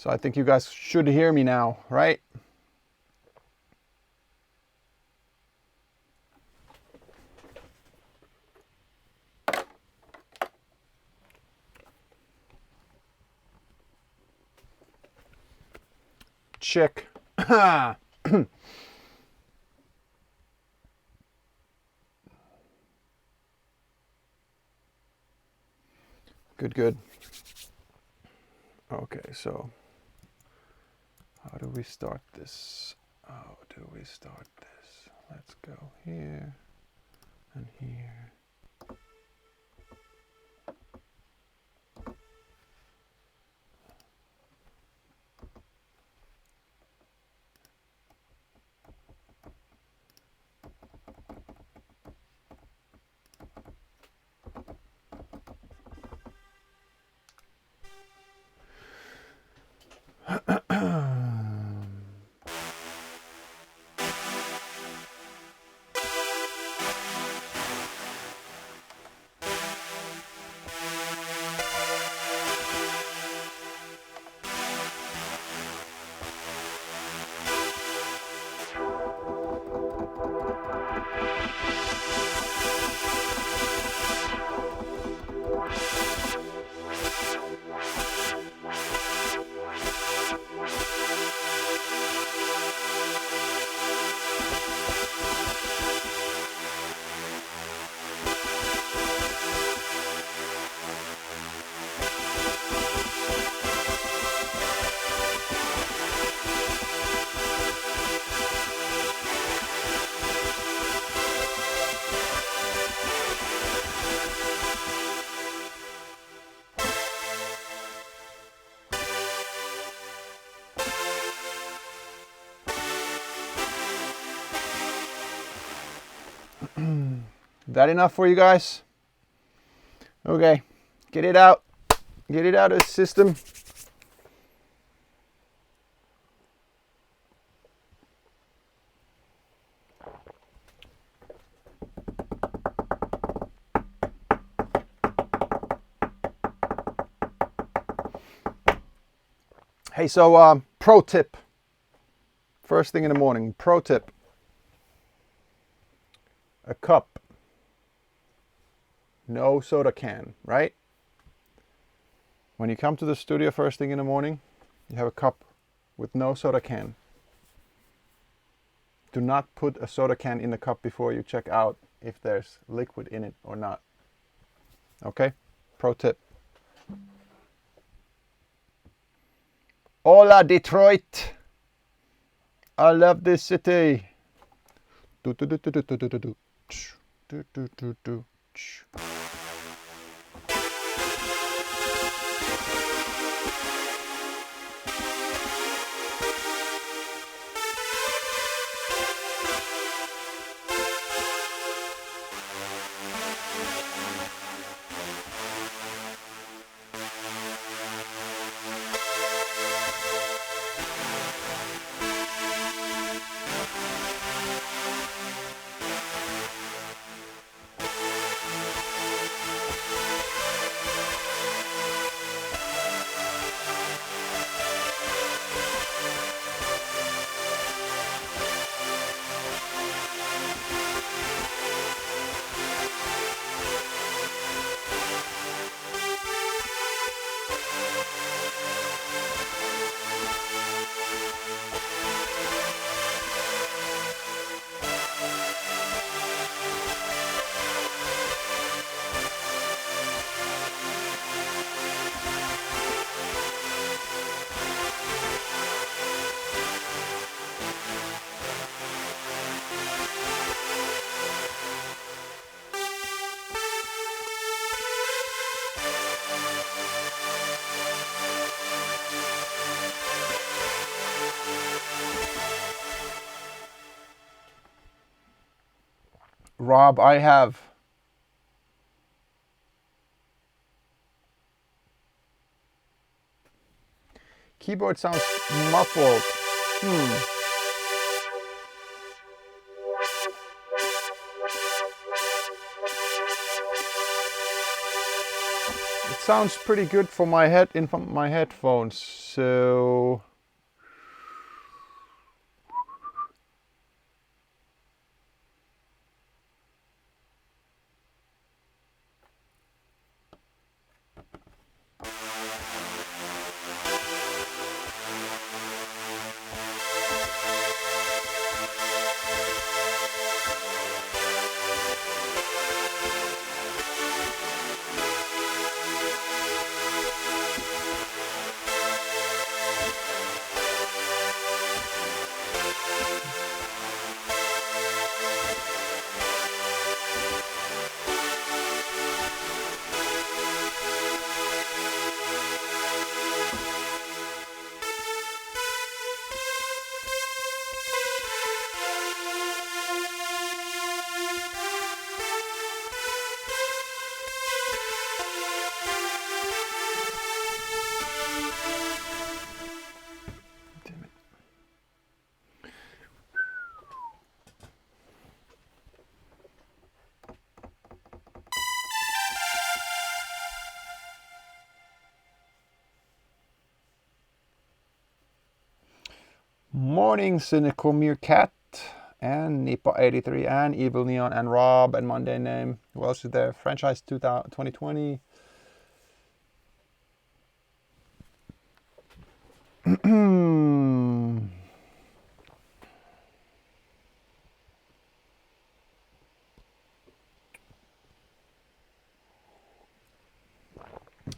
So I think you guys should hear me now, right? Check. Good, good. Okay, so how do we start this? How do we start this? Let's go here and here. That enough for you guys? Okay, get it out. Get it out of the system. Hey, so pro tip. First thing in the morning, pro tip. A cup. No soda can, right? When you come to the studio first thing in the morning, you have a cup with no soda can. Do not put a soda can in the cup before you check out if there's liquid in it or not. Okay? Pro tip. Hola, Detroit! I love this city. Do, do, do, do, do, do, do, do. Do, do, do, do. Rob, I have keyboard sounds muffled. It sounds pretty good for my my headphones. So morning, Cynical Meerkat and pt.3 and Evil Neon and Rob and Monday Name. Who else is there? Franchise 2020.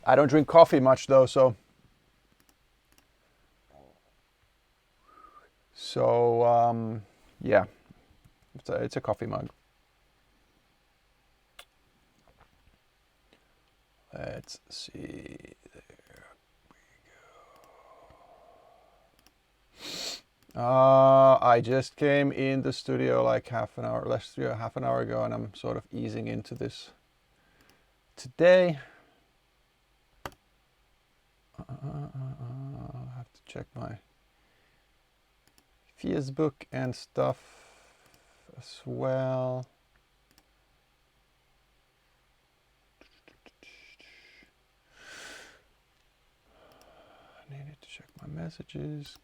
I don't drink coffee much though, so yeah, it's a coffee mug. Let's see. There we go. I just came in the studio like half an hour ago, and I'm sort of easing into this today. I'll have to check my Facebook and stuff as well. I needed to check my messages.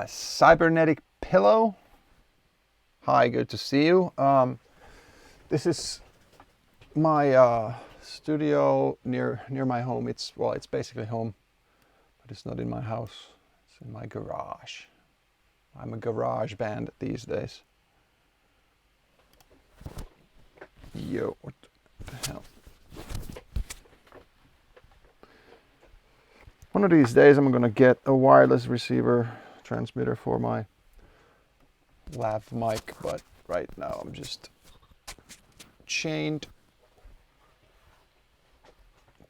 Cybernetic Pillow. Hi, good to see you. This is my studio near my home. It's basically home, but it's not in my house. It's in my garage. I'm a garage band these days. Yo, what the hell? One of these days I'm gonna get a wireless receiver transmitter for my lav mic, but right now I'm just chained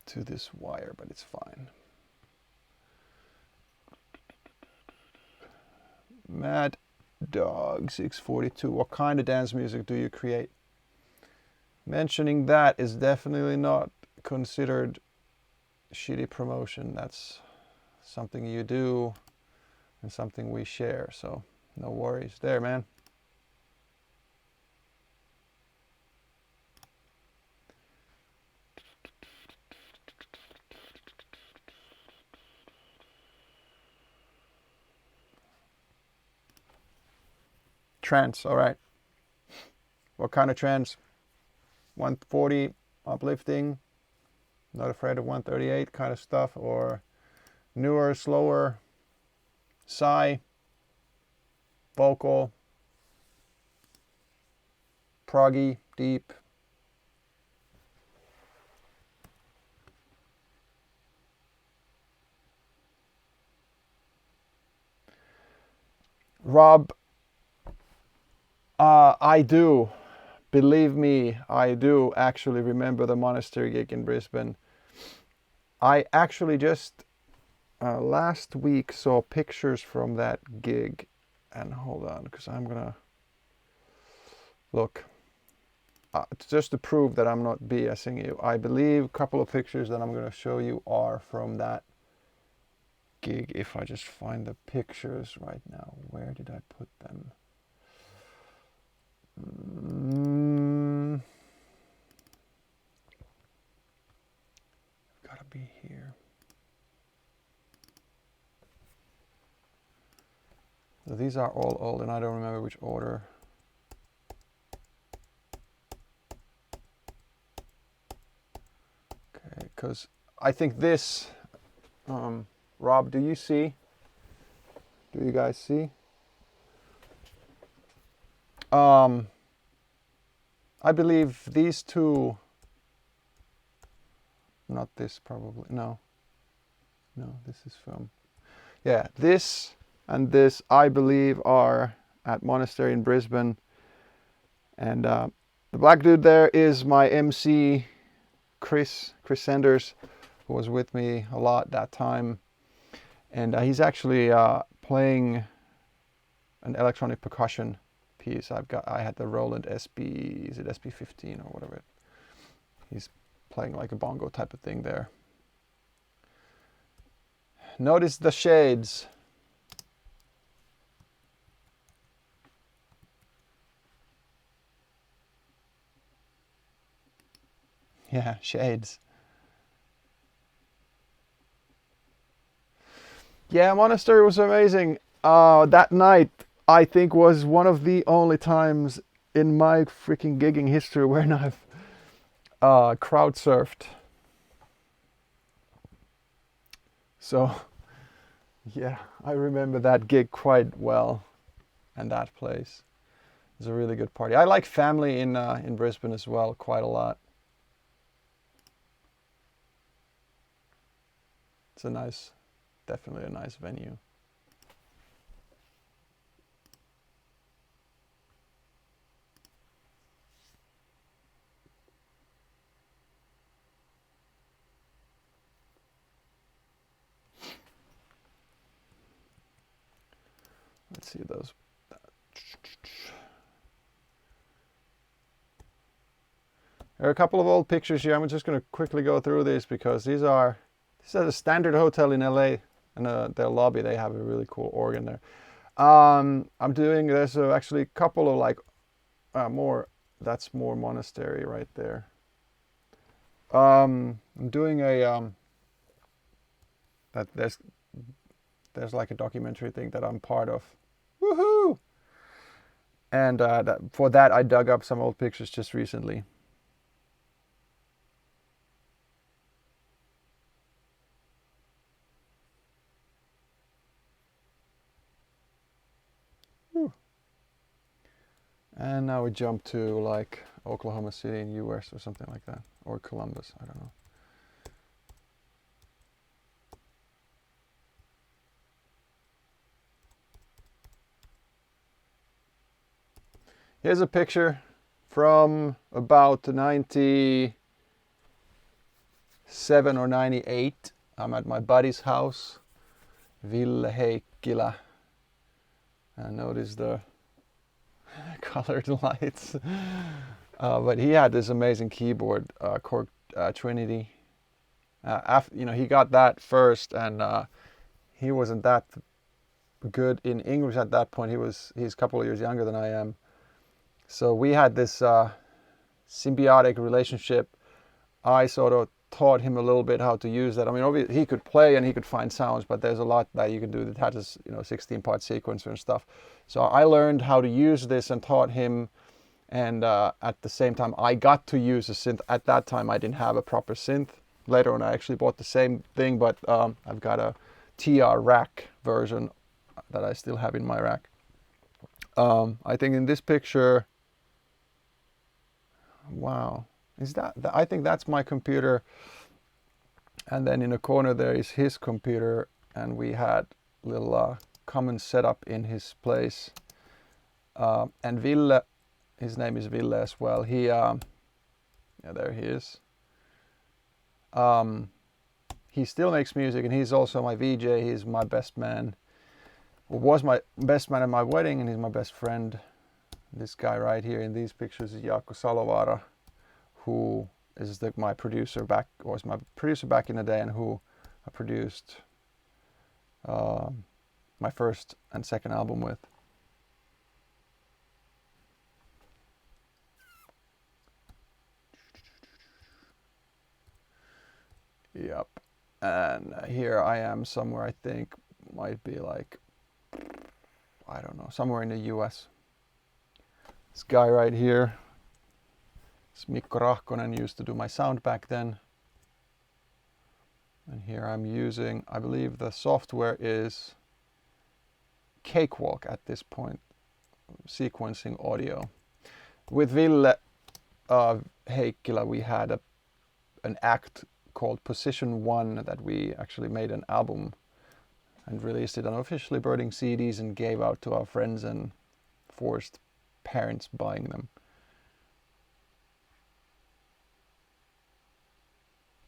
to this wire, but it's fine. Mad Dog 642. What kind of dance music do you create? Mentioning that is definitely not considered shitty promotion. That's something you do and something we share, so no worries there, man. Trance, all right. What kind of trance? 140 uplifting, not afraid of 138 kind of stuff, or newer, slower, sigh, vocal, proggy, deep. Rob, I do. Believe me, I do actually remember the Monastery gig in Brisbane. I actually just last week saw pictures from that gig, and hold on, because I'm gonna Look, just to prove that I'm not BSing you, I believe a couple of pictures that I'm going to show you are from that gig. If I just find the pictures right now, where did I put them? Gotta be here. So these are all old, and I don't remember which order. Okay, because I think this, Rob, do you see? Do you guys see? I believe these two, not this probably, no, this is from, yeah, this and this I believe are at Monastery in Brisbane, and the black dude there is my MC, Chris Sanders, who was with me a lot that time, and he's actually playing an electronic percussion piece. I had the Roland SB, is it SB15 or whatever. He's playing like a bongo type of thing there. Notice the shades. Yeah, shades. Yeah, Monastery was amazing. That night, I think, was one of the only times in my freaking gigging history when I've crowd surfed. So, yeah, I remember that gig quite well, and that place. It was a really good party. I like Family in Brisbane as well quite a lot. It's a nice, definitely a nice venue. Let's see those. There are a couple of old pictures here. I'm just going to quickly go through these because this is a standard hotel in LA, and their lobby, they have a really cool organ there. There's actually a couple of like that's more Monastery right there. I'm doing a that there's like a documentary thing that I'm part of. Woohoo! And for that I dug up some old pictures just recently. And now we jump to like Oklahoma City in US or something like that. Or Columbus, I don't know. Here's a picture from about 97 or 98. I'm at my buddy's house, Ville Heikkilä. And notice the colored lights. But he had this amazing keyboard, Korg Trinity. He got that first, and he wasn't that good in English at that point. He's a couple of years younger than I am. So we had this symbiotic relationship. I sort of taught him a little bit how to use that. I mean, obviously he could play and he could find sounds, but there's a lot that you can do that has, 16-part sequencer and stuff. So I learned how to use this and taught him. And at the same time, I got to use a synth. At that time, I didn't have a proper synth. Later on, I actually bought the same thing, but I've got a TR rack version that I still have in my rack. I think in this picture, wow, I think that's my computer. And then in the corner there is his computer, and we had a little common setup in his place. And Ville, his name is Ville as well. Yeah, there he is. He still makes music, and he's also my VJ. He's my best man. Was my best man at my wedding, and he's my best friend. This guy right here in these pictures is Jaakko Salovaara, who is my producer back, or was my producer back in the day, and who I produced my first and second album with. Yep. And here I am somewhere, I think might be like, I don't know, somewhere in the US. This guy right here, it's Mikko Rahkonen, used to do my sound back then. And here I'm using, I believe the software is Cakewalk at this point, sequencing audio. With Ville Heikkilä, we had an act called Position 1 that we actually made an album and released it unofficially, burning CDs, and gave out to our friends and forced parents buying them.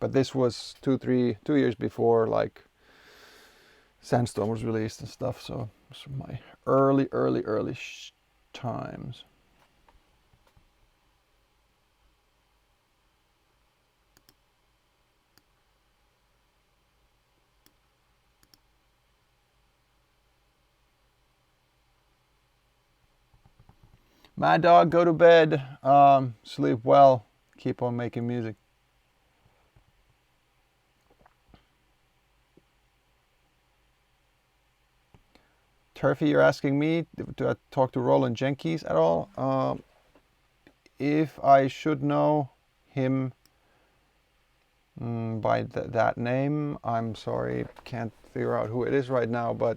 But this was 2 years before like Sandstorm was released and stuff, so this was my early times. Mad Dog, go to bed, sleep well, keep on making music. Turfy, you're asking me, do I talk to Roland Jenkins at all? If I should know him by that name, I'm sorry, can't figure out who it is right now, but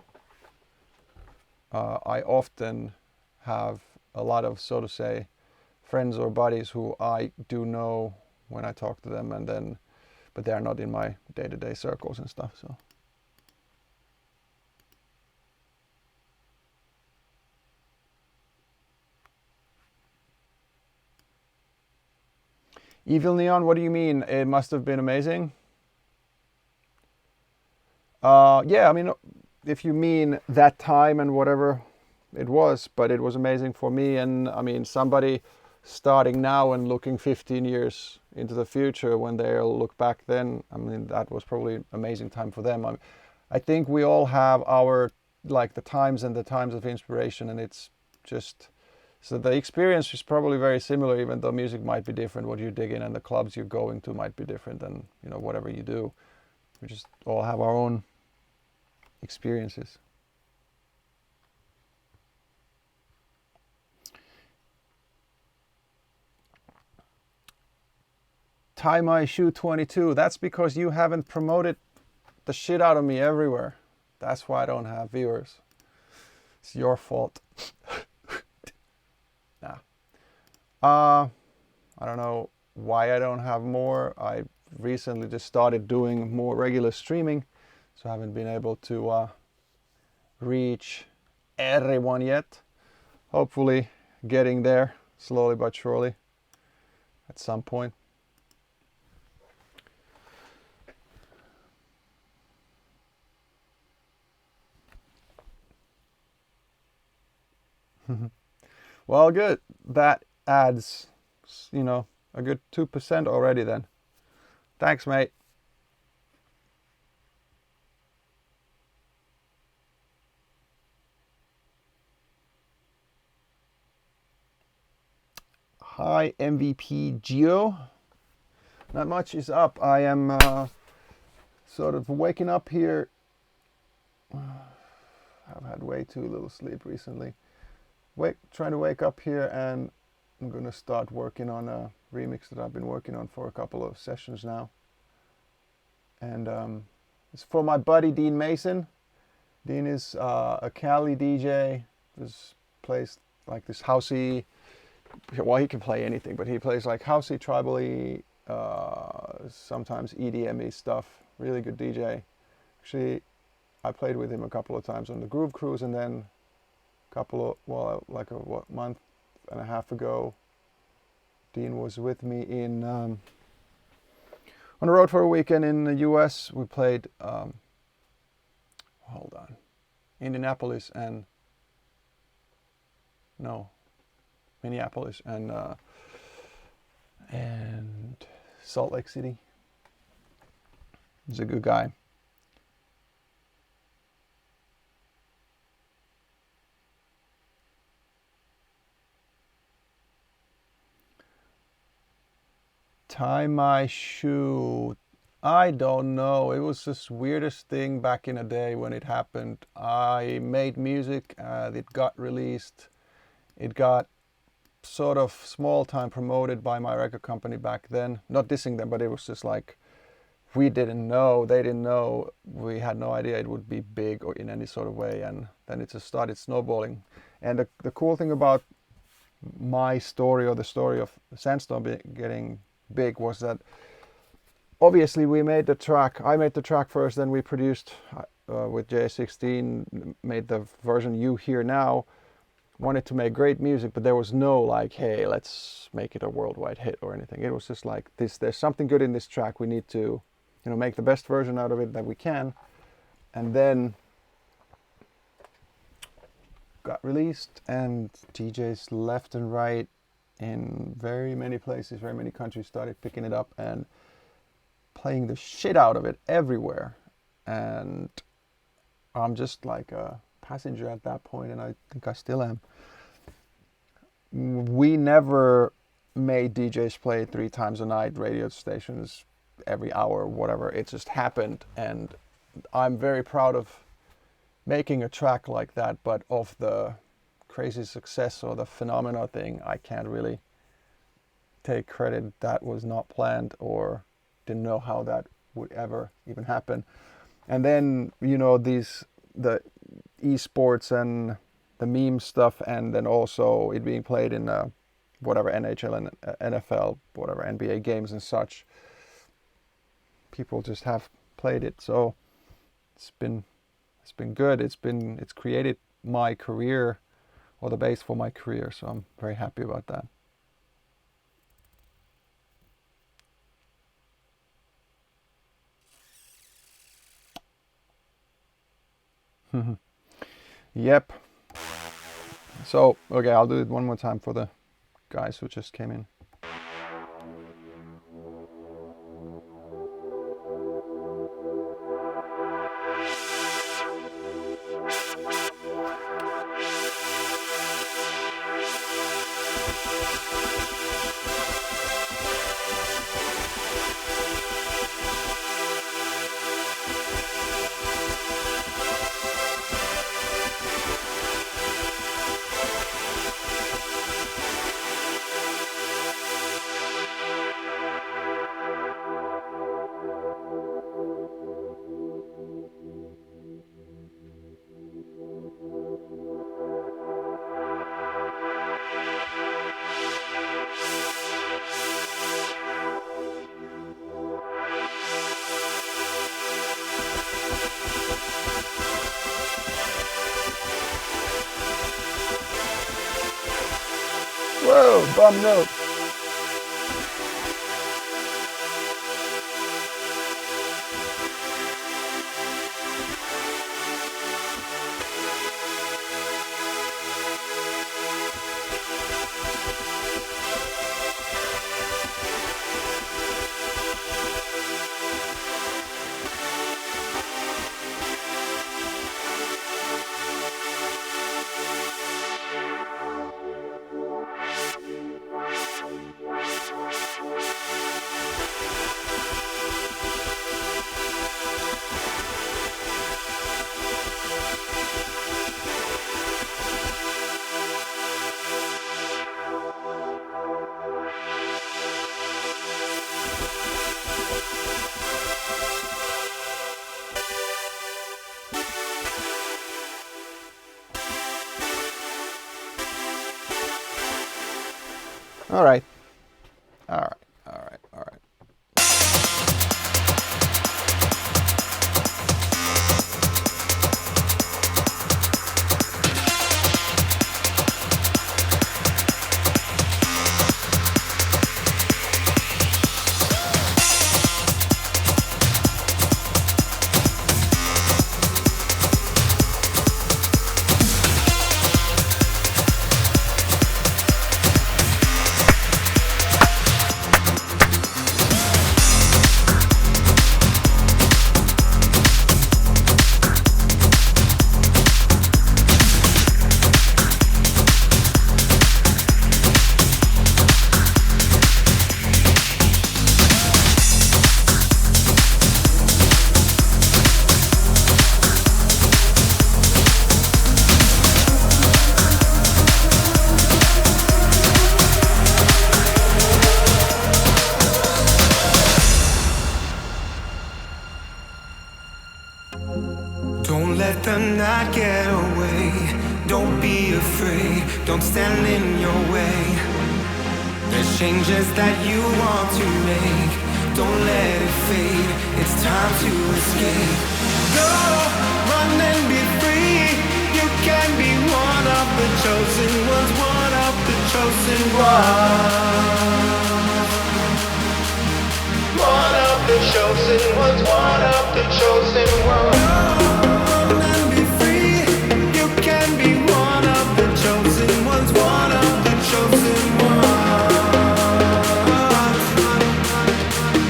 I often have a lot of, so to say, friends or buddies who I do know when I talk to them, and then, but they're not in my day-to-day circles and stuff, so. Evil Neon, what do you mean? It must have been amazing. Yeah, I mean, if you mean that time and whatever it was, but it was amazing for me. And I mean, somebody starting now and looking 15 years into the future, when they'll look back then, I mean, that was probably an amazing time for them. I think we all have our, like, the times and the times of inspiration, and it's just, so the experience is probably very similar, even though music might be different. What you dig in and the clubs you're going to might be different, and you know, whatever you do, we just all have our own experiences. Tie my shoe 22. That's because you haven't promoted the shit out of me everywhere. That's why I don't have viewers. It's your fault. Nah. I don't know why I don't have more. I recently just started doing more regular streaming, so I haven't been able to reach everyone yet. Hopefully getting there slowly but surely at some point. Well, good. That adds, you know, a good 2% already then. Thanks, mate. Hi, MVP Geo. Not much is up. I am sort of waking up here. I've had way too little sleep recently. Trying to wake up here, and I'm gonna start working on a remix that I've been working on for a couple of sessions now. And it's for my buddy Dean Mason. Dean is a Cali DJ. This plays like this housey. Well, he can play anything, but he plays like housey, tribally, sometimes EDM-y stuff. Really good DJ. Actually, I played with him a couple of times on the Groove Cruise, and then like a month and a half ago, Dean was with me in on the road for a weekend in the US. We played Indianapolis and Minneapolis and Salt Lake City. He's a good guy. Tie my shoe. I don't know. It was the weirdest thing back in the day when it happened. I made music. It got released. It got sort of small time promoted by my record company back then. Not dissing them, but it was just like we didn't know. They didn't know. We had no idea it would be big or in any sort of way. And then it just started snowballing. And the cool thing about my story, or the story of Sandstorm getting big, was that obviously we made the track. I made the track first, then we produced with J16, made the version you hear now. Wanted to make great music, but there was no like, hey, let's make it a worldwide hit or anything. It was just like, there's something good in this track. We need to, make the best version out of it that we can. And then got released, and DJs left and right in very many places, very many countries started picking it up and playing the shit out of it everywhere. And I'm just like a passenger at that point, and I think I still am. We never made DJs play 3 times a night, radio stations every hour, whatever. It just happened, and I'm very proud of making a track like that, but of the crazy success or the phenomena thing, I can't really take credit. That was not planned, or didn't know how that would ever even happen. And then, the esports and the meme stuff, and then also it being played in whatever NHL and NFL, whatever NBA games and such. People just have played it, so it's been good. It's created my career, or the base for my career, so I'm very happy about that. Yep. So, okay, I'll do it one more time for the guys who just came in. Whoa, bum note. All right. don't stand in your way. There's changes that you want to make. Don't let it fade, it's time to escape. Go, run and be free. You can be one of the chosen ones, one of the chosen ones. One of the chosen ones, one of the chosen ones. Run and be free. You can be one of the chosen ones, one of the chosen ones.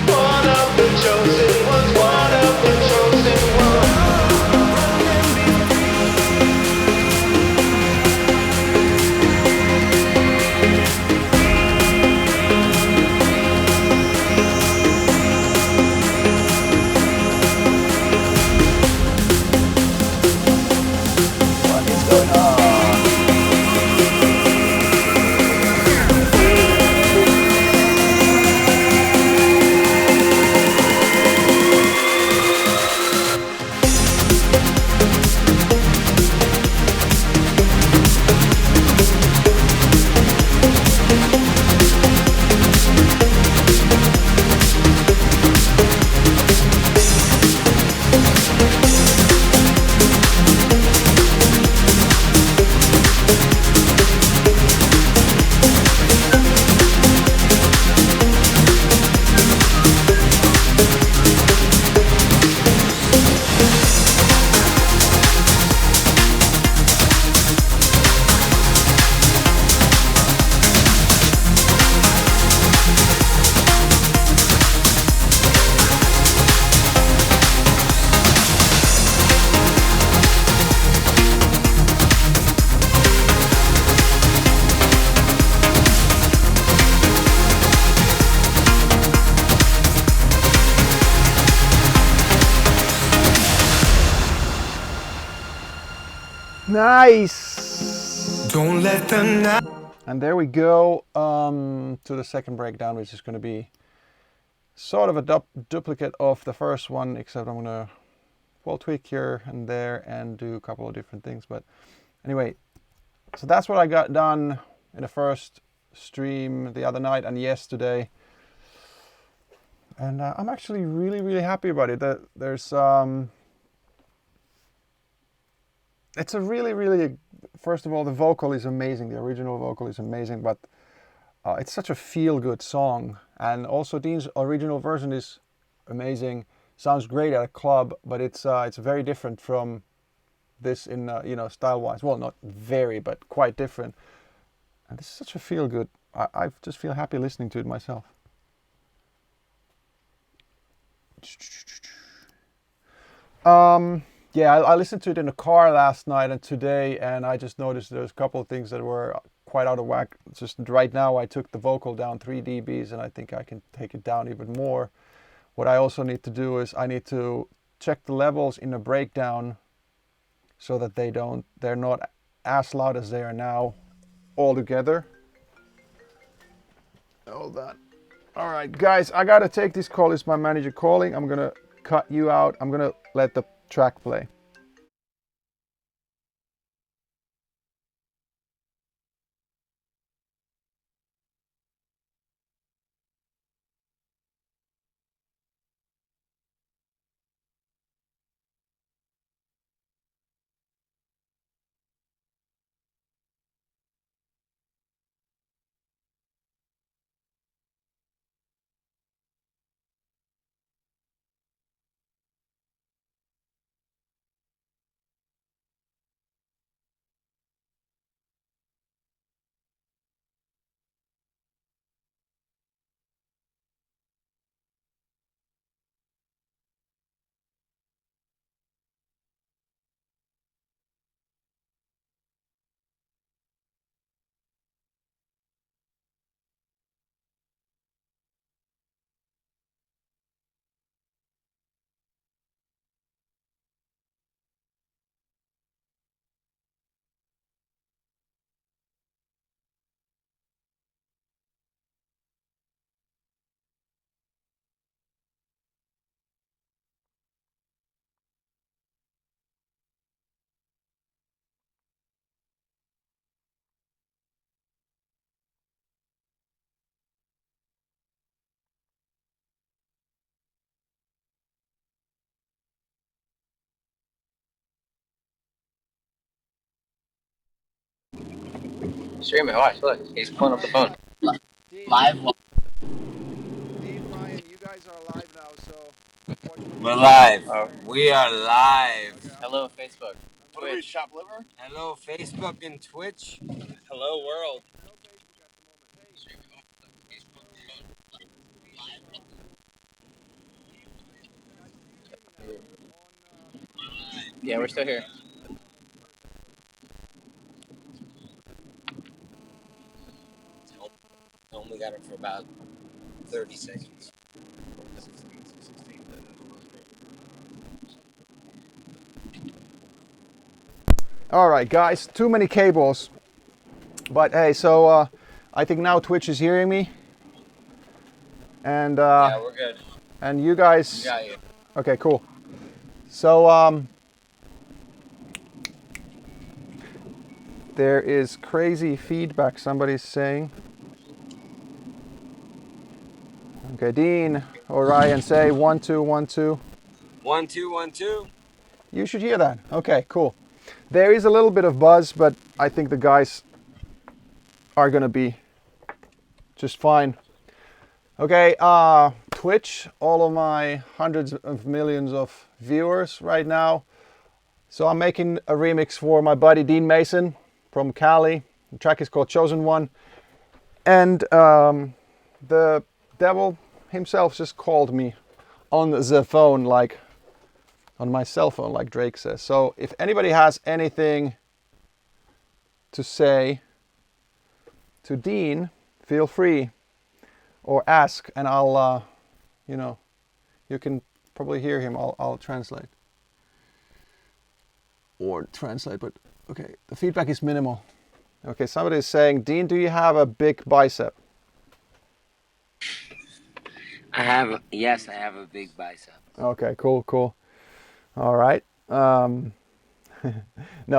One of the chosen ones, one of the chosen ones. Run and be What is going on? Nice! Don't let them know. And there we go to the second breakdown, which is going to be sort of a duplicate of the first one, except I'm going to, well, tweak here and there and do a couple of different things. But anyway, so that's what I got done in the first stream the other night and yesterday. And I'm actually really, really happy about it. There's it's a really, really, first of all, the vocal is amazing. The original vocal is amazing, but it's such a feel-good song. And also Dean's original version is amazing. Sounds great at a club, but it's very different from this in, you know, style-wise. Well, not very, but quite different. And this is such a feel-good. I just feel happy listening to it myself. Yeah, I listened to it in the car last night and today, and I just noticed there's a couple of things that were quite out of whack. Just right now I took the vocal down 3 dBs, and I think I can take it down even more. What I also need to do is I need to check the levels in the breakdown so that they're not as loud as they are now all together. Hold on. All right, guys, I gotta take this call. It's my manager calling. I'm gonna cut you out. I'm gonna let the track play. Streaming, watch, look. He's pulling up the phone. Dean, Live. Dean, Ryan, you guys are live now, so watch what We're you live. Oh. We are live. Okay, Hello, Facebook. What are we, shop liver? Hello, Facebook and Twitch. Hello, world. no Facebook at the moment. Hey, guys, can you hear me now? Yeah, we're still here. Only got it for about 30 seconds. All right, guys, too many cables. But hey, so I think now Twitch is hearing me. And Yeah, we're good. and you guys. We got you. Okay, cool. So there is crazy feedback. Somebody's saying. Okay, Dean or Ryan, say 1 2 1 2. 1 2 1 2. You should hear that. Okay, cool. There is a little bit of buzz, but I think the guys are gonna be just fine. Okay, Twitch, all of my hundreds of millions of viewers right now. So I'm making a remix for my buddy Dean Mason from Cali. The track is called Chosen One. And the devil himself just called me on the phone, like on my cell phone, like Drake says. So if anybody has anything to say to Dean, feel free, or ask, and I'll, you can probably hear him. I'll translate. Or translate, but okay, the feedback is minimal. Okay, somebody is saying, Dean, do you have a big bicep? Yes, I have a big bicep. Okay, cool. All right. No,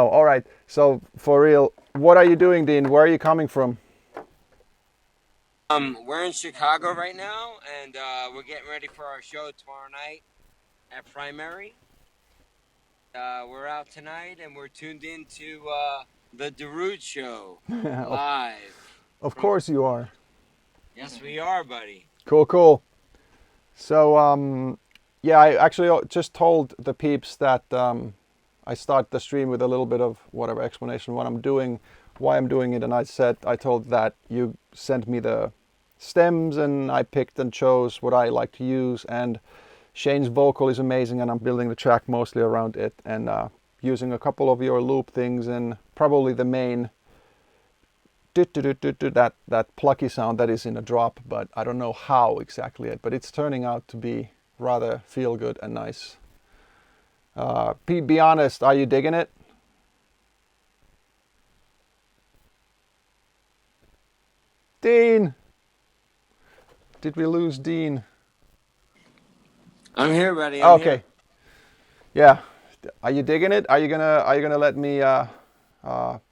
all right. So for real, what are you doing, Dean? Where are you coming from? We're in Chicago right now, and we're getting ready for our show tomorrow night at Primary. We're out tonight, and we're tuned into the dududu show live. Of course you are. Yes, we are, buddy. Cool. So yeah, I actually just told the peeps that I start the stream with a little bit of whatever explanation what I'm doing, why I'm doing it, and I told that you sent me the stems and I picked and chose what I like to use, and Shane's vocal is amazing and I'm building the track mostly around it, and using a couple of your loop things and probably the main that plucky sound that is in a drop, but I don't know how exactly yet, but it's turning out to be rather feel good and nice. Be honest, are you digging it? Dean! Did we lose Dean? I'm here, buddy. Okay. Here. Yeah. Are you digging it? Are you gonna let me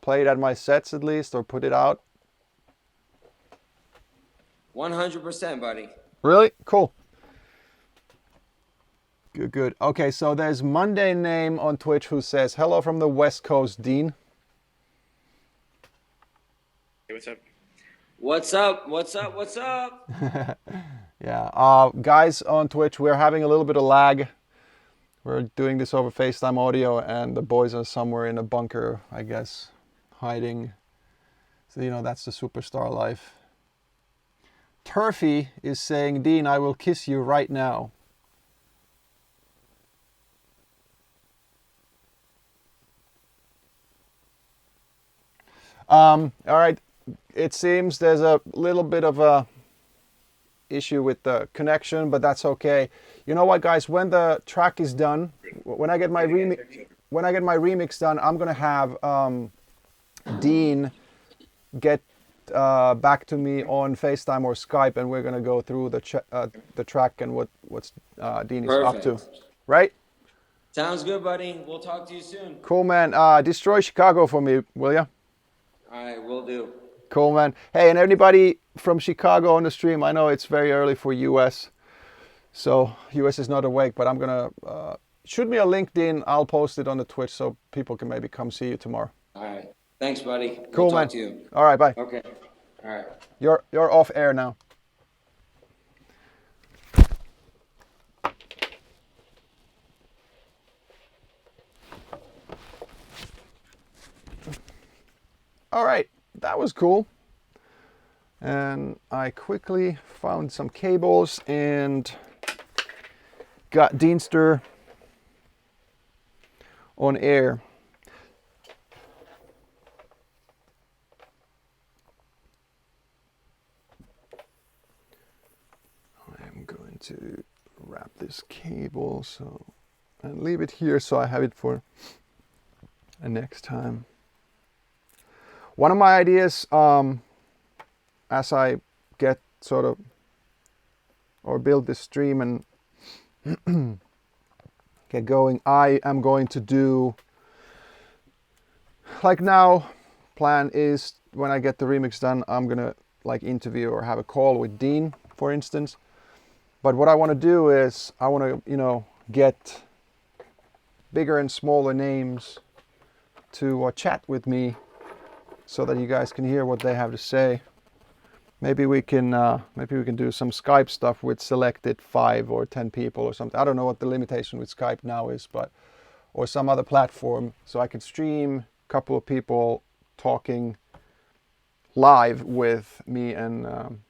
play it at my sets at least, or put it out? 100%, buddy. Really? Cool. Good. Okay, so there's Monday Name on Twitch who says, hello from the West Coast, Dean. Hey, what's up? What's up? Yeah. Guys on Twitch, we're having a little bit of lag. We're doing this over FaceTime audio, and the boys are somewhere in a bunker, I guess, hiding. So, that's the superstar life. Turfy is saying, Dean, I will kiss you right now. All right. It seems there's a little bit of a issue with the connection, but that's okay. You know what, guys? When the track is done, when I get my remix done, I'm gonna have Dean get back to me on FaceTime or Skype, and we're gonna go through the track and what's Dean is up to. Right? Sounds good, buddy. We'll talk to you soon. Cool, man. Destroy Chicago for me, will ya? All right, will do. Cool, man. Hey, and anybody from Chicago on the stream, I know it's very early for US, so US is not awake, but I'm gonna shoot me a LinkedIn. I'll post it on the Twitch so people can maybe come see you tomorrow. All right. Thanks, buddy. Cool, We'll man. talk to you. All right, bye. Okay. All right. You're off air now. All right, that was cool. And I quickly found some cables and got Deanster on air. I'm going to wrap this cable and leave it here so I have it for the next time. One of my ideas, as I get sort of or build this stream and get going, I am going to do, like now, plan is when I get the remix done, I'm gonna like interview or have a call with Dean, for instance. But what I want to do is I want to, get bigger and smaller names to chat with me so that you guys can hear what they have to say. Maybe we can do some Skype stuff with selected 5 or 10 people or something. I don't know what the limitation with Skype now is, or some other platform, so I could stream a couple of people talking live with me and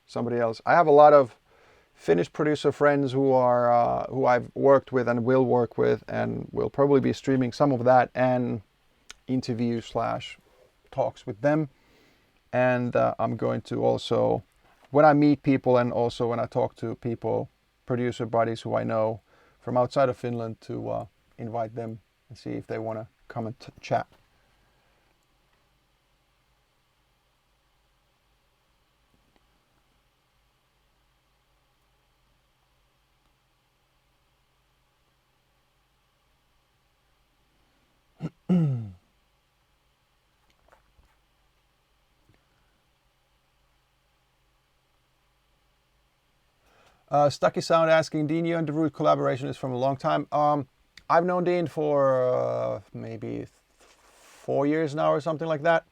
somebody else. I have a lot of Finnish producer friends who I've worked with and will work with, and will probably be streaming some of that and interviews / talks with them. And I'm going to also, when I meet people and also when I talk to people, producer buddies who I know from outside of Finland, to invite them and see if they want to come and chat. Stucky Sound asking, Dean, you and the Root collaboration is from a long time. I've known Dean for maybe 4 years now or something like that.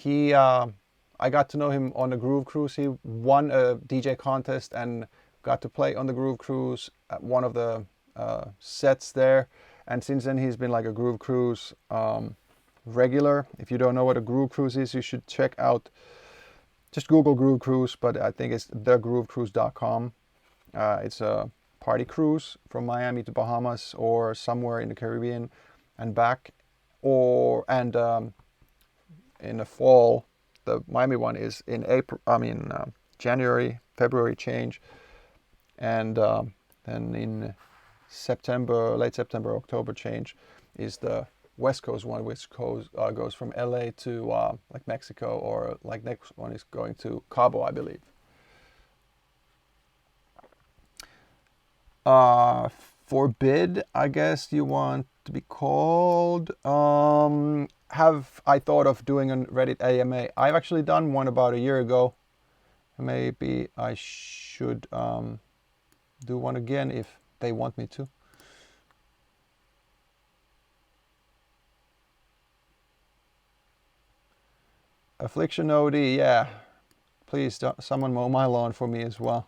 I got to know him on the Groove Cruise. He won a DJ contest and got to play on the Groove Cruise at one of the sets there. And since then he's been like a Groove Cruise regular. If you don't know what a Groove Cruise is, you should check out, just Google Groove Cruise, but I think it's thegroovecruise.com. It's a party cruise from Miami to Bahamas or somewhere in the Caribbean and back. In the fall, the Miami one is in January, February change, and then in September, late September, October change is the West Coast one, which goes from LA to like Mexico, or like next one is going to Cabo, I believe. Forbid, I guess you want to be called. Have I thought of doing a Reddit AMA? I've actually done one about a year ago. Maybe I should do one again if they want me to. Affliction OD, yeah. Please, someone mow my lawn for me as well.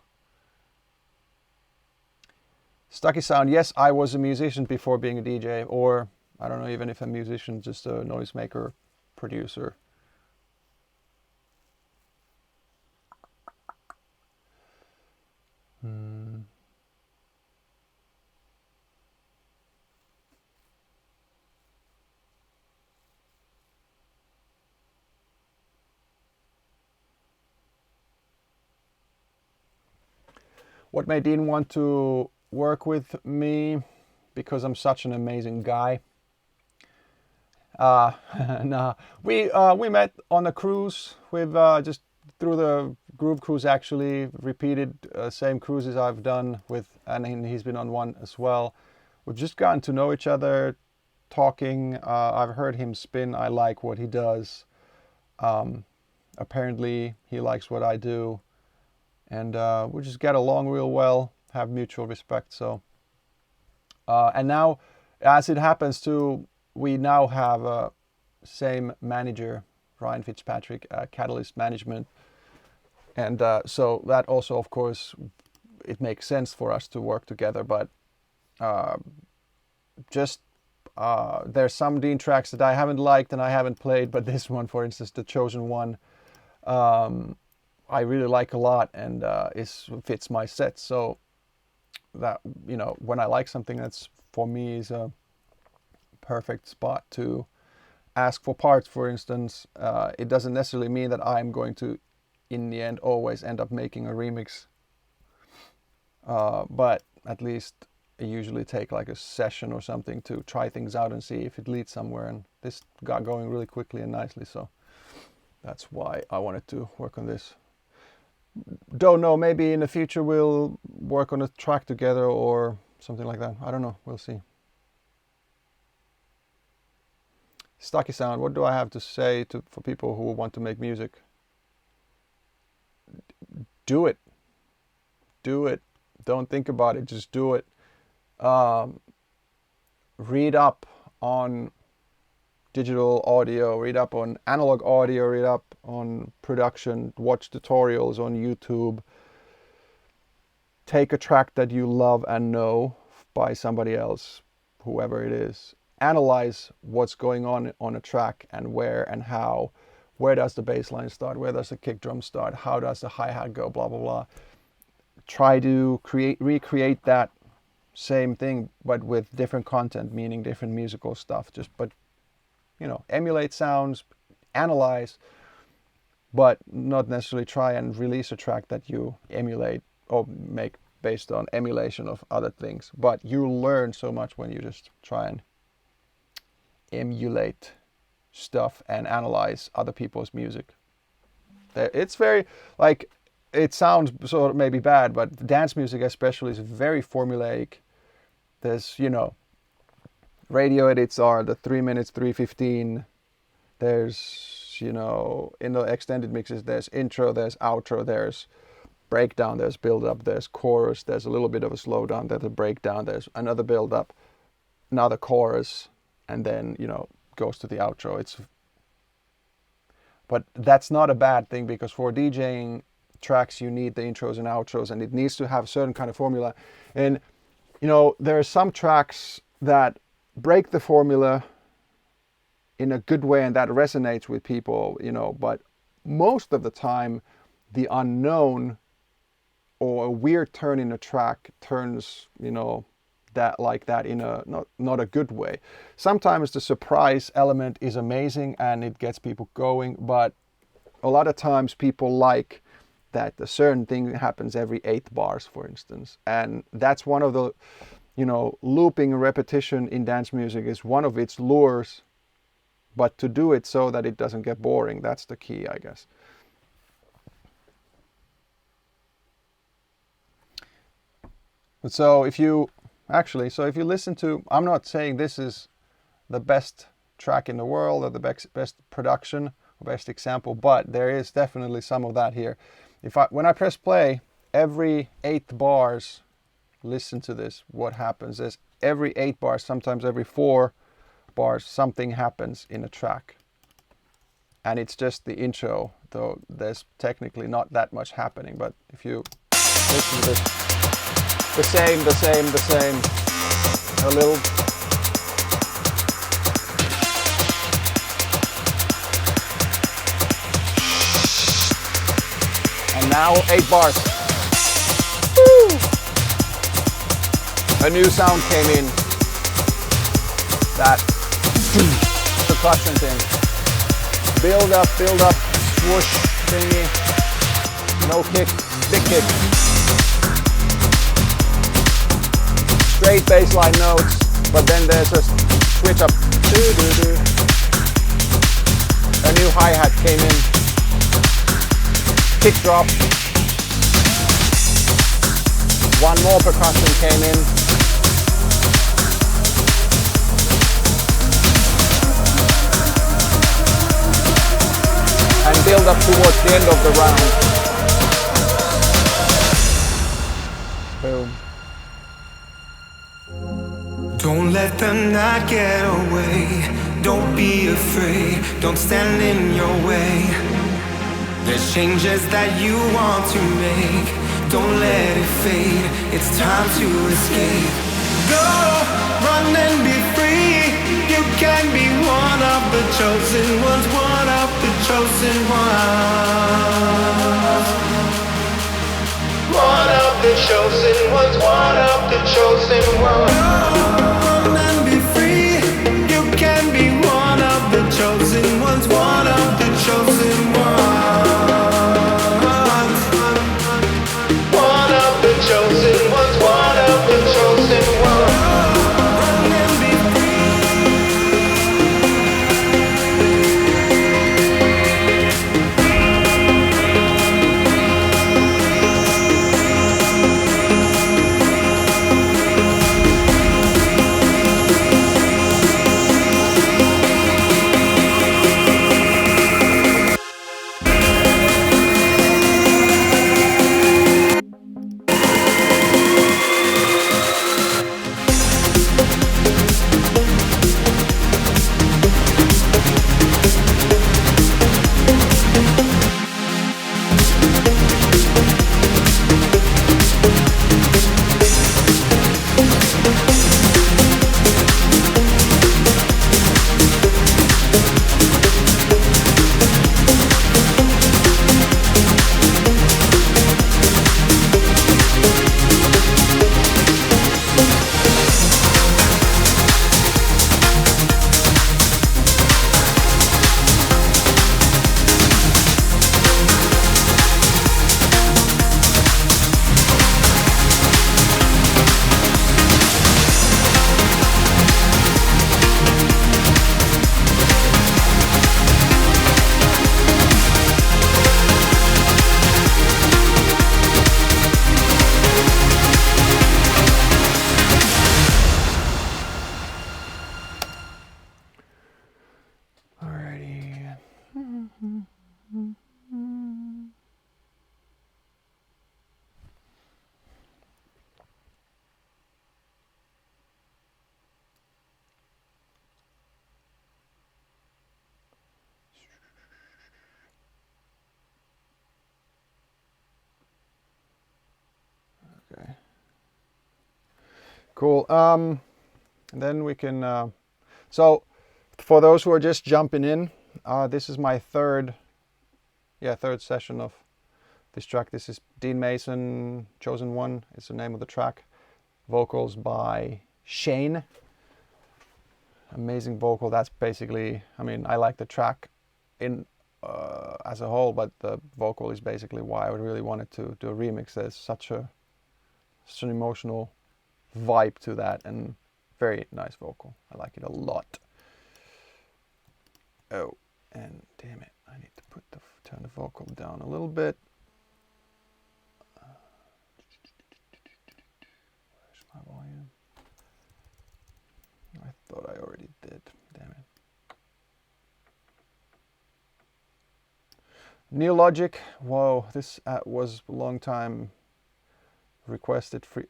Stucky Sound, yes, I was a musician before being a DJ, or I don't know even if a musician, just a noisemaker, producer. What made Dean want to work with me? Because I'm such an amazing guy. Nah, we met on a cruise. We've just through the Groove Cruise, actually repeated same cruises I've done with, and he's been on one as well. We've just gotten to know each other, talking. I've heard him spin. I like what he does. Apparently he likes what I do, and we just get along real well, have mutual respect. So and now, as it happens too, we now have same manager, Ryan Fitzpatrick, Catalyst Management. And so that also, of course, it makes sense for us to work together. But there's some Dean tracks that I haven't liked and I haven't played. But this one, for instance, The Chosen One, I really like a lot, and it fits my set. So that, you know, when I like something, that's for me is a perfect spot to ask for parts. For instance, it doesn't necessarily mean that I'm going to, in the end, always end up making a remix, but at least I usually take like a session or something to try things out and see if it leads somewhere. And this got going really quickly and nicely, so that's why I wanted to work on this. Don't know, maybe in the future we'll work on a track together or something like that. I don't know, we'll see. Stucky Sound, what do I have to say for people who want to make music? Do it. Do it. Don't think about it, just do it. Read up on digital audio, read up on analog audio, read up on production, watch tutorials on YouTube. Take a track that you love and know by somebody else, whoever it is. Analyze what's going on a track and where and how. Where does the bass line start? Where does the kick drum start? How does the hi-hat go? Blah, blah, blah. Try to recreate that same thing, but with different content, meaning different musical stuff. But you know, emulate sounds, analyze, but not necessarily try and release a track that you emulate or make based on emulation of other things. But you learn so much when you just try and emulate stuff and analyze other people's music. It's very, like, it sounds sort of maybe bad, but dance music especially is very formulaic. There's, you know, radio edits are the 3 minutes, 3:15. There's, you know, in the extended mixes, there's intro, there's outro, there's breakdown, there's build up, there's chorus, there's a little bit of a slowdown, there's a breakdown, there's another build up, another chorus, and then, you know, goes to the outro. But that's not a bad thing, because for DJing tracks you need the intros and outros, and it needs to have a certain kind of formula. And you know, there are some tracks that break the formula in a good way and that resonates with people, you know, but most of the time the unknown or a weird turn in a track turns, you know, that like that in a not a good way. Sometimes the surprise element is amazing and it gets people going, but a lot of times people like that a certain thing happens every 8 bars, for instance. And that's one of the, you know, looping and repetition in dance music is one of its lures, but to do it so that it doesn't get boring, that's the key, I guess. But so if you listen to, I'm not saying this is the best track in the world or the best production or best example, but there is definitely some of that here. When I press play, every 8 bars, listen to this, what happens is every 8 bars, sometimes every 4 bars, something happens in a track. And it's just the intro, though there's technically not that much happening, but if you listen to this, the same, a little. And now 8 bars. Woo! A new sound came in. That percussion thing. Build up, swoosh thingy. No kick, big kick. Straight bassline notes, but then there's a switch up. A new hi-hat came in. Kick drop. One more percussion came in. And build up towards the end of the round. Boom. Don't let the night get away. Don't be afraid, don't stand in your way. There's changes that you want to make. Don't let it fade, it's time to escape. Go, run and be free. You can be one of the chosen ones, one of the chosen ones. One of the chosen ones, one of the chosen ones. Go, run and be free. You can be one of the chosen ones, one of the chosen ones. One of the chosen ones, one of the chosen ones. Run and be Alrighty. Okay. Cool. And then we can. So, for those who are just jumping in, this is my third session of this track. This is Dean Mason, Chosen One is the name of the track. Vocals by Shane. Amazing vocal. That's basically, I mean, I like the track in as a whole, but the vocal is basically why I really wanted to do a remix. There's such an emotional vibe to that, and very nice vocal. I like it a lot. Oh, and damn it, I need to turn the vocal down a little bit. Where's my volume? I thought I already did. Damn it. Neologic. Whoa, this was a long time requested. Free.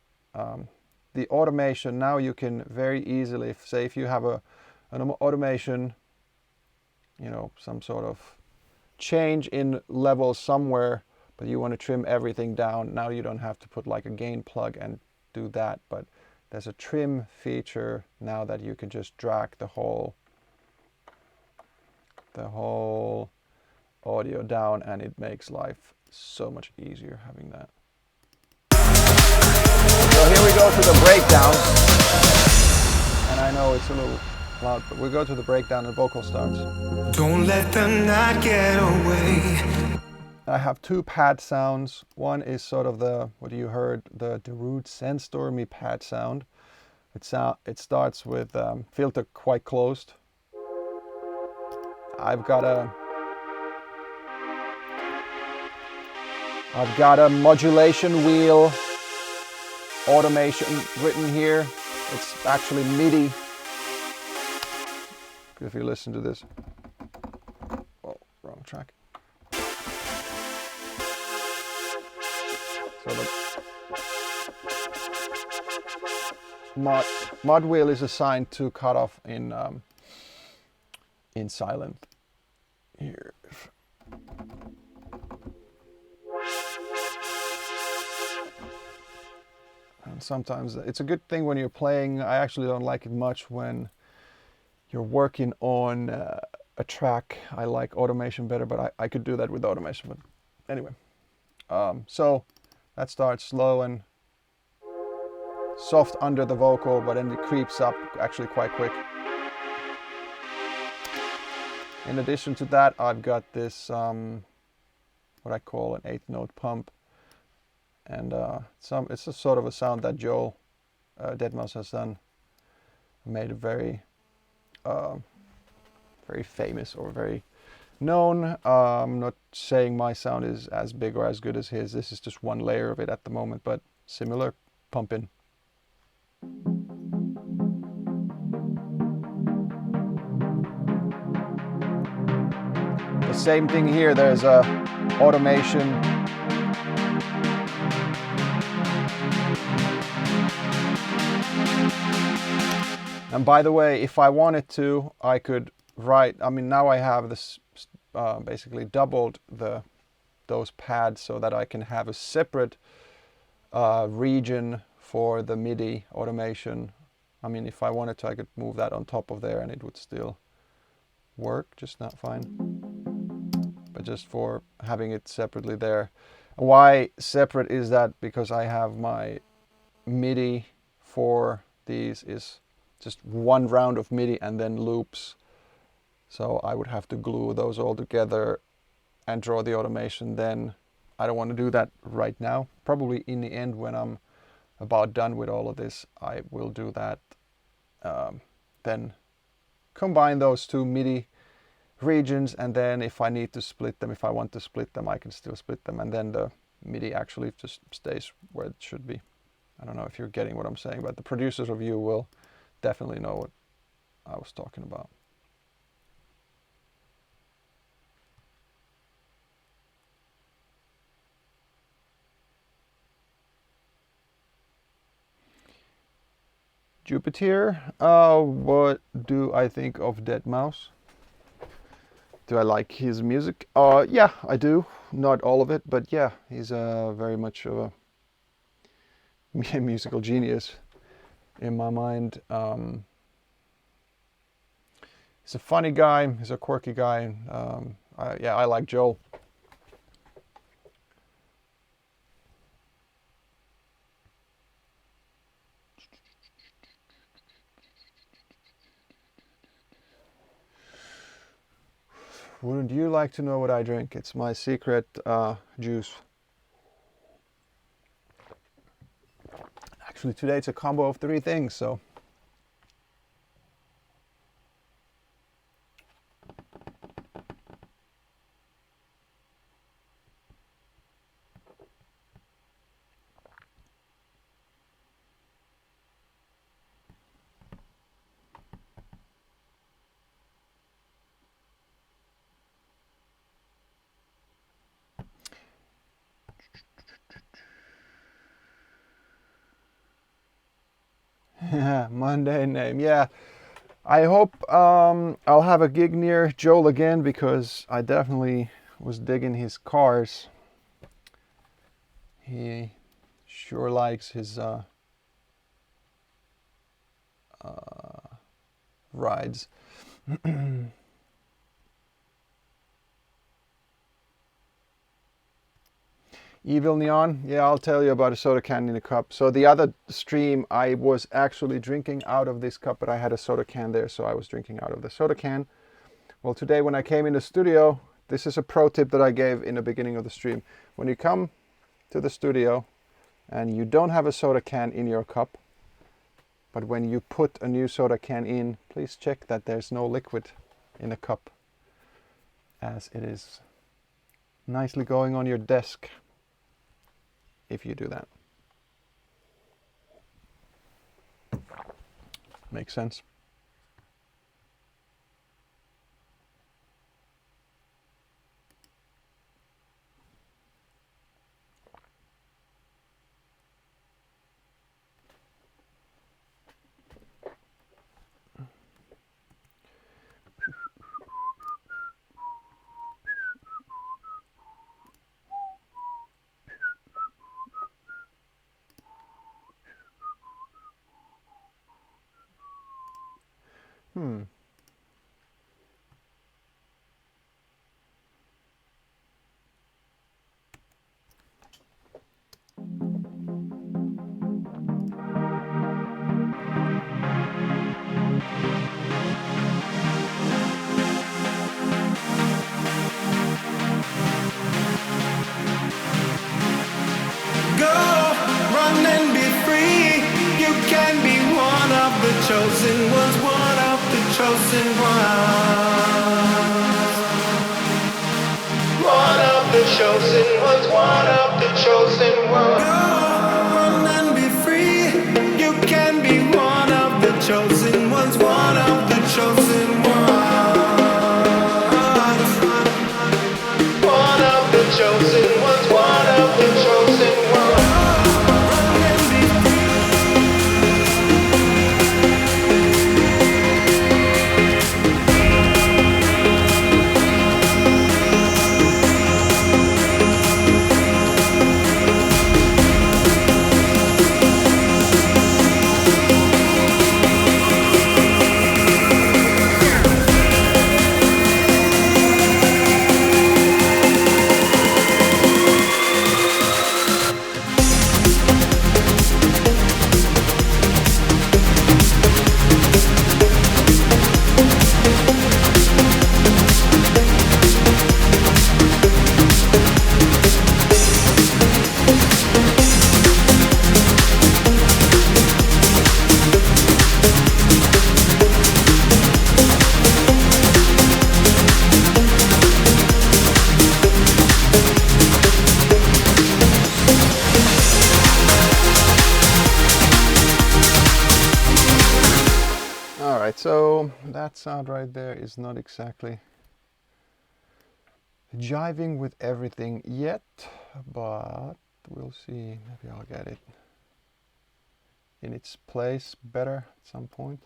The automation. Now you can very easily, say if you have an automation, you know, some sort of change in level somewhere, but you want to trim everything down. Now you don't have to put like a gain plug and do that, but there's a trim feature now that you can just drag the whole audio down, and it makes life so much easier having that. So here we go to the breakdown, and I know it's a little loud, but we go to the breakdown and vocal starts. Don't let the night get away. I have two pad sounds. One is sort of the, what you heard, the root sandstormy pad sound. It starts with filter quite closed. I've got a modulation wheel automation written here. It's actually MIDI. If you listen to this. Oh, wrong track. So the mod wheel is assigned to cut off in in silent here. And sometimes it's a good thing when you're playing. I actually don't like it much when you're working on a track. I like automation better, but I could do that with automation. But anyway, so that starts slow and soft under the vocal, but then it creeps up actually quite quick. In addition to that, I've got this what I call an 8th note pump, and it's a sort of a sound that Joel Deadmau5 has done, made a very very famous or very known. I'm not saying my sound is as big or as good as his. This is just one layer of it at the moment, but similar pumping. The same thing here, there's a automation. And by the way, if I wanted to, I could write, I mean, now I have this basically doubled those pads so that I can have a separate region for the MIDI automation. I mean, if I wanted to, I could move that on top of there and it would still work, just not fine. But just for having it separately there. Why separate is that? Because I have my MIDI for these is just one round of MIDI and then loops. So I would have to glue those all together and draw the automation then. I don't want to do that right now. Probably in the end, when I'm about done with all of this, I will do that. Then combine those two MIDI regions, and then if I need to split them, if I want to split them, I can still split them, and then the MIDI actually just stays where it should be. I don't know if you're getting what I'm saying, but the producers of you will definitely know what I was talking about. Jupiter, what do I think of Deadmau5? Do I like his music? Yeah, I do. Not all of it, but yeah, he's very much of a musical genius in my mind. He's a funny guy. He's a quirky guy. Yeah, I like Joel. Wouldn't you like to know what I drink? It's my secret juice. Actually, today it's a combo of 3 things, so. Monday name, yeah. I hope I'll have a gig near Joel again, because I definitely was digging his cars. He sure likes his rides. Evil Neon, yeah, I'll tell you about a soda can in a cup. So the other stream, I was actually drinking out of this cup, but I had a soda can there, so I was drinking out of the soda can. Well, today when I came in the studio, this is a pro tip that I gave in the beginning of the stream. When you come to the studio and you don't have a soda can in your cup, but when you put a new soda can in, please check that there's no liquid in the cup, as it is nicely going on your desk if you do that. Makes sense? Hmm. Go, run and be free. You can be one of the chosen ones, one of the chosen ones. One of the chosen ones, one of the chosen ones. Go, run and be free. You can be one of the chosen ones, one of the chosen ones. One of the chosen ones, one of the chosen ones. Alright, so that sound right there is not exactly jiving with everything yet, but we'll see. Maybe I'll get it in its place better at some point.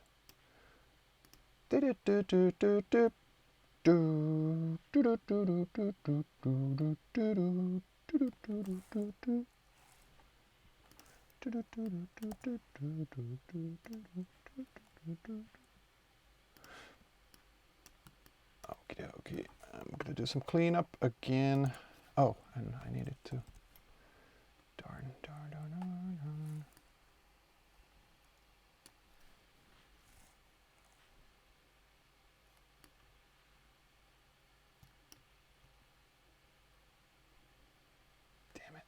Okay, okay. I'm gonna do some cleanup again. Oh, and I needed to. Darn. Damn it.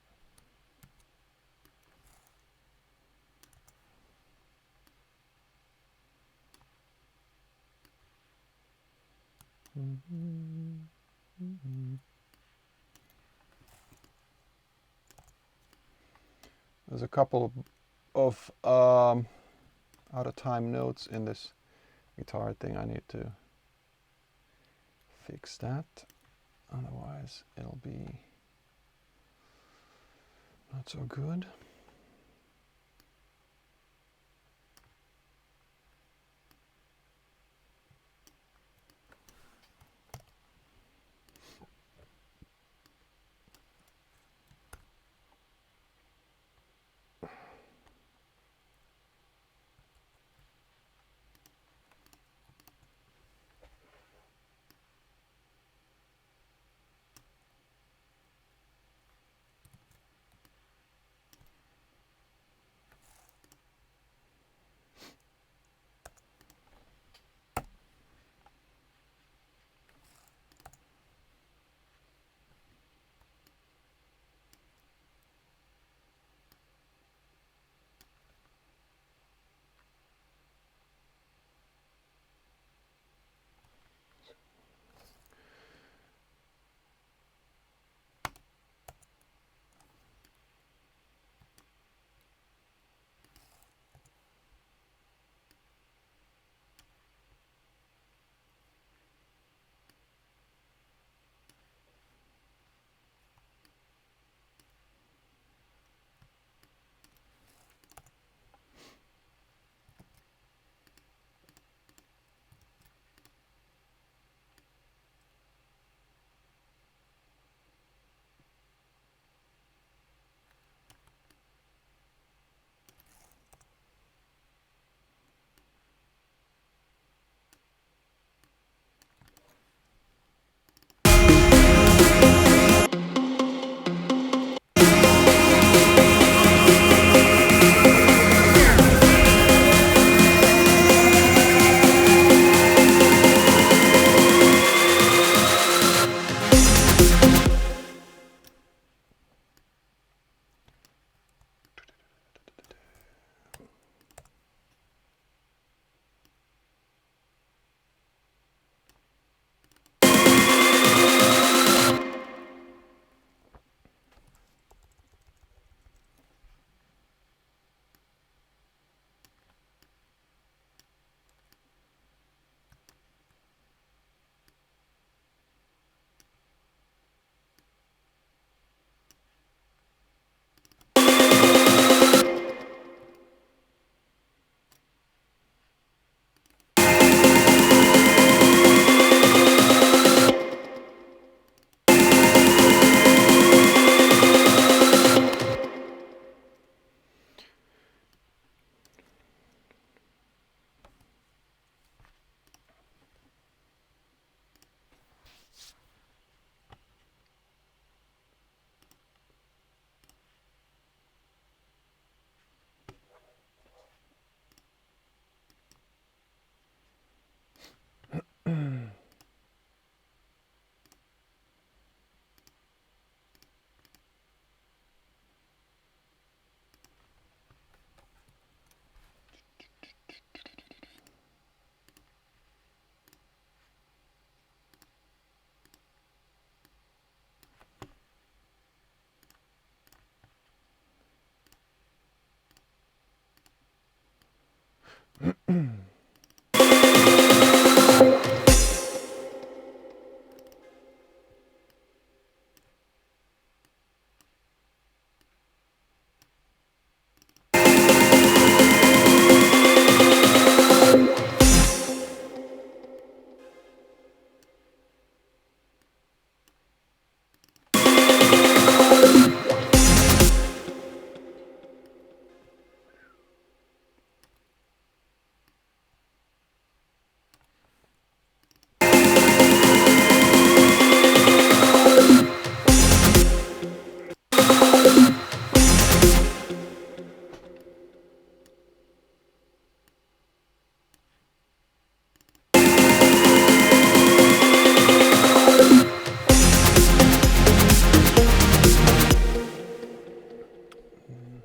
There's a couple of out of time notes in this guitar thing. I need to fix that, otherwise it'll be not so good.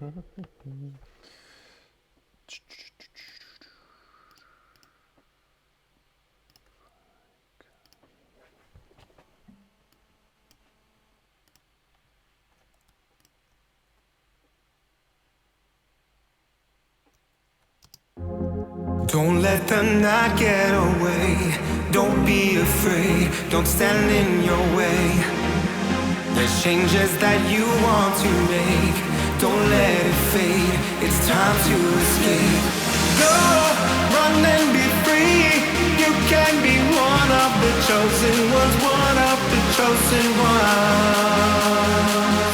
Don't let the night get away. Don't be afraid. Don't stand in your way. There's changes that you want to make. Don't let it fade. It's time to escape. Go, run and be free. You can be one of the chosen ones. One of the chosen ones.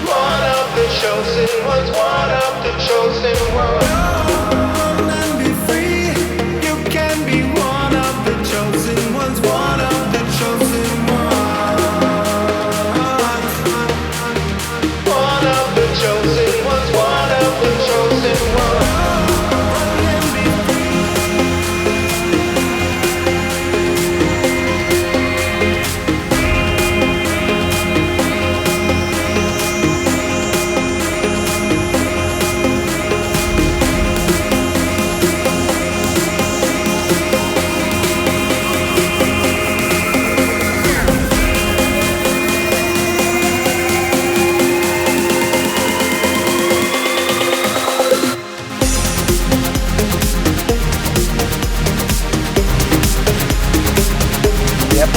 One of the chosen ones. One of the chosen ones. Run and be free. You can be one of the chosen ones. One of the chosen ones. One of the chosen ones. One of the chosen ones. Run and be free.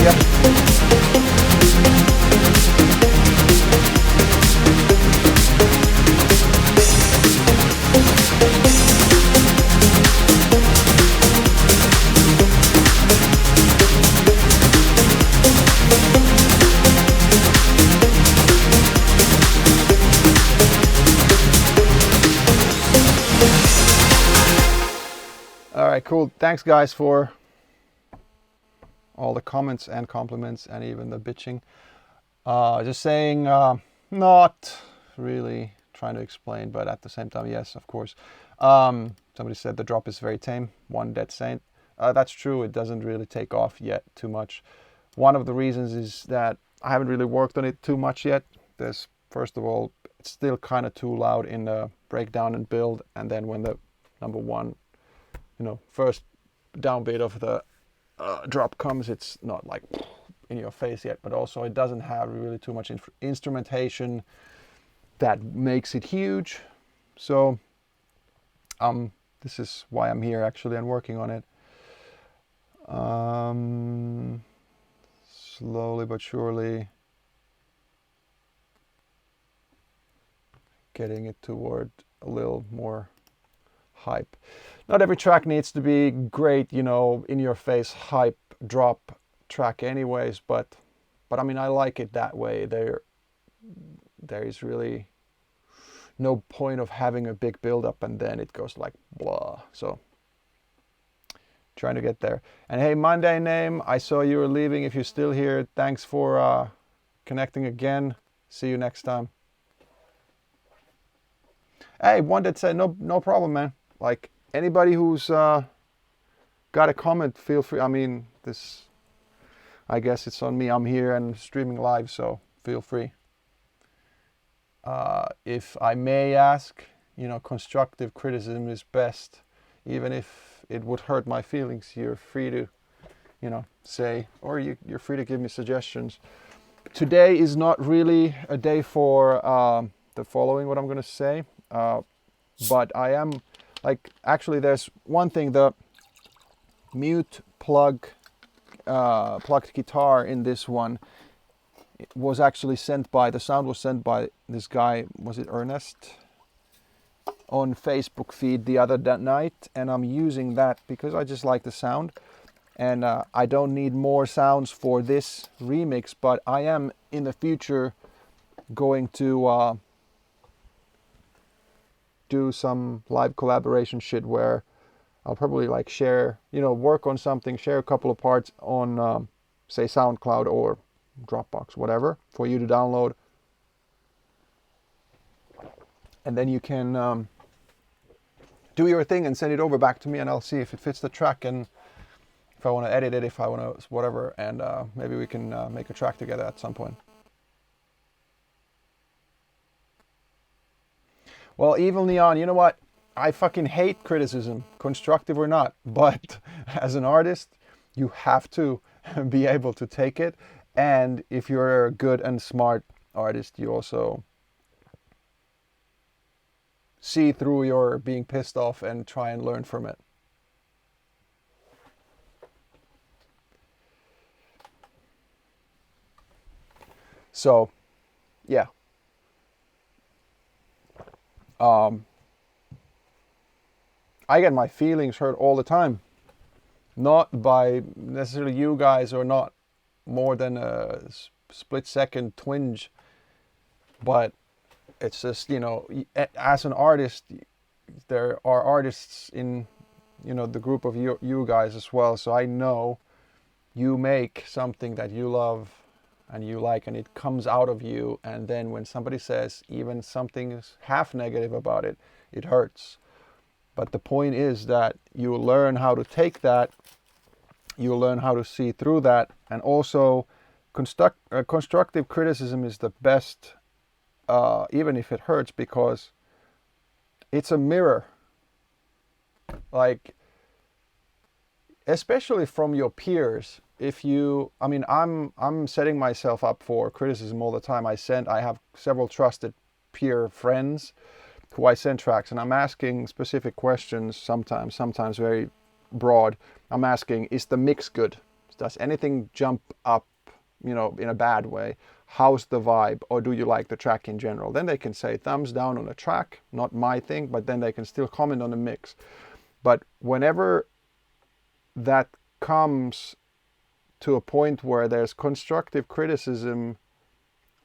Yep. All right, cool. Thanks, guys, for all the comments and compliments and even the bitching. Just saying, not really trying to explain, but at the same time, yes, of course. Somebody said the drop is very tame. One Dead Saint. That's true. It doesn't really take off yet too much. One of the reasons is that I haven't really worked on it too much yet. There's, first of all, it's still kind of too loud in the breakdown and build, and then when the number one, first downbeat of the drop comes, it's not like in your face yet, but also it doesn't have really too much instrumentation that makes it huge. So this is why I'm here actually and working on it. Slowly but surely getting it toward a little more hype. Not every track needs to be great, in your face hype drop track anyways, but I mean, I like it that way. There is really no point of having a big build up and then it goes like blah. So trying to get there. And hey, Monday name, I saw you were leaving. If you're still here, thanks for connecting again. See you next time. Hey, one that said no problem, man. Like anybody who's got a comment, feel free. I mean, I guess it's on me. I'm here and streaming live, so feel free. If I may ask, constructive criticism is best, even if it would hurt my feelings. You're free to, say, or you're free to give me suggestions. Today is not really a day for the following, what I'm going to say, but I am, actually there's one thing, the mute plugged guitar in this one, it was actually the sound was sent by this guy, was it Ernest, on Facebook feed the other night, and I'm using that because I just like the sound, and I don't need more sounds for this remix, but I am in the future going to do some live collaboration shit where I'll probably share, work on something, share a couple of parts on say SoundCloud or Dropbox, whatever, for you to download, and then you can do your thing and send it over back to me, and I'll see if it fits the track and if I want to edit it, if I want to whatever, and maybe we can make a track together at some point. Well, Evil Neon, you know what? I fucking hate criticism, constructive or not. But as an artist, you have to be able to take it. And if you're a good and smart artist, you also see through your being pissed off and try and learn from it. So, yeah. I get my feelings hurt all the time. Not by necessarily you guys, or not more than a split second twinge, but it's just, you know, as an artist, there are artists in, you know, the group of you guys as well. So I know you make something that you love and you like, and it comes out of you. And then when somebody says even something is half negative about it, it hurts. But the point is that you learn how to take that, you learn how to see through that, and also constructive criticism is the best, even if it hurts, because it's a mirror. Like, especially from your peers. If you, I mean, I'm setting myself up for criticism all the time. I have several trusted peer friends who I send tracks, and I'm asking specific questions sometimes very broad. I'm asking, is the mix good? Does anything jump up, you know, in a bad way? How's the vibe? Or do you like the track in general? Then they can say thumbs down on the track, not my thing, but then they can still comment on the mix. But whenever that comes to a point where there's constructive criticism,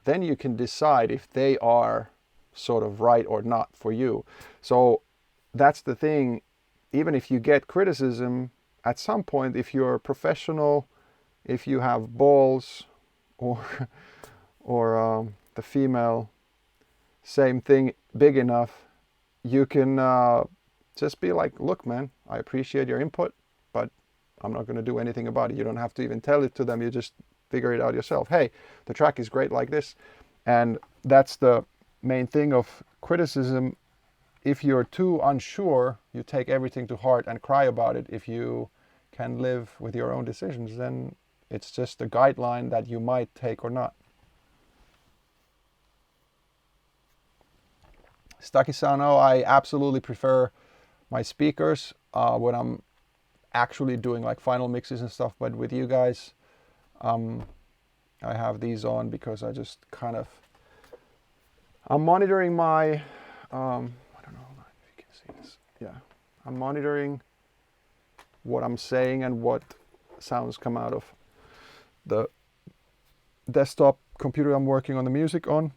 then you can decide if they are sort of right or not for you. So that's the thing. Even if you get criticism, at some point, if you're a professional, if you have balls, or the female, same thing, big enough, you can just be like, look, man, I appreciate your input, but I'm not going to do anything about it. You don't have to even tell it to them. You just figure it out yourself. Hey, the track is great like this. And that's the main thing of criticism. If you're too unsure, you take everything to heart and cry about it. If you can live with your own decisions, then it's just a guideline that you might take or not. Stakisano, I absolutely prefer my speakers when I'm actually doing like final mixes and stuff. But with you guys, I have these on because I just kind of, I'm monitoring my, I don't know if you can see this. Yeah, I'm monitoring what I'm saying and what sounds come out of the desktop computer I'm working on the music on.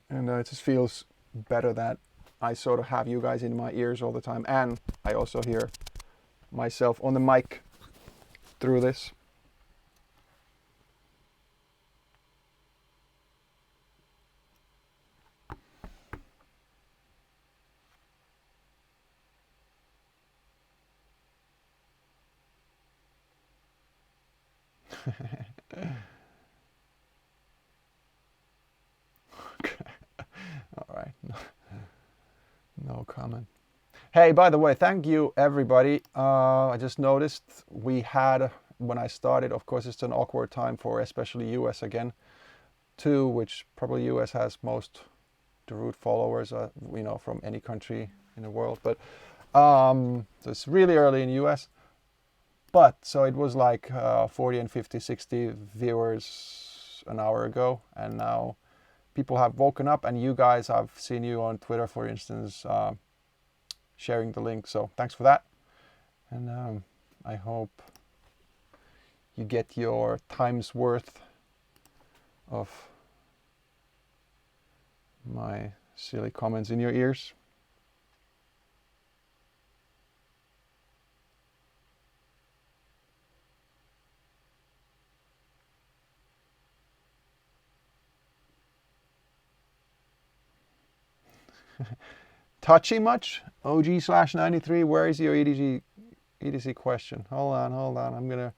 And it just feels better that I sort of have you guys in my ears all the time. And I also hear myself on the mic through this. All right. No comment. Hey, by the way, thank you everybody. I just noticed we had, when I started, of course it's an awkward time for especially US again, too, which probably US has most dududu followers, you know, from any country in the world. But so it's really early in US. But so it was like 40 and 50, 60 viewers an hour ago, and now people have woken up, and you guys, I've seen you on Twitter, for instance, sharing the link. So thanks for that. And I hope you get your time's worth of my silly comments in your ears. Touchy much? OG/93, where is your EDC question? Hold on. I'm gonna.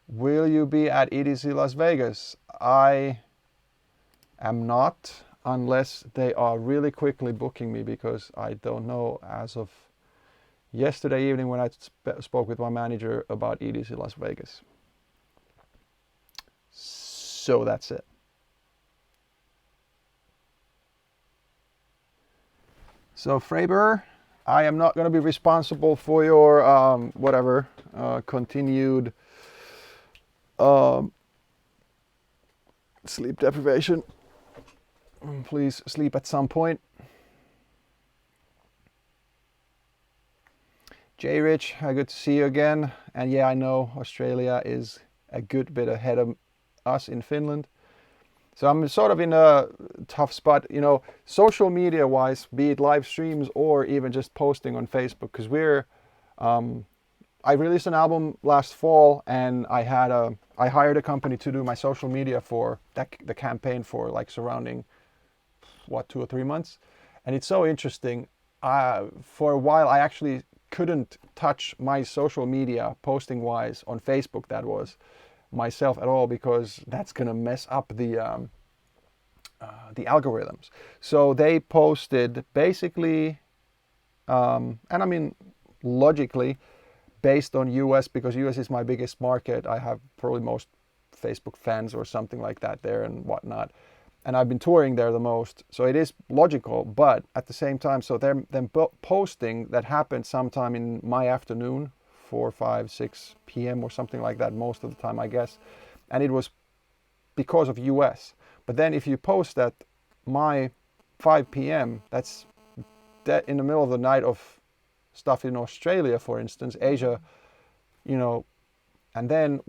Will you be at EDC Las Vegas? I am not. unless they are really quickly booking me, because I don't know as of yesterday evening when I spoke with my manager about EDC Las Vegas. So that's it. So Freiber, I am not going to be responsible for your continued sleep deprivation. Please sleep at some point. J Rich, good to see you again. And yeah, I know Australia is a good bit ahead of us in Finland. So I'm sort of in a tough spot, you know, social media wise, be it live streams or even just posting on Facebook, because I released an album last fall, and I hired a company to do my social media for the campaign for like surrounding 2 or 3 months. And it's so interesting. For a while I actually couldn't touch my social media posting wise on Facebook, that was myself, at all, because that's gonna mess up the algorithms. So they posted basically, and I mean logically, based on US, because US is my biggest market. I have probably most Facebook fans or something like that there and whatnot. And I've been touring there the most. So it is logical, but at the same time, so them posting that happened sometime in my afternoon, 4, 5, 6 p.m. or something like that, most of the time, I guess. And it was because of US. But then if you post at my 5 p.m., that's in the middle of the night of stuff in Australia, for instance, Asia, you know, and then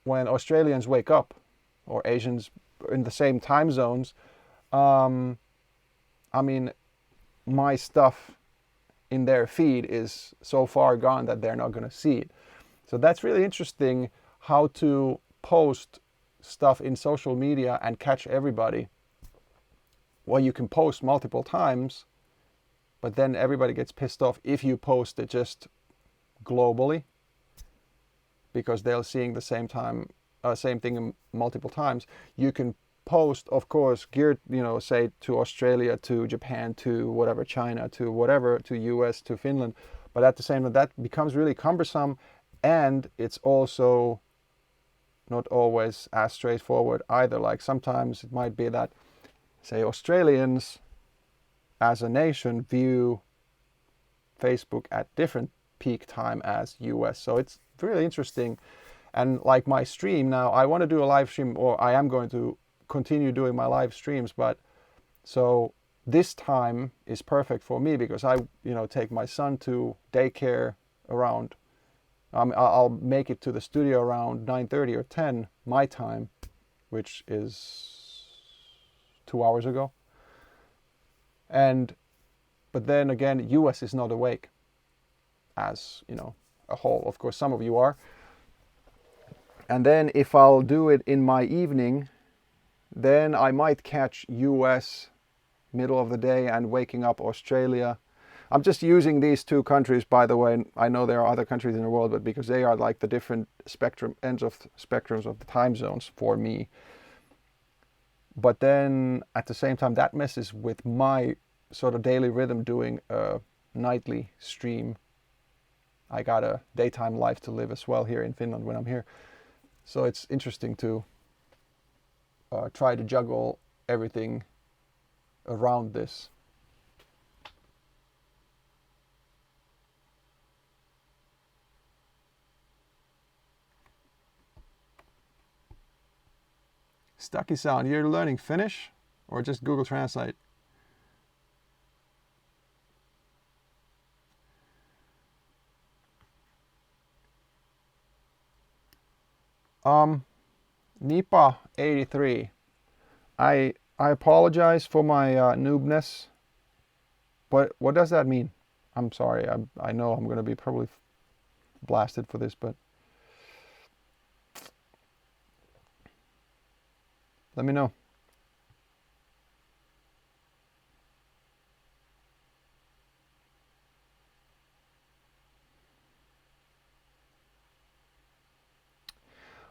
when Australians wake up, or Asians in the same time zones, I mean, my stuff in their feed is so far gone that they're not going to see it. So that's really interesting, how to post stuff in social media and catch everybody. Well, you can post multiple times, but then everybody gets pissed off if you post it just globally, because they're seeing the same thing multiple times. You can post, of course, geared, you know, say to Australia, to Japan, to whatever, China, to whatever, to US, to Finland. But at the same time, that becomes really cumbersome, and it's also not always as straightforward either. Like sometimes it might be that, say, Australians as a nation view Facebook at different peak time as US. So it's really interesting. And like my stream now, I want to do a live stream, or I am going to continue doing my live streams, but so this time is perfect for me, because I, you know, take my son to daycare around, I'll make it to the studio around 9:30 or 10 my time, which is 2 hours ago. But then again, US is not awake as, you know, a whole. Of course, some of you are. And then if I'll do it in my evening, then I might catch US middle of the day and waking up Australia. I'm just using these two countries, by the way. I know there are other countries in the world, but because they are like the different ends of spectrums of the time zones for me. But then at the same time, that messes with my sort of daily rhythm doing a nightly stream. I got a daytime life to live as well here in Finland when I'm here. So it's interesting to try to juggle everything around this. Stucky sound, you're learning Finnish or just Google Translate? Nipa 83. I apologize for my noobness. What does that mean? I'm sorry. I know I'm going to be probably blasted for this, but let me know.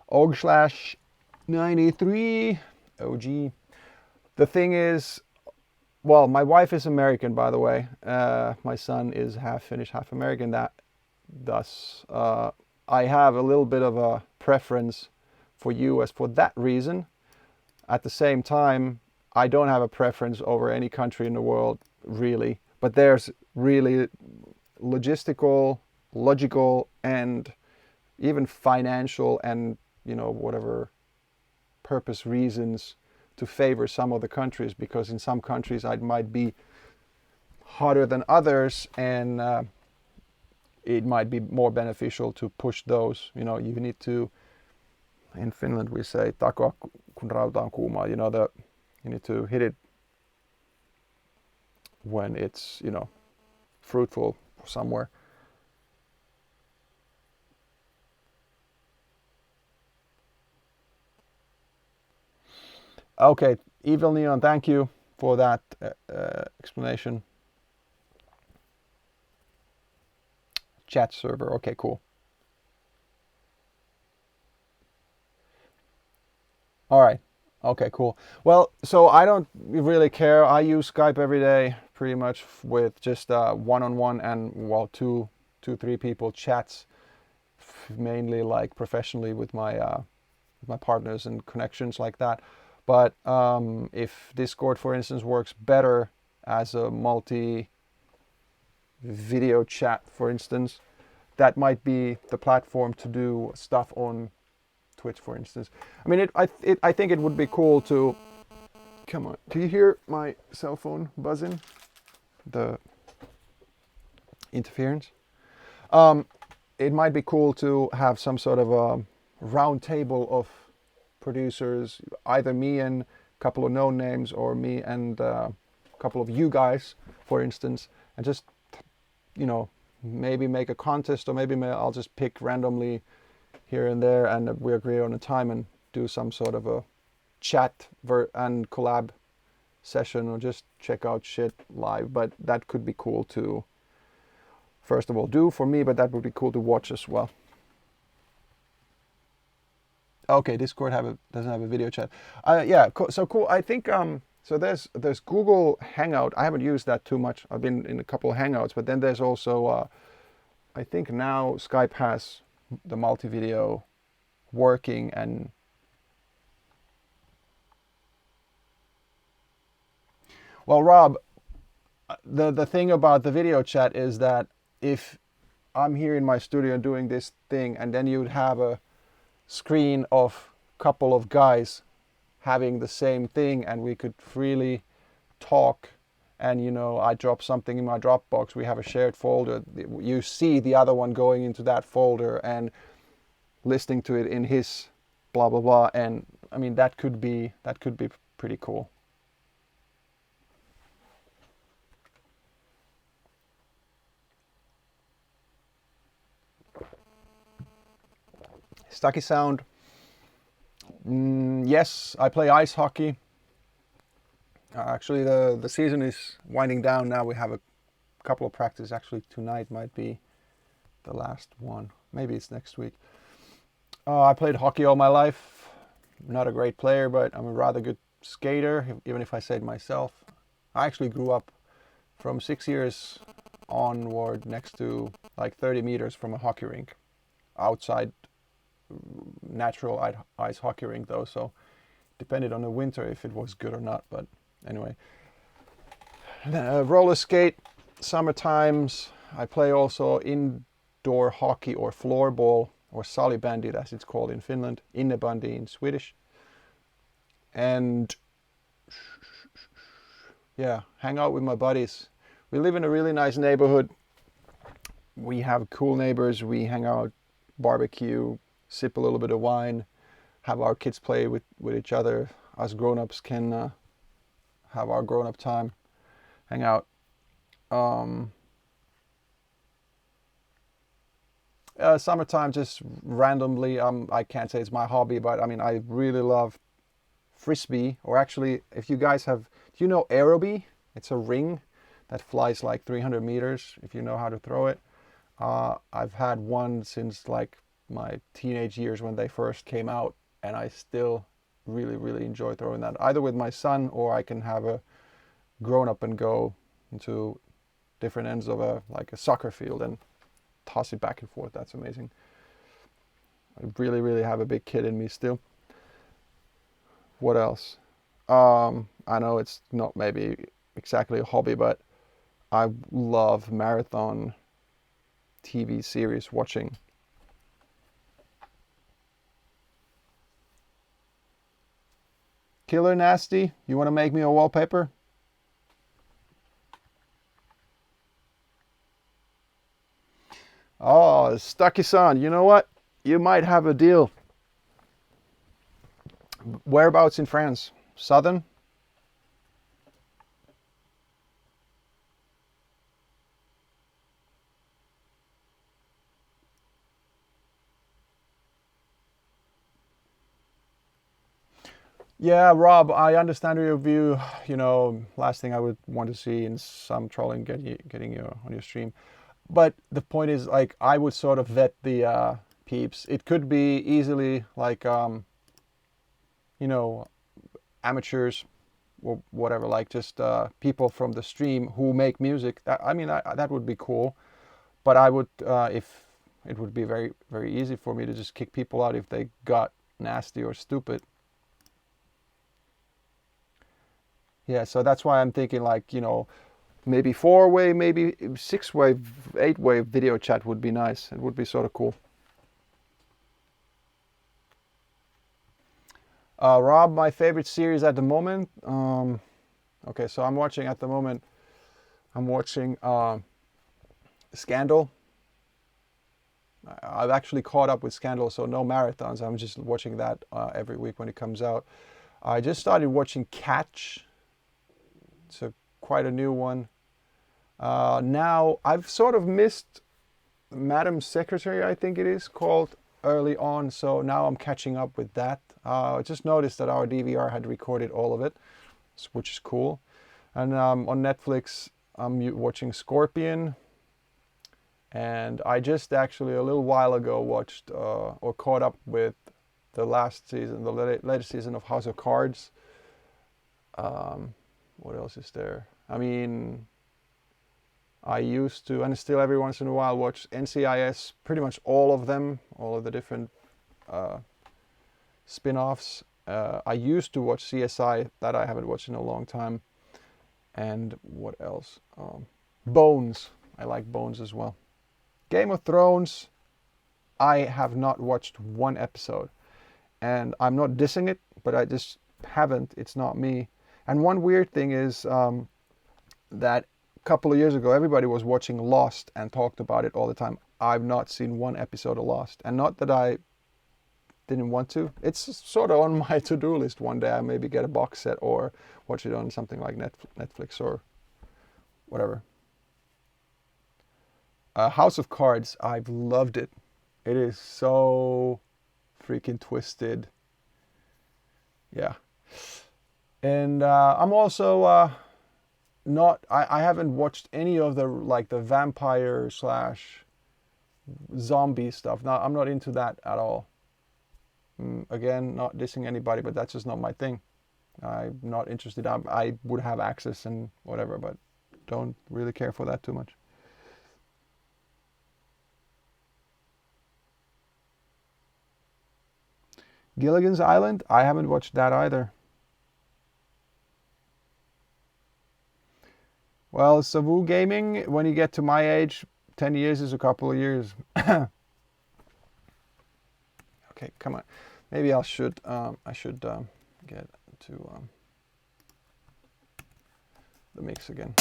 Og/93 OG. The thing is, well, my wife is American, by the way. My son is half Finnish, half American. Thus, I have a little bit of a preference for US for that reason. At the same time, I don't have a preference over any country in the world, really. But there's really logistical, logical, and even financial and, whatever purpose reasons to favor some of the countries, because in some countries I might be hotter than others, and it might be more beneficial to push those. You need to, in Finland we say takoa kun rauta on kuumaa, you need to hit it when it's, fruitful somewhere. Okay, Evil Neon, thank you for that explanation. Chat server, okay, cool. All right, okay, cool. Well, so I don't really care. I use Skype every day, pretty much with just one-on-one and, well, two, three people chats, mainly like professionally with my partners and connections like that. But if Discord, for instance, works better as a multi-video chat, for instance, that might be the platform to do stuff on Twitch, for instance. I mean, I think it would be cool to... Come on, do you hear my cell phone buzzing? The interference? It might be cool to have some sort of a round table of producers, either me and a couple of known names, or me and a couple of you guys, for instance, and just, maybe make a contest, or maybe I'll just pick randomly here and there, and we agree on a time and do some sort of a chat and collab session, or just check out shit live. But that could be cool to, first of all, do for me, but that would be cool to watch as well. Okay, Discord doesn't have a video chat. Yeah, so cool. I think so. There's Google Hangout. I haven't used that too much. I've been in a couple of Hangouts, but then there's also I think now Skype has the multi-video working. And well, Rob, the thing about the video chat is that if I'm here in my studio doing this thing, and then you'd have a screen of a couple of guys having the same thing, and we could freely talk, and I drop something in my Dropbox, we have a shared folder, you see the other one going into that folder and listening to it in his blah blah blah, and I mean that could be pretty cool. Stucky sound. Yes, I play ice hockey. Actually, the season is winding down now. We have a couple of practices. Actually, tonight might be the last one. Maybe it's next week. I played hockey all my life. Not a great player, but I'm a rather good skater, even if I say it myself. I actually grew up from 6 years onward next to like 30 meters from a hockey rink. Outside natural ice hockey rink though, so depended on the winter if it was good or not. But anyway, roller skate, summer times. I play also indoor hockey or floorball, or salibändit as it's called in Finland, innebandy in Swedish. And yeah, hang out with my buddies. We live in a really nice neighborhood. We have cool neighbors. We hang out, barbecue, sip a little bit of wine, have our kids play with each other. Us grown-ups can have our grown-up time, hang out. Summertime, just randomly, I can't say it's my hobby, but I mean, I really love frisbee, or actually, if you guys have, do you know aerobie? It's a ring that flies like 300 meters, if you know how to throw it. I've had one since like my teenage years when they first came out, and I still really enjoy throwing that, either with my son, or I can have a grown up and go into different ends of a soccer field and toss it back and forth. That's amazing. I really, really have a big kid in me still. What else? I know it's not maybe exactly a hobby, but I love marathon TV series watching. Killer Nasty, you want to make me a wallpaper? Oh, Stucky-san, you know what? You might have a deal. Whereabouts in France? Southern? Yeah, Rob, I understand your view. You know, last thing I would want to see in some trolling getting you on your stream. But the point is, like, I would sort of vet the peeps. It could be easily like, you know, amateurs or whatever, like just people from the stream who make music. I mean, that would be cool. But I would, if it would be very, very easy for me to just kick people out if they got nasty or stupid. Yeah, so that's why I'm thinking, like, you know, maybe 4-way, maybe 6-way, 8-way video chat would be nice. It would be sort of cool. Rob, my favorite series at the moment. Okay, so I'm watching at the moment. I'm watching Scandal. I've actually caught up with Scandal, so no marathons. I'm just watching that every week when it comes out. I just started watching Catch. It's quite a new one. Now, I've sort of missed Madam Secretary, I think it is called, early on. So now I'm catching up with that. I just noticed that our DVR had recorded all of it, which is cool. And on Netflix, I'm watching Scorpion. And I just actually a little while ago watched or caught up with the last season, the latest season of House of Cards. What else is there? I mean, I used to, and still every once in a while, watch NCIS, pretty much all of them, all of the different spin-offs. I used to watch CSI, that I haven't watched in a long time. And what else? Bones. I like Bones as well. Game of Thrones, I have not watched one episode. And I'm not dissing it, but I just haven't. It's not me. And one weird thing is that a couple of years ago, everybody was watching Lost and talked about it all the time. I've not seen one episode of Lost. And not that I didn't want to. It's sort of on my to-do list one day. I maybe get a box set or watch it on something like Netflix or whatever. House of Cards, I've loved it. It is so freaking twisted. Yeah. And I'm also not, I haven't watched any of the, like, the vampire / zombie stuff. Now, I'm not into that at all. Again, not dissing anybody, but that's just not my thing. I'm not interested. I would have access and whatever, but don't really care for that too much. Gilligan's Island? I haven't watched that either. Well, Savu Gaming, when you get to my age, 10 years is a couple of years. Okay, come on. Maybe I should get to the mix again.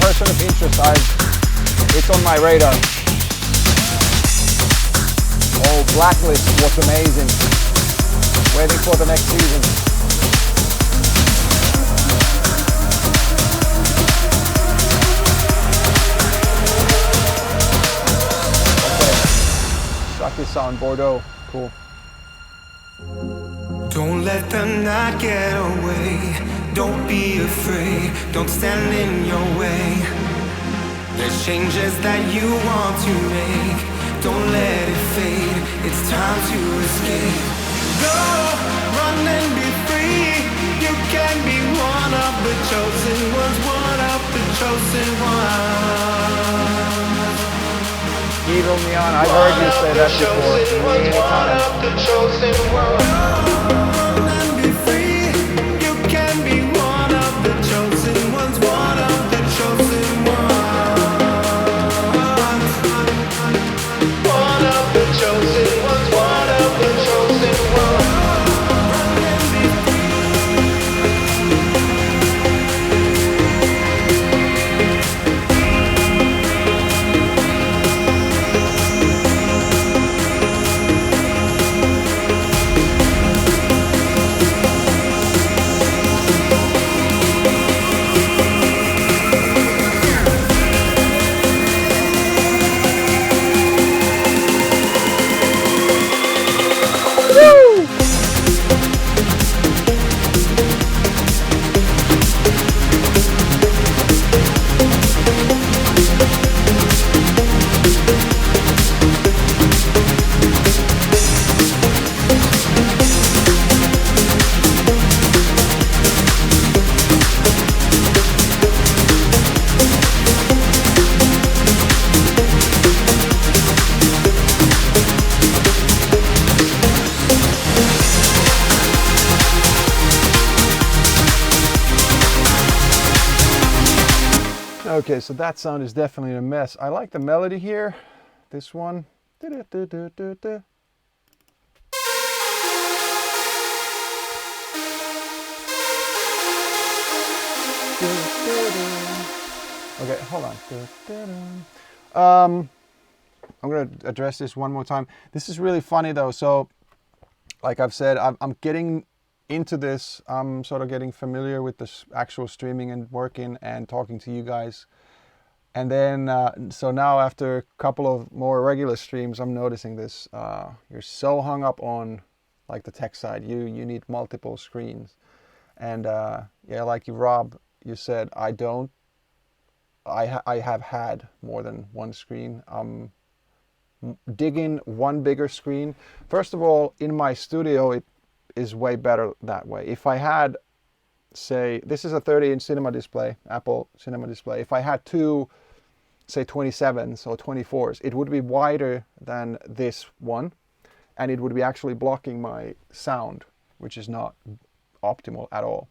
Person of interest, it's on my radar. Oh, Blacklist was amazing. Waiting for the next season. Okay. Saki sound, Bordeaux. Cool. Don't let the night get away. Don't be afraid. Don't stand in your way. There's changes that you want to make. Don't let it fade. It's time to escape. Go, run and be free. You can be one of the chosen ones. One of the chosen ones. Evil Neon, I've heard you say that before many times. One of the chosen ones. And be free. You can be one of the chosen ones. One of the chosen ones. One of the chosen ones. One of the chosen ones. And be Okay, so that sound is definitely a mess. I like the melody here. This one. Du-du-du-du-du-du. Okay, hold on. I'm going to address this one more time. This is really funny though. So, like I've said, I'm getting into this. I'm sort of getting familiar with this actual streaming and working and talking to you guys. And then, so now after a couple of more regular streams, I'm noticing this. You're so hung up on like the tech side. You need multiple screens. And yeah, like you, Rob, you said, I don't. I have had more than one screen. I'm digging one bigger screen. First of all, in my studio, it is way better that way. If I had, say, this is a 30-inch cinema display, Apple cinema display. If I had two, say 27s or 24s, it would be wider than this one, and it would be actually blocking my sound, which is not optimal at all.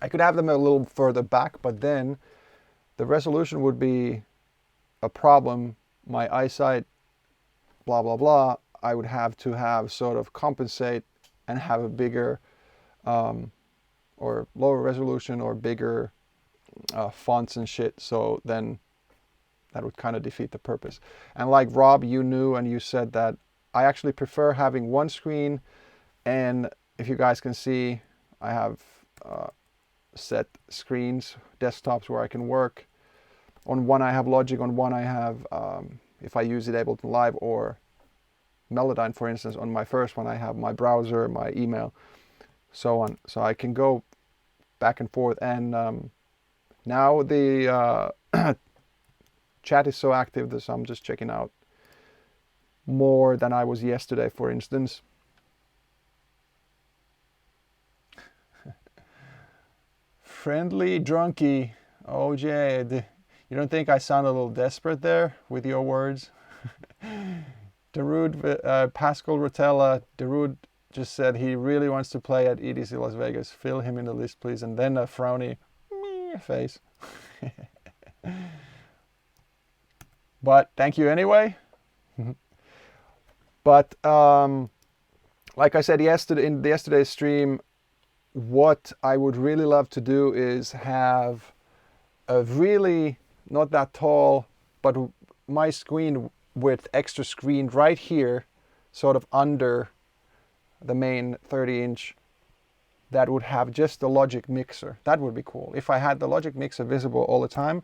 I could have them a little further back, but then the resolution would be a problem. My eyesight, blah, blah, blah, I would have to have sort of compensate and have a bigger or lower resolution or bigger fonts and shit. So then that would kind of defeat the purpose. And like Rob, you knew and you said that I actually prefer having one screen. And if you guys can see, I have set screens, desktops where I can work. On one I have Logic, on one I have, if I use it, Ableton Live or Melodyne, for instance. On my first one I have my browser, my email, so on. So I can go back and forth. And now the chat is so active that I'm just checking out more than I was yesterday, for instance. Friendly Drunky, OJ, you don't think I sound a little desperate there with your words? Darude, Pascal Rotella, Darude just said he really wants to play at EDC Las Vegas. Fill him in the list, please. And then a frowny face. But thank you anyway. But like I said yesterday in yesterday's stream, what I would really love to do is have a really not that tall, but my screen with extra screen right here sort of under the main 30-inch that would have just the Logic mixer. That would be cool. If I had the Logic mixer visible all the time,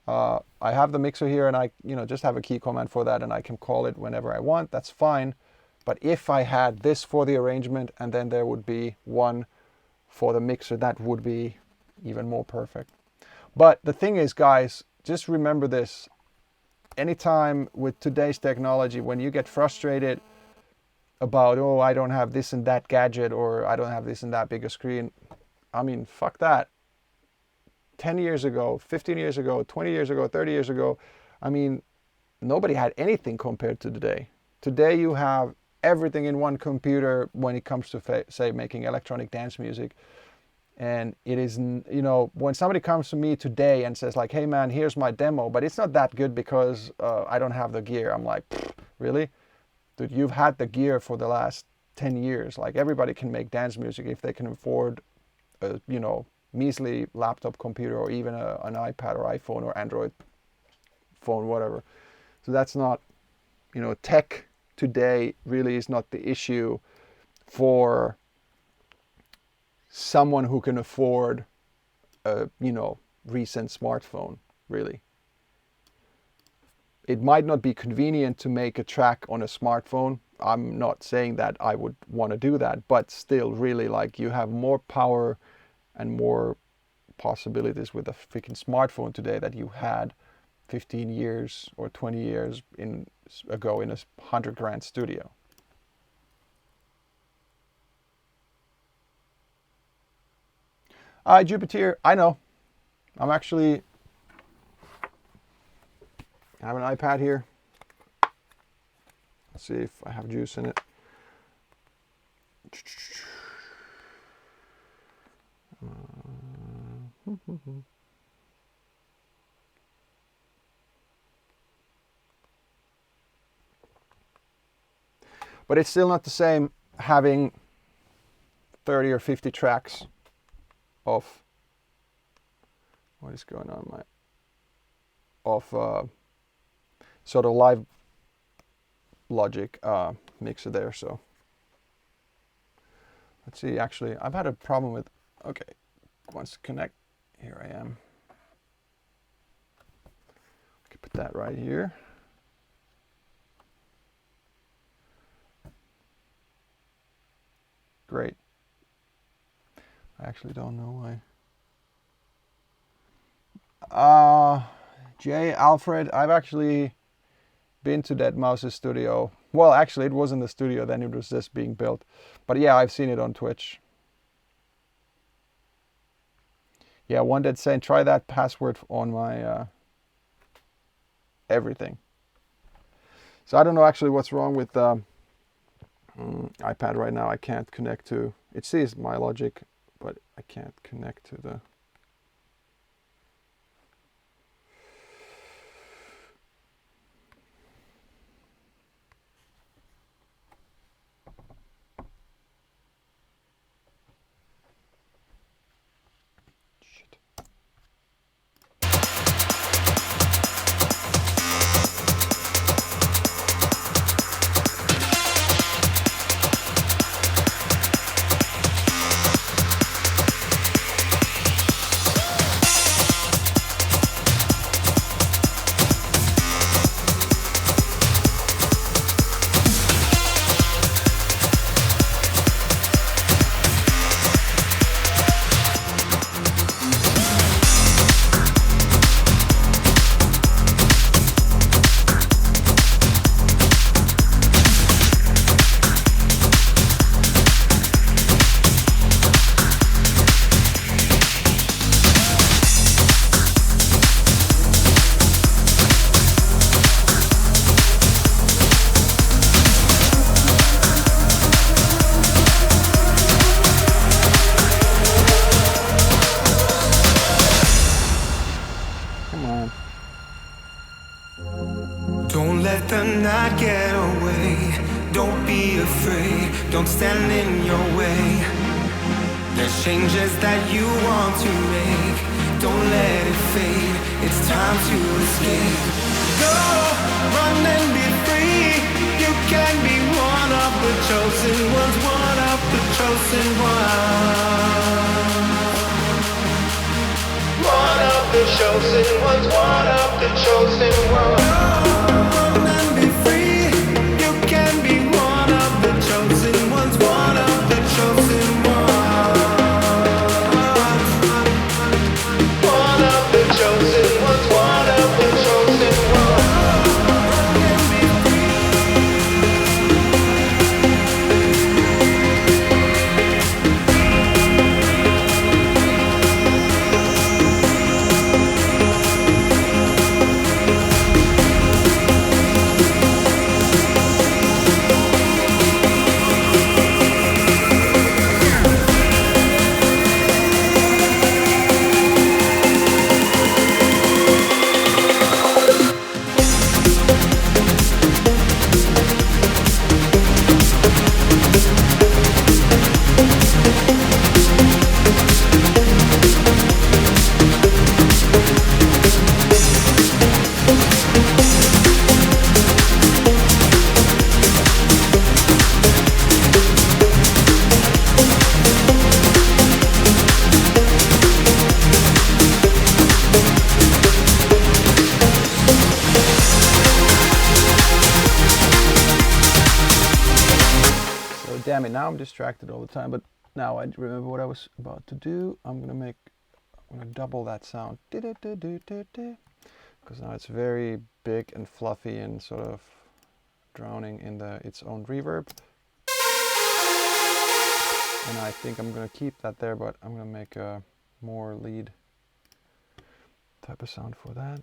I have the mixer here and I just have a key command for that and I can call it whenever I want. That's fine. But if I had this for the arrangement and then there would be one for the mixer, that would be even more perfect. But the thing is, guys, just remember this. Anytime with today's technology, when you get frustrated about, oh, I don't have this and that gadget, or I don't have this and that bigger screen, I mean, fuck that. 10 years ago, 15 years ago, 20 years ago, 30 years ago, I mean, nobody had anything compared to today. Today you have everything in one computer when it comes to, say, making electronic dance music. And it is, when somebody comes to me today and says like, hey man, here's my demo, but it's not that good because I don't have the gear. I'm like, really? Dude, you've had the gear for the last 10 years. Like, everybody can make dance music if they can afford a, measly laptop computer or even an iPad or iPhone or Android phone, whatever. So that's not, tech today really is not the issue for someone who can afford a, recent smartphone, really. It might not be convenient to make a track on a smartphone. I'm not saying that I would want to do that, but still, really, like, you have more power and more possibilities with a freaking smartphone today that you had 15 years or 20 years ago in a $100,000 studio. Jupiter, I know. I have an iPad here. Let's see if I have juice in it. But it's still not the same having 30 or 50 tracks of what is going on, sort of live Logic mixer there. So let's see. Actually, I've had a problem with. Okay, wants to connect. Here I am. I can put that right here. Great. I actually don't know why. Jay, Alfred, I've actually been to Dead Mouse's studio. Well, actually, it wasn't the studio then, it was just being built. But yeah, I've seen it on Twitch. Yeah, one that's saying, try that password on my everything. So I don't know actually what's wrong with iPad right now. I can't connect to, it sees my Logic, but I can't connect to the. Don't let the night get away. Don't be afraid. Don't stand in your way. There's changes that you want to make. Don't let it fade. It's time to escape. Go, run and be free. You can be Damn it, now I'm distracted all the time, but now I remember what I was about to do. I'm gonna double that sound. Because now it's very big and fluffy and sort of drowning in its own reverb. And I think I'm gonna keep that there, but I'm gonna make a more lead type of sound for that.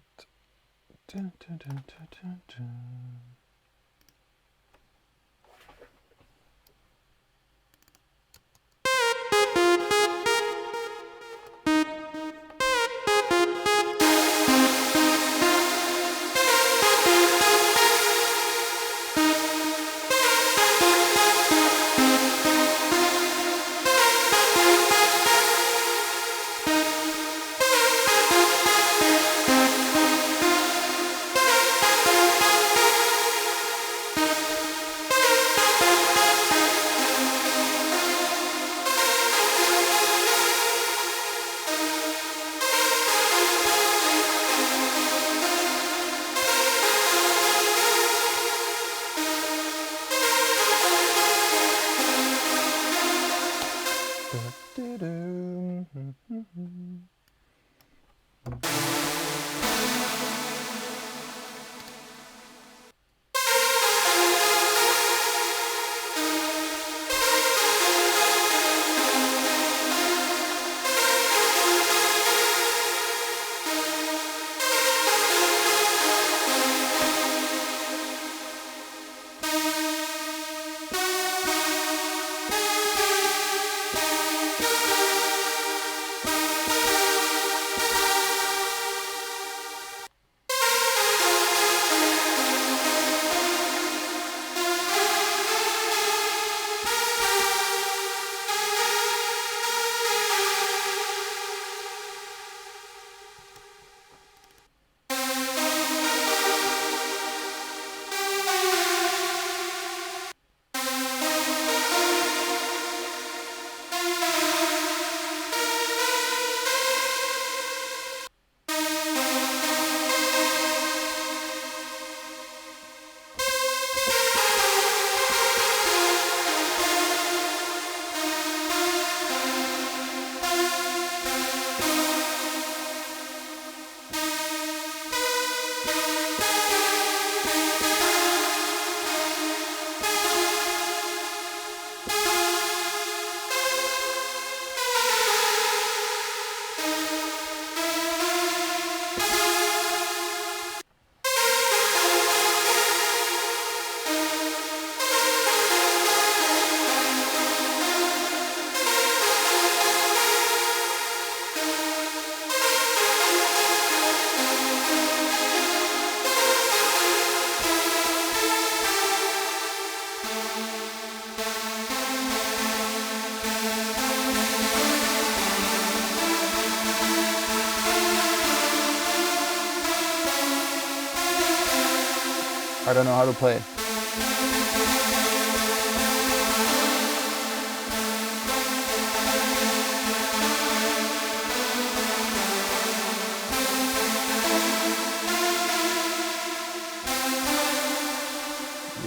I don't know how to play it.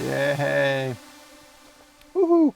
Yay! Woohoo!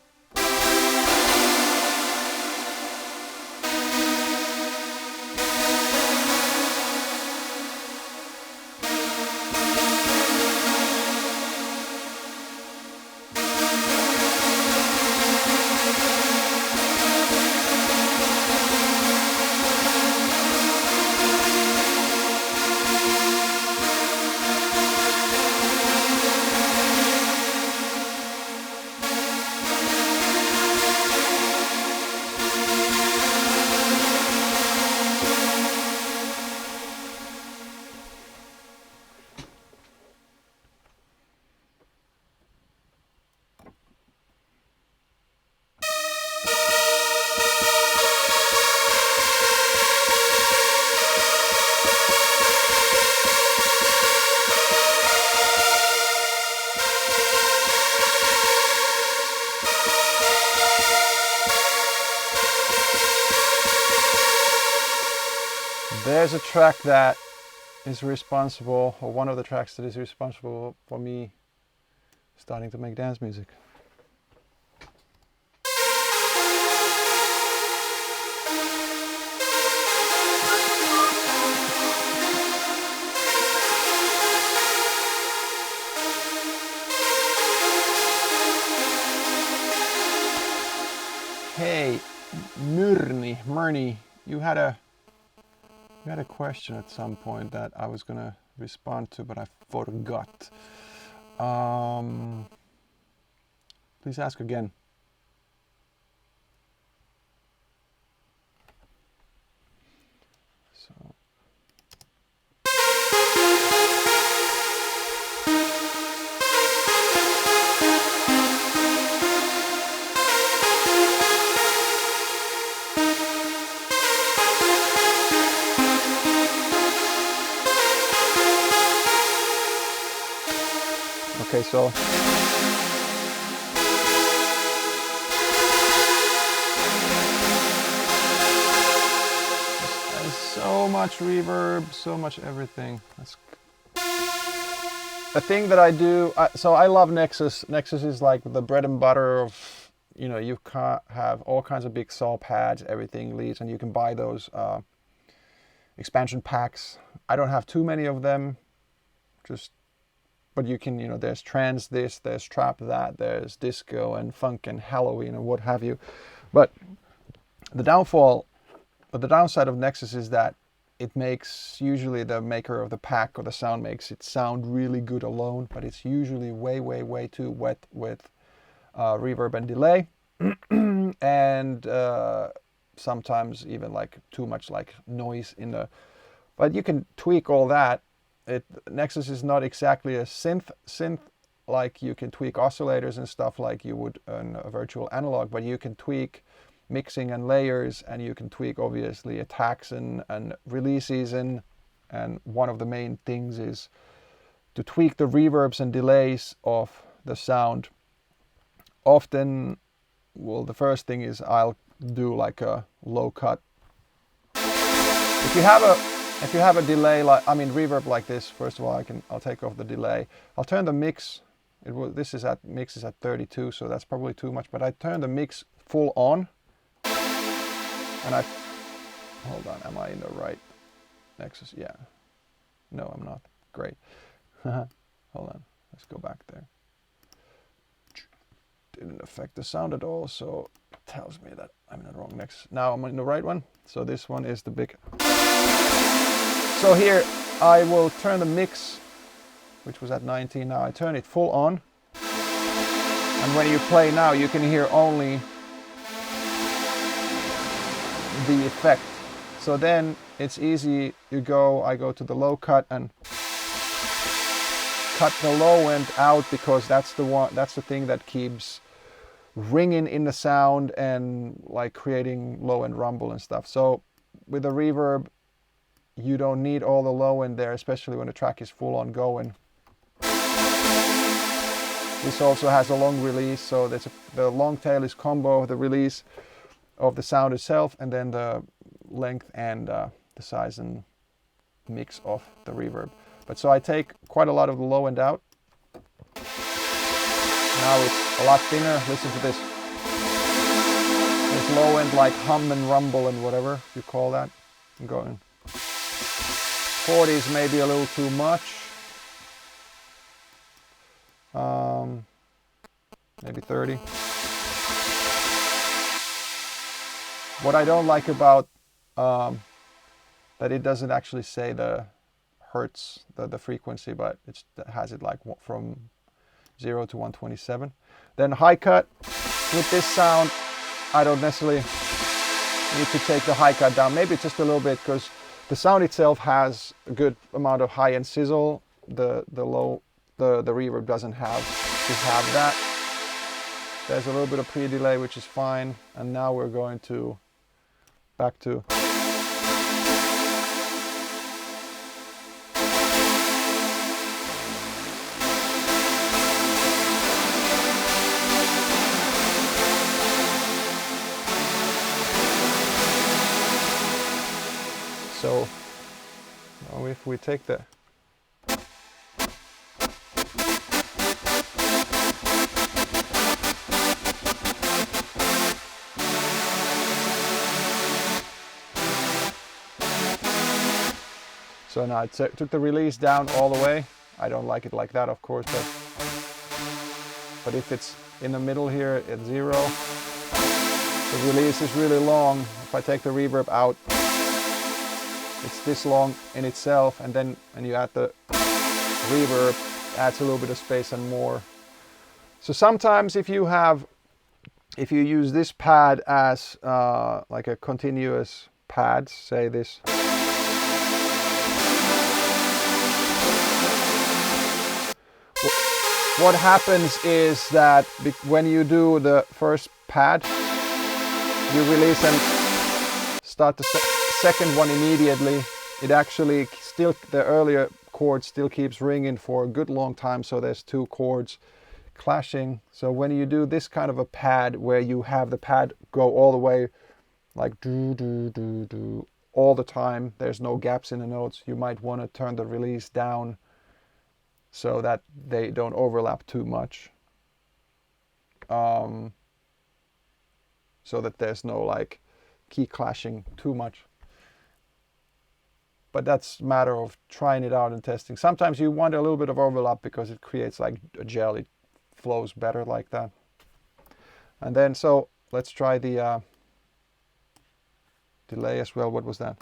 There's a track that is responsible, or one of the tracks that is responsible for me starting to make dance music. Myrni, you had a question at some point that I was gonna respond to, but I forgot. Please ask again. So. Okay, so there's so much reverb, so much everything. That's the thing that I do. So I love Nexus. Nexus is like the bread and butter of, you know, you can have all kinds of big saw pads, everything leads, and you can buy those expansion packs. I don't have too many of them, but you can, you know, there's trance this, there's trap that, there's disco and funk and Halloween and what have you. But the downside of Nexus is that it makes, usually the maker of the pack or the sound makes it sound really good alone, but it's usually way too wet with reverb and delay. And sometimes even like too much like noise in the, but you can tweak all that. Nexus is not exactly a synth like you can tweak oscillators and stuff like you would on a virtual analog, but you can tweak mixing and layers, and you can tweak obviously attacks and releases, and one of the main things is to tweak the reverbs and delays of the sound. Often, well, the first thing is I'll do like a low cut. If you have a delay, like, I mean reverb like this, first of all I'll take off the delay. I'll turn the mix. Mix is at 32, so that's probably too much, but I turn the mix full on. And hold on, am I in the right Nexus? Yeah. No, I'm not. Great. Hold on, let's go back there. Didn't affect the sound at all, so it tells me that I'm in the wrong Nexus. Now I'm in the right one. So this one is the big. So here I will turn the mix, which was at 19, now I turn it full on. And when you play now, you can hear only the effect. So then it's easy, I go to the low cut and cut the low end out, because that's the thing that keeps ringing in the sound and like creating low end rumble and stuff. So with the reverb, you don't need all the low end there, especially when the track is full on going. This also has a long release, so the long tail is combo of the release of the sound itself, and then the length and the size and mix of the reverb. But so I take quite a lot of the low end out. Now it's a lot thinner. Listen to this. This low end like hum and rumble and whatever you call that. I'm going 40s, maybe a little too much. Maybe 30. What I don't like about that it doesn't actually say the hertz, the frequency, but it has it like from 0 to 127. Then high cut, with this sound, I don't necessarily need to take the high cut down. Maybe just a little bit, because the sound itself has a good amount of high end sizzle. The reverb doesn't have that. There's a little bit of pre-delay, which is fine. And now we're going to back to. So now if we take the so now I took the release down all the way. I don't like it like that, of course, but if it's in the middle here at 0, The release is really long. If I take the reverb out, it's this long in itself, and then when you add the reverb, it adds a little bit of space and more. So sometimes if you use this pad as like a continuous pad, say this, what happens is that when you do the first pad, you release and start the second one immediately. It actually still, the earlier chord still keeps ringing for a good long time, so there's two chords clashing. So when you do this kind of a pad where you have the pad go all the way like do do do do all the time, there's no gaps in the notes, you might want to turn the release down so that they don't overlap too much, so that there's no like key clashing too much. But that's a matter of trying it out and testing. Sometimes you want a little bit of overlap because it creates like a gel, it flows better like that. And then, so let's try the delay as well. What was that?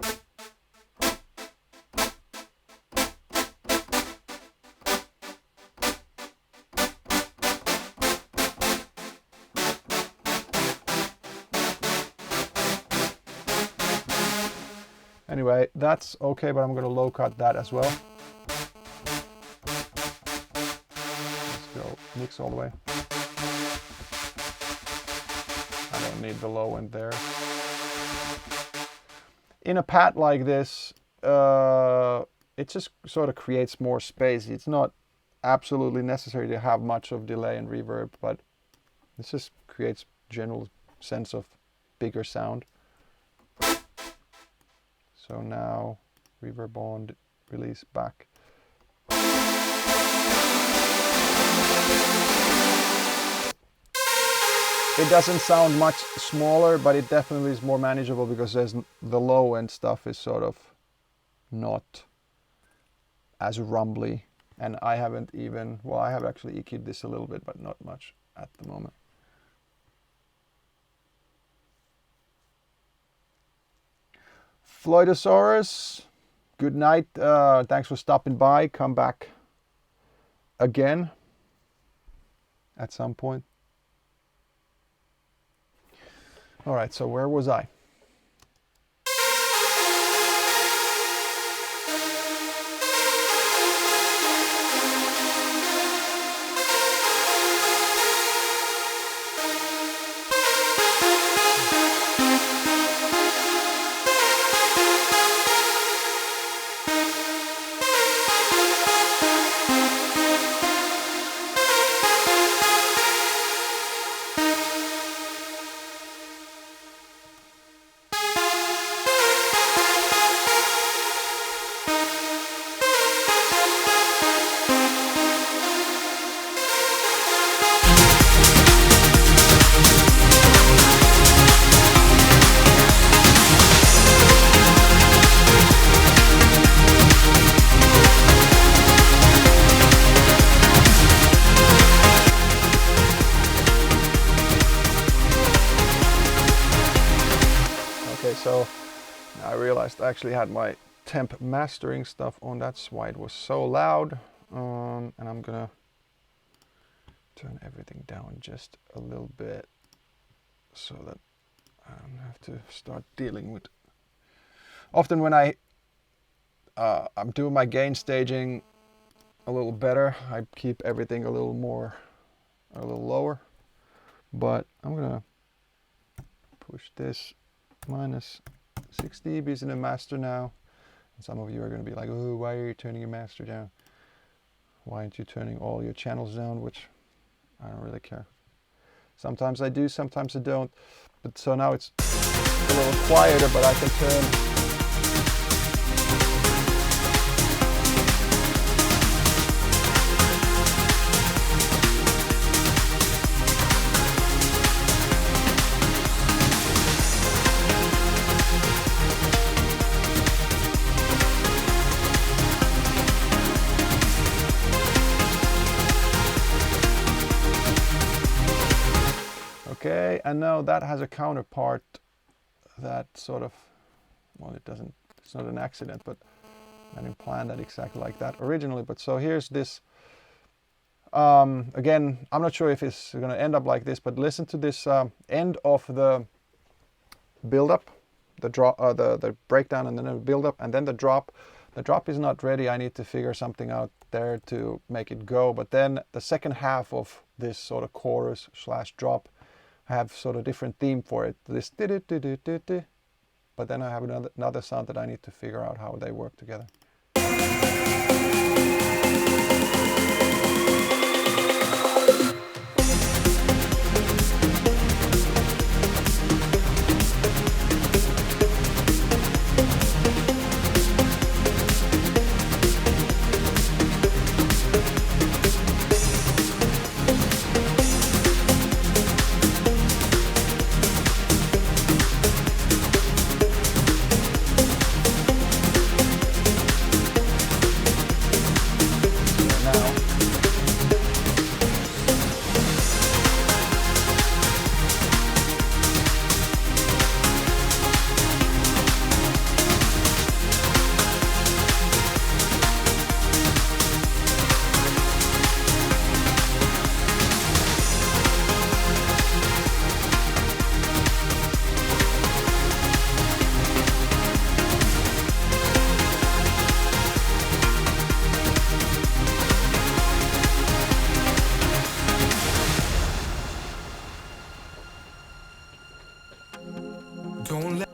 Anyway, that's okay, but I'm going to low cut that as well. Let's go mix all the way. I don't need the low end there. In a pad like this, it just sort of creates more space. It's not absolutely necessary to have much of delay and reverb, but this just creates general sense of bigger sound. So now reverb on, release back. It doesn't sound much smaller, but it definitely is more manageable because there's the low end stuff is sort of not as rumbly. And I haven't even, well, I have actually EQ'd this a little bit, but not much at the moment. Floydosaurus, good night. Thanks for stopping by. Come back again at some point. All right, so where was I? So I realized I actually had my temp mastering stuff on. That's why it was so loud. And I'm gonna turn everything down just a little bit so that I don't have to start dealing with. Often when I'm doing my gain staging a little better, I keep everything a little lower. But I'm gonna push this minus 6 dBs in the master now. And some of you are going to be like, oh, why are you turning your master down? Why aren't you turning all your channels down? Which I don't really care. Sometimes I do, sometimes I don't. But so now it's a little quieter, but I can turn. Okay, and now that has a counterpart that sort of, well, it doesn't, it's not an accident, but I didn't plan that exactly like that originally. But so here's this, again, I'm not sure if it's going to end up like this, but listen to this end of the build-up, the drop, the breakdown, and then the build-up, and then the drop. The drop is not ready. I need to figure something out there to make it go. But then the second half of this sort of chorus slash drop, I have sort of different theme for it. This di-di-di-di-di-di. But then I have another sound that I need to figure out how they work together. Don't let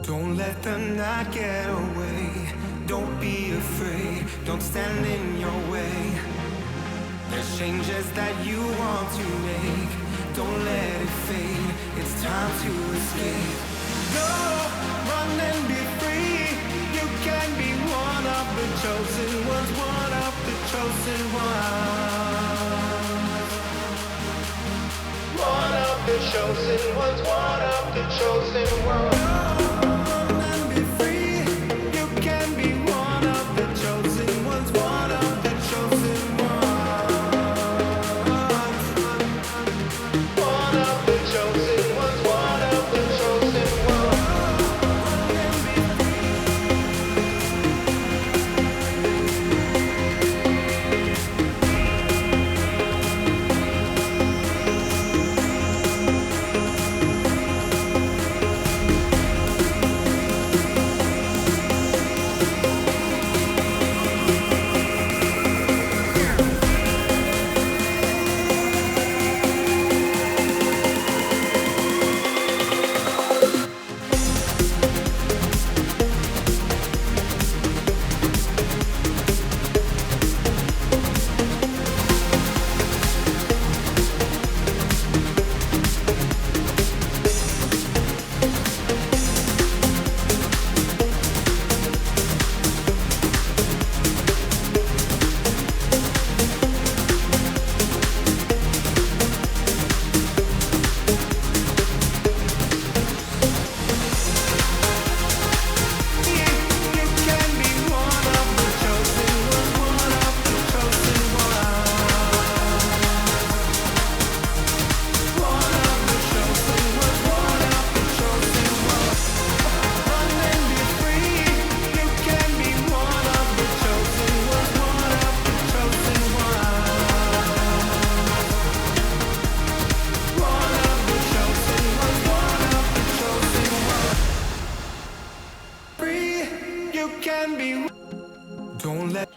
Don't let the night get away. Don't be afraid. Don't stand in your way. There's changes that you want to make. Don't let it fade. It's time to escape. Go, run and be free. You can be one of the chosen ones. One of the chosen ones. One of the chosen ones. One of the chosen ones. You can be. Don't let.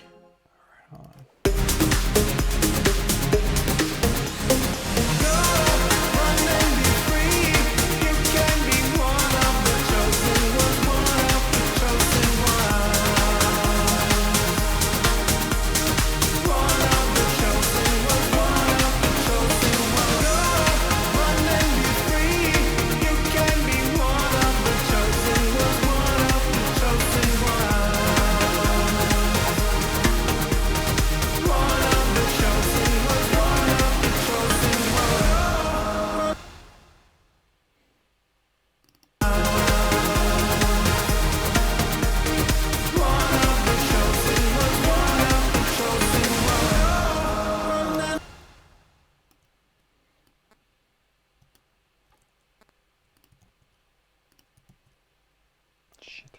Shit.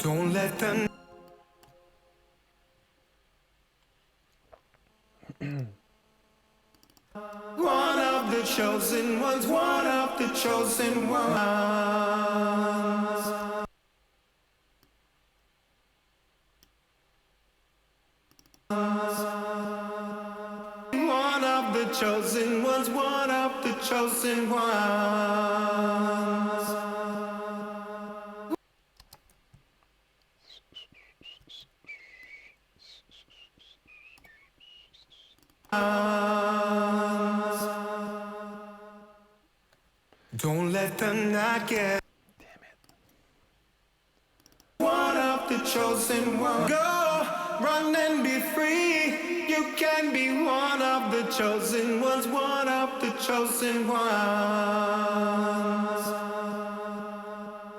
Don't let them. One of the chosen ones, one of the chosen ones. One of the chosen ones, one of the chosen ones. Don't let them not get. Damn it. One of the chosen ones. Go, run and be free. You can be one of the chosen ones, one of the chosen ones.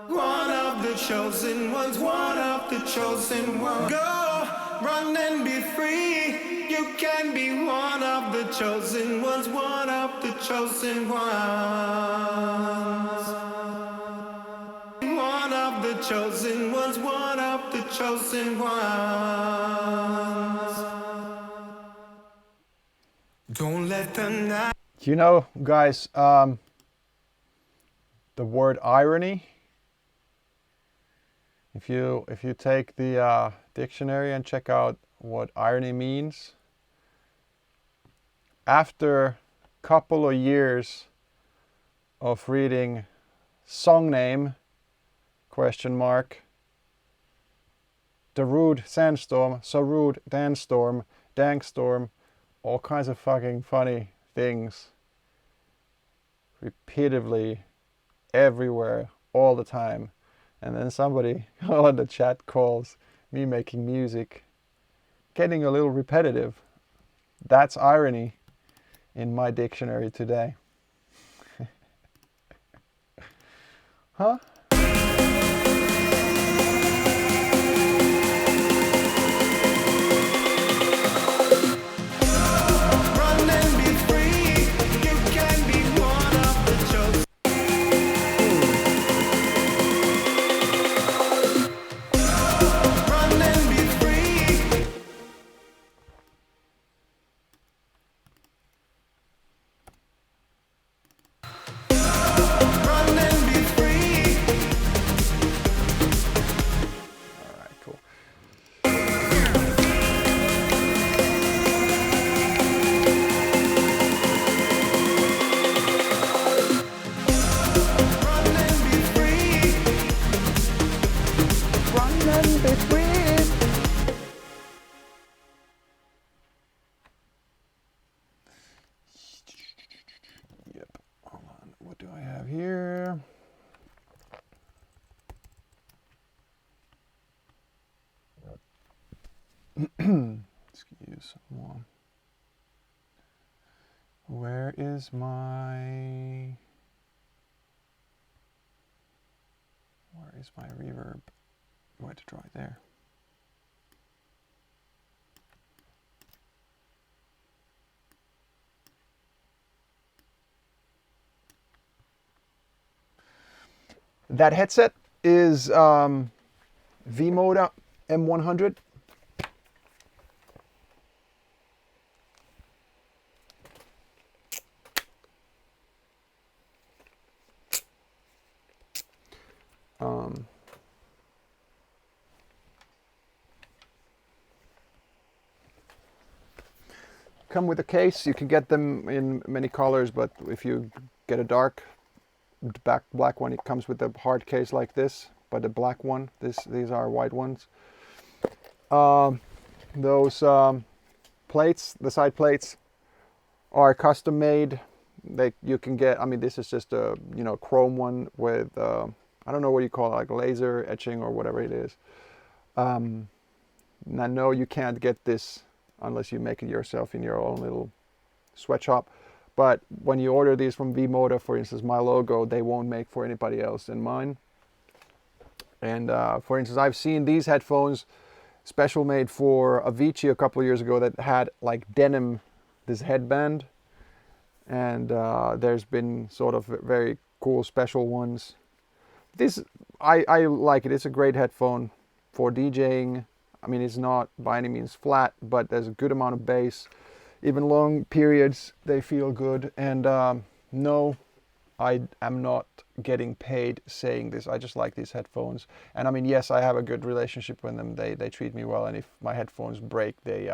One of the chosen ones, one of the chosen ones. Go, run and be free. You can be one of the chosen ones, one of the chosen ones. One of the chosen ones, one of the chosen ones. Don't let them not. You know, guys, the word irony. If you take the dictionary and check out what irony means, after a couple of years of reading song name question mark, the rude sandstorm, so rude danstorm, dangstorm, all kinds of fucking funny things repeatedly everywhere all the time, and then somebody on the chat calls me making music getting a little repetitive. That's irony in my dictionary today. Huh? Run and be free. You can be one of the chosen. Run and be free. Run and be free. All right, cool. Run and be free. Run and be free. Yep. Hold on. What do I have here? Excuse me. Where is my reverb? Oh, I had to draw it there. That headset is V-Moda M100. come with a case. You can get them in many colors, but if you get a dark black one, it comes with a hard case like this, but a black one. These are white ones. Those plates, the side plates, are custom made. You can get, I mean, this is just a chrome one with I don't know what you call it, like laser etching or whatever it is. Now, no, you can't get this unless you make it yourself in your own little sweatshop. But when you order these from V-Moda, for instance, my logo, they won't make for anybody else than mine. And for instance, I've seen these headphones special made for Avicii a couple of years ago that had like denim, this headband. And there's been sort of very cool special ones. This, I like it. It's a great headphone for DJing. I mean, it's not by any means flat, but there's a good amount of bass. Even long periods, they feel good. And no, I am not getting paid saying this. I just like these headphones. And I mean, yes, I have a good relationship with them. They treat me well. And if my headphones break, they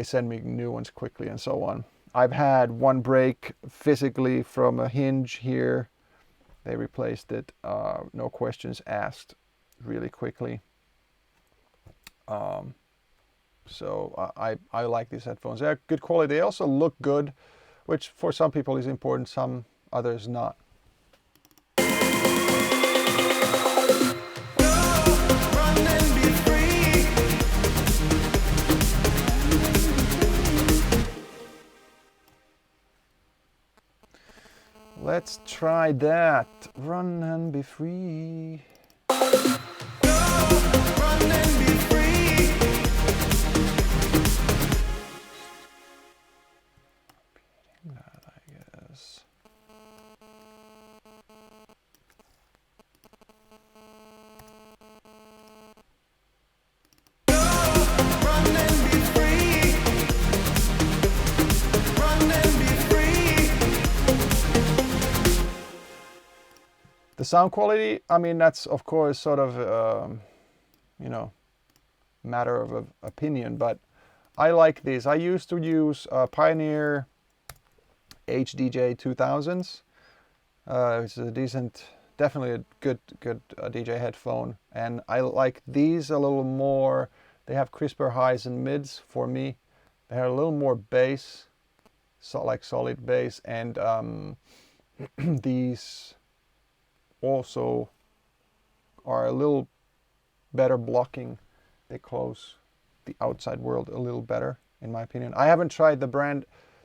send me new ones quickly and so on. I've had one break physically from a hinge here. They replaced it, no questions asked, really quickly. So I like these headphones. They're good quality. They also look good, which for some people is important, some others not. Let's try that. Run and be free. Run and be free. Repeating that, I guess. Run and be free. Run and be free. The sound quality, I mean, that's of course sort of, matter of opinion, but I like these. I used to use Pioneer HDJ 2000s. It's a decent, definitely a good DJ headphone, and I like these a little more. They have crisper highs and mids for me. They have a little more bass, so like solid bass, and these also are a little better blocking. They close the outside world a little better, in my opinion. I haven't tried the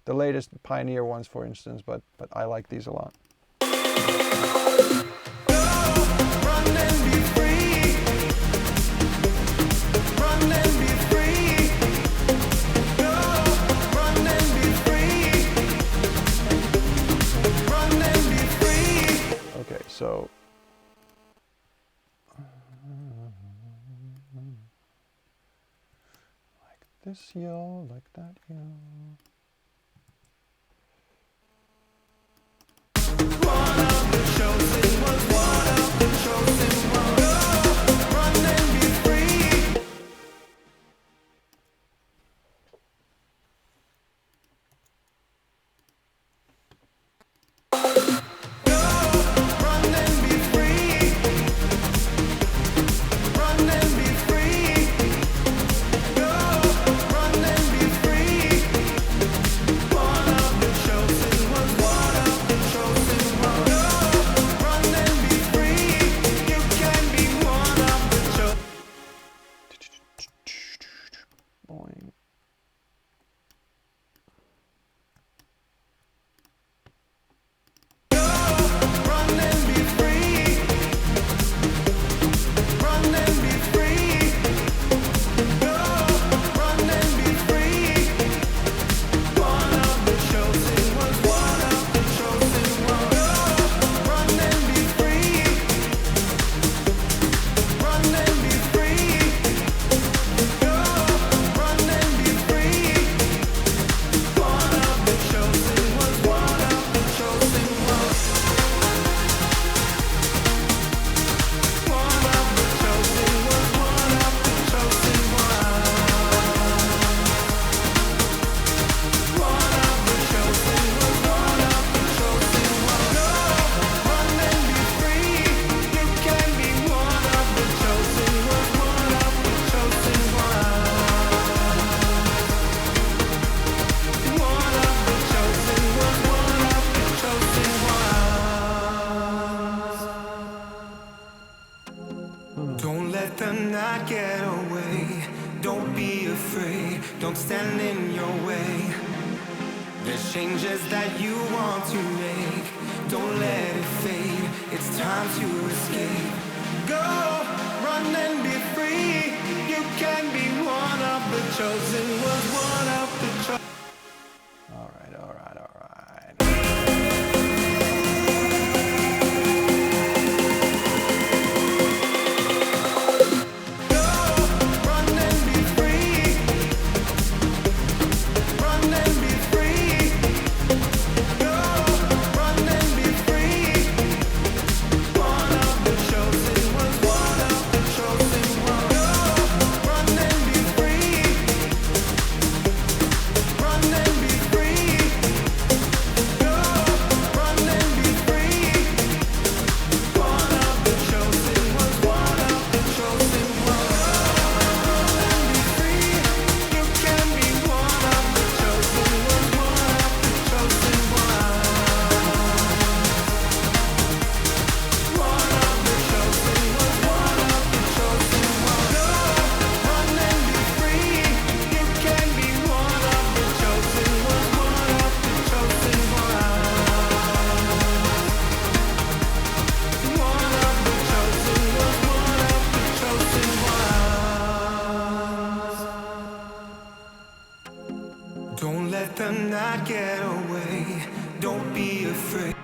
latest Pioneer ones, for instance, but I like these a lot. Run and be free. Run and be free. Run and be free. Run and be free. Okay, so like this, yo, like that, yo. One of the chosen was one of the chosen ones. Run and be free. Run and be free. Run and be free. Run and be free. One of the chosen was one of the chosen ones. Run and be free. You can be one of the chosen. Boing. Run and be free. Run and be free. Run and be free. One of the chosen was one of the chosen ones. Run and be free. Run and be free. Run and be afraid, don't stand in your way. There's changes that you want to make, don't let it fade, it's time to escape. Go, run and be free, you can be one of the chosen ones, one of the chosen. All right, all right, all right. Don't let the night get away, don't be afraid.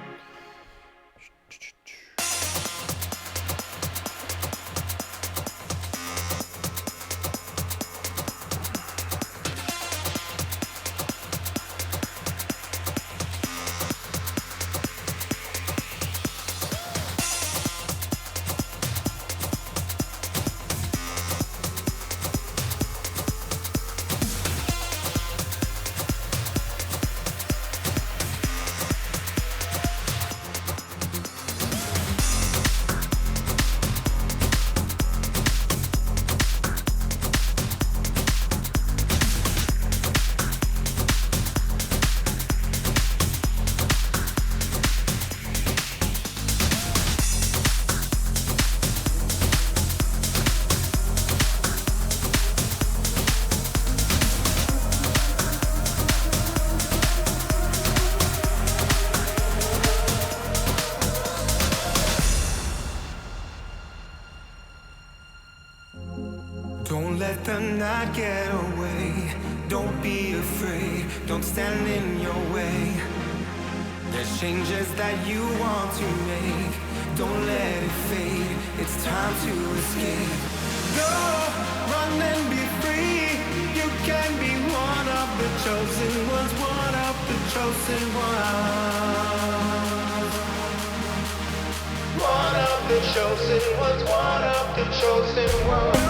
Don't let the night get away, don't be afraid, don't stand in your way. There's changes that you want to make, don't let it fade, it's time to escape. Go, run and be free, you can be one of the chosen ones, one of the chosen ones. One of the chosen ones, one of the chosen ones.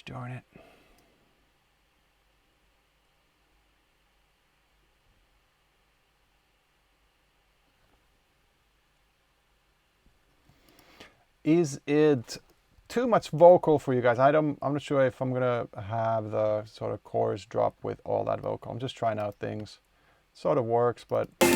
darn it. Is it too much vocal for you guys? I'm not sure if I'm gonna have the sort of chorus drop with all that vocal. I'm just trying out things. Sort of works, but I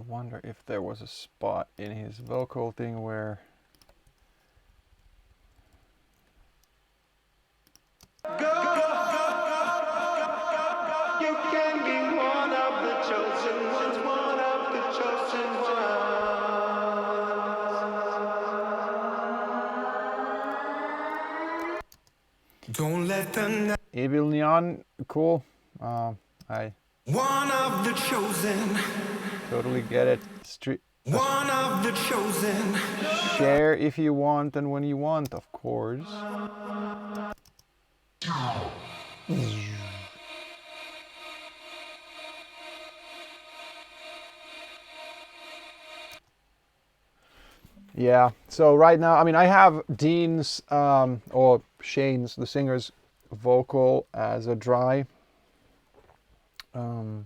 wonder if there was a spot in his vocal thing where Don't let them Evil Neon, cool. I one of the chosen, totally get it. one of the chosen. Share if you want and when you want, of course. Yeah, so right now, I mean, I have Dean's, or Shane's, the singer's vocal as a dry, or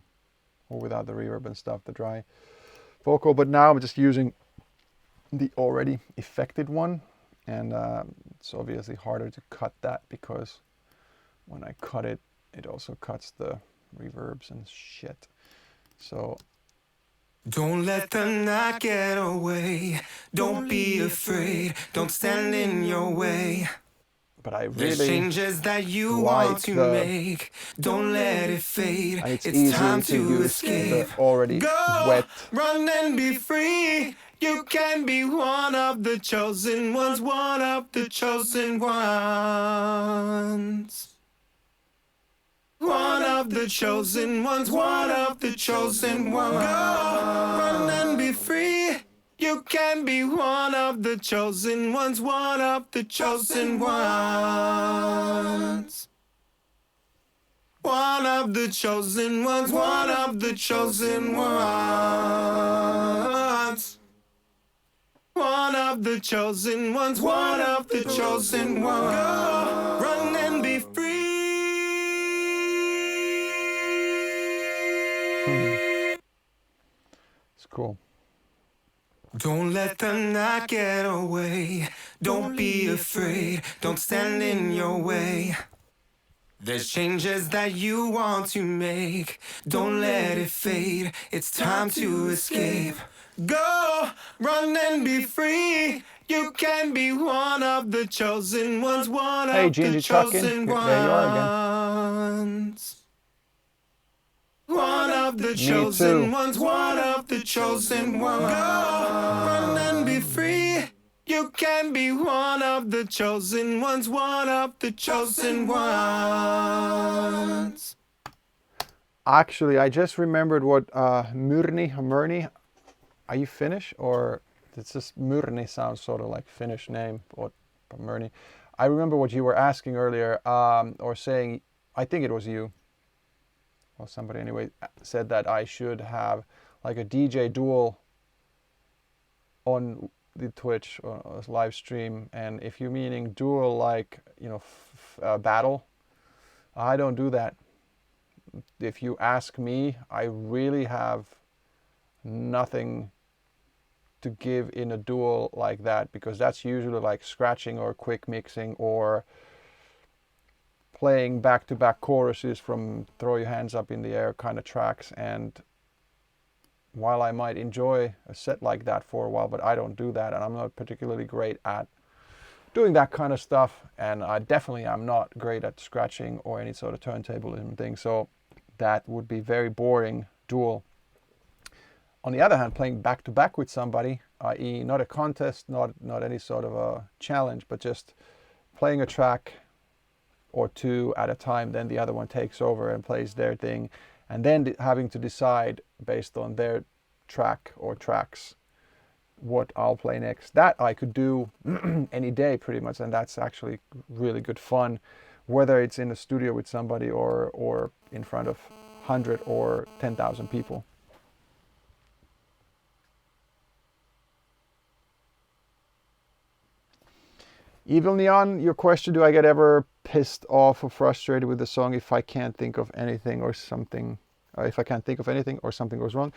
without the reverb and stuff, the dry vocal, but now I'm just using the already affected one, and it's obviously harder to cut that because when I cut it, it also cuts the reverbs and shit. So Don't let the night get away. Don't be afraid. Don't stand in your way. but I There's really changes that you like want to make. Don't let it fade. and it's It's easy time to to use escape. the already Go, wet. run and be free. You can be one of the chosen ones, one of the chosen ones. One of the chosen ones, one of the chosen ones. Go, run and be free. You can be one of the chosen ones, one of the chosen ones. One of the chosen ones, one of the chosen ones. One of the chosen ones, one of the chosen ones. Go, run and be free. It's cool. Don't let the night get away. Don't be afraid. Don't stand in your way. There's changes that you want to make. Don't let it fade. It's time to escape. Go, run and be free. You can be one of the chosen ones. One Hey, of the Gingy Chuckin. chosen There you are again. ones. One of the Me chosen too. ones, one of the chosen ones. Go, run and be free. You can be one of the chosen ones, one of the chosen ones. Actually, I just remembered what Murni. Are you Finnish or it's just Murni sounds sort of like Finnish name, or Murni. I remember what you were asking earlier, or saying. I think it was you. Well, somebody anyway said that I should have like a DJ duel on the Twitch or live stream, and if you're meaning duel like battle, I don't do that. If you ask me, I really have nothing to give in a duel like that, because that's usually like scratching or quick mixing or playing back-to-back choruses from throw your hands up in the air kind of tracks. And while I might enjoy a set like that for a while, but I don't do that, and I'm not particularly great at doing that kind of stuff, and I definitely am not great at scratching or any sort of turntablism thing, so that would be very boring duel. On the other hand, playing back-to-back with somebody, i.e. not a contest, not any sort of a challenge, but just playing a track or two at a time, then the other one takes over and plays their thing, and then having to decide based on their track or tracks what I'll play next. That I could do any day pretty much, and that's actually really good fun, whether it's in a studio with somebody or in front of 100 or 10,000 people. Evil Neon, your question, do I get ever pissed off or frustrated with the song if I can't think of anything or something, if I can't think of anything or something goes wrong?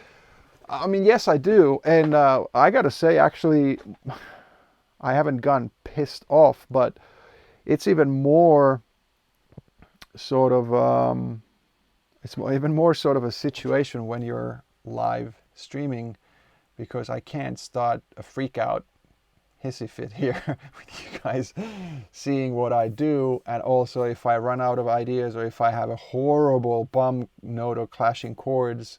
I mean, yes, I do. And I gotta say, actually, I haven't gotten pissed off, but it's even more sort of, even more sort of a situation when you're live streaming, because I can't start a freak out hissy fit here with you guys seeing what I do. And also, if I run out of ideas or if I have a horrible bum note or clashing chords,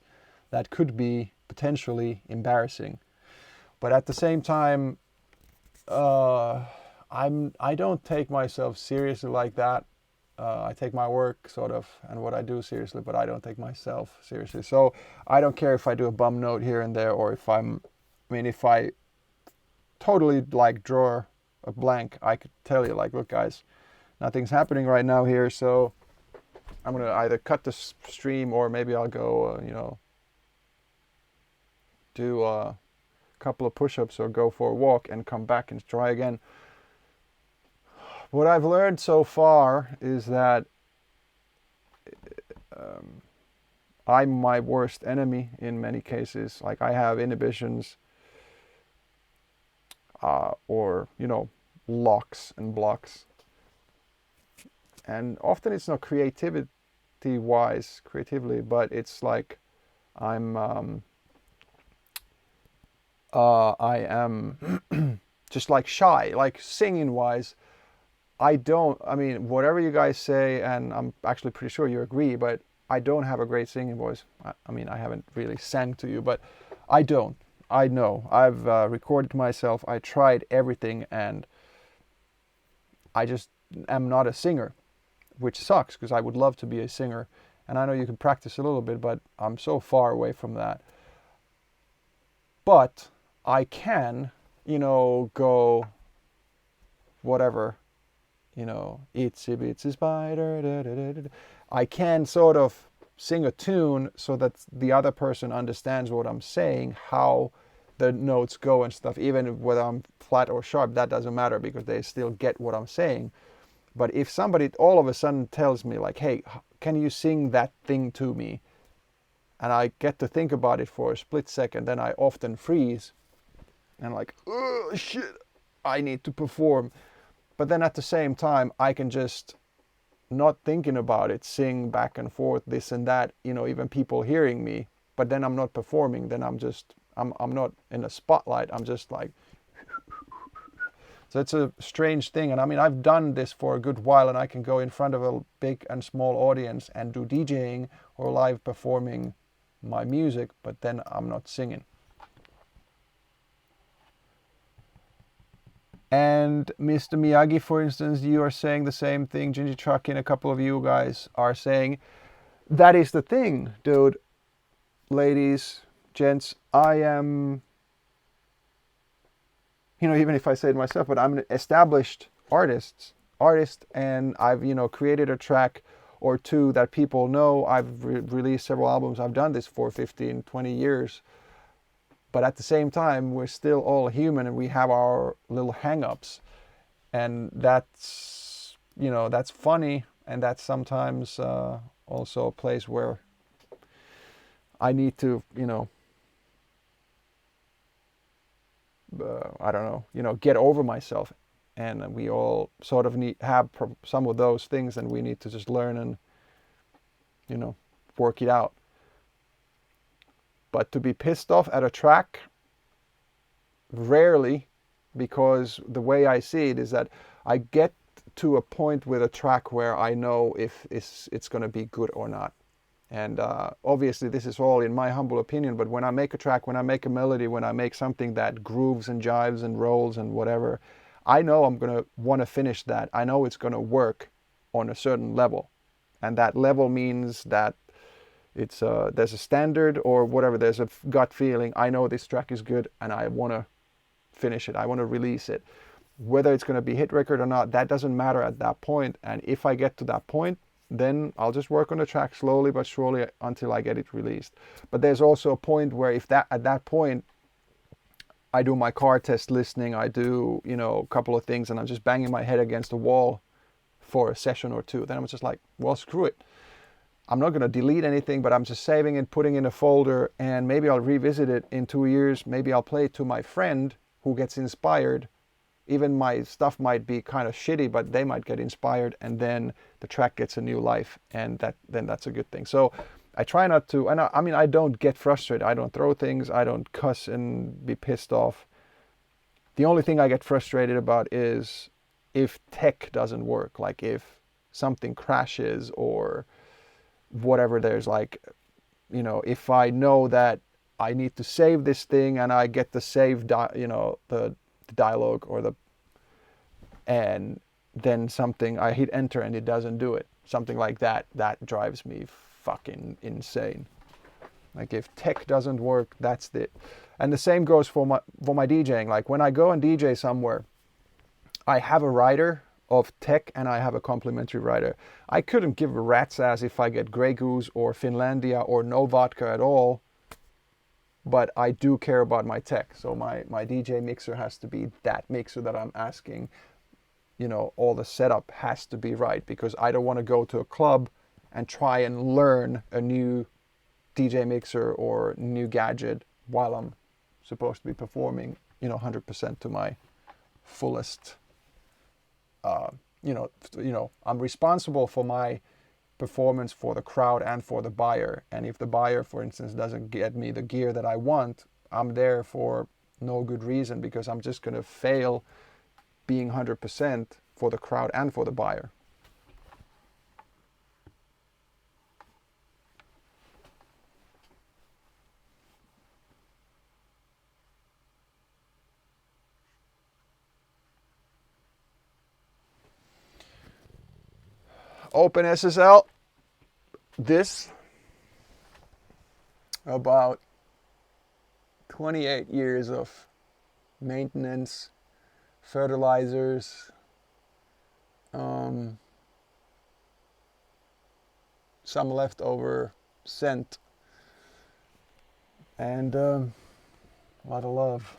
that could be potentially embarrassing. But at the same time, I don't take myself seriously like that. I take my work sort of and what I do seriously, but I don't take myself seriously. So I don't care if I do a bum note here and there, or if if I totally like draw a blank, I could tell you like, look guys, nothing's happening right now here, so I'm gonna either cut the stream or maybe I'll go, do a couple of push-ups or go for a walk and come back and try again. What I've learned so far is that I'm my worst enemy in many cases. Like I have inhibitions or, locks and blocks. And often it's not creatively, but it's like I am just like shy, like singing wise. Whatever you guys say, and I'm actually pretty sure you agree, but I don't have a great singing voice. I haven't really sang to you, but I don't. I know. I've recorded myself. I tried everything, and I just am not a singer, which sucks because I would love to be a singer. And I know you can practice a little bit, but I'm so far away from that. But I can, go whatever. Itsy bitsy spider. Da, da, da, da. I can sort of sing a tune so that the other person understands what I'm saying, how the notes go and stuff. Even whether I'm flat or sharp, that doesn't matter because they still get what I'm saying. But if somebody all of a sudden tells me like, hey, can you sing that thing to me? And I get to think about it for a split second, then I often freeze and like, oh shit, I need to perform. But then at the same time, I can just, not thinking about it, sing back and forth, this and that, even people hearing me. But then I'm not performing. Then I'm not in a spotlight. I'm just like, so it's a strange thing. And I've done this for a good while, and I can go in front of a big and small audience and do DJing or live performing my music, but then I'm not singing. And Mr. Miyagi, for instance, you are saying the same thing. Ginger Truck and a couple of you guys are saying, that is the thing, dude. Ladies, gents, I am, even if I say it myself, but I'm an established artist, and I've, created a track or two that people know. I've released several albums. I've done this for 15, 20 years. But at the same time, we're still all human and we have our little hang-ups. And that's, that's funny. And that's sometimes also a place where I need to, get over myself. And we all sort of have some of those things, and we need to just learn and, work it out. But to be pissed off at a track, rarely, because the way I see it is that I get to a point with a track where I know if it's going to be good or not. And obviously this is all in my humble opinion, but when I make a track, when I make a melody, when I make something that grooves and jives and rolls and whatever, I know I'm going to want to finish that. I know it's going to work on a certain level. And that level means that it's there's a standard or whatever, there's a gut feeling. I know this track is good and I want to finish it. I want to release it. Whether it's going to be hit record or not, that doesn't matter at that point. And if I get to that point, then I'll just work on the track slowly but surely until I get it released. But there's also a point where if that at that point I do my car test listening, I do, you know, a couple of things, and I'm just banging my head against the wall for a session or two, then I'm just like, well, screw it. I'm not going to delete anything, but I'm just saving it, putting it in a folder, and maybe I'll revisit it in 2 years. Maybe I'll play it to my friend who gets inspired. Even my stuff might be kind of shitty, but they might get inspired, and then the track gets a new life, and then that's a good thing. So I try not to, and I mean, I don't get frustrated. I don't throw things. I don't cuss and be pissed off. The only thing I get frustrated about is if tech doesn't work, like if something crashes or whatever. There's like, you know, if I know that I need to save this thing and I get the save, the dialogue and then something, I hit enter and it doesn't do it. Something like that, that drives me fucking insane. Like if tech doesn't work, that's it. And the same goes for my DJing. Like when I go and DJ somewhere, I have a writer of tech and I have a complimentary writer. I couldn't give a rat's ass if I get Grey Goose or Finlandia or no vodka at all, but I do care about my tech. So my DJ mixer has to be that mixer that I'm asking. You know, all the setup has to be right, because I don't want to go to a club and try and learn a new DJ mixer or new gadget while I'm supposed to be performing, 100% to my fullest. I'm responsible for my performance for the crowd and for the buyer. And if the buyer, for instance, doesn't get me the gear that I want, I'm there for no good reason, because I'm just going to fail being 100% for the crowd and for the buyer. OpenSSL, this about 28 years of maintenance, fertilizers, some leftover scent, and a lot of love.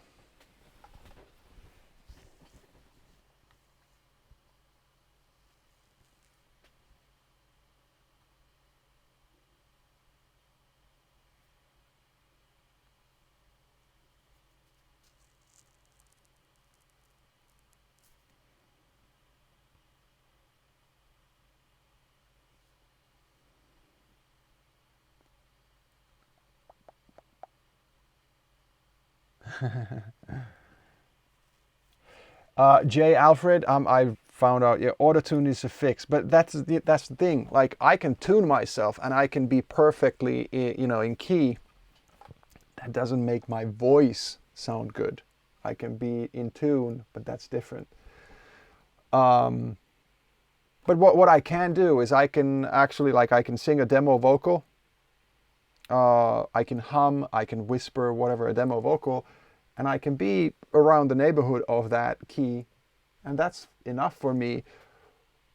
J. Alfred, I found out, auto-tune is a fix, but that's the thing. Like, I can tune myself and I can be perfectly, in key. That doesn't make my voice sound good. I can be in tune, but that's different. But what I can do is I can actually, I can sing a demo vocal. I can hum, I can whisper, whatever, a demo vocal. And I can be around the neighborhood of that key, and that's enough for me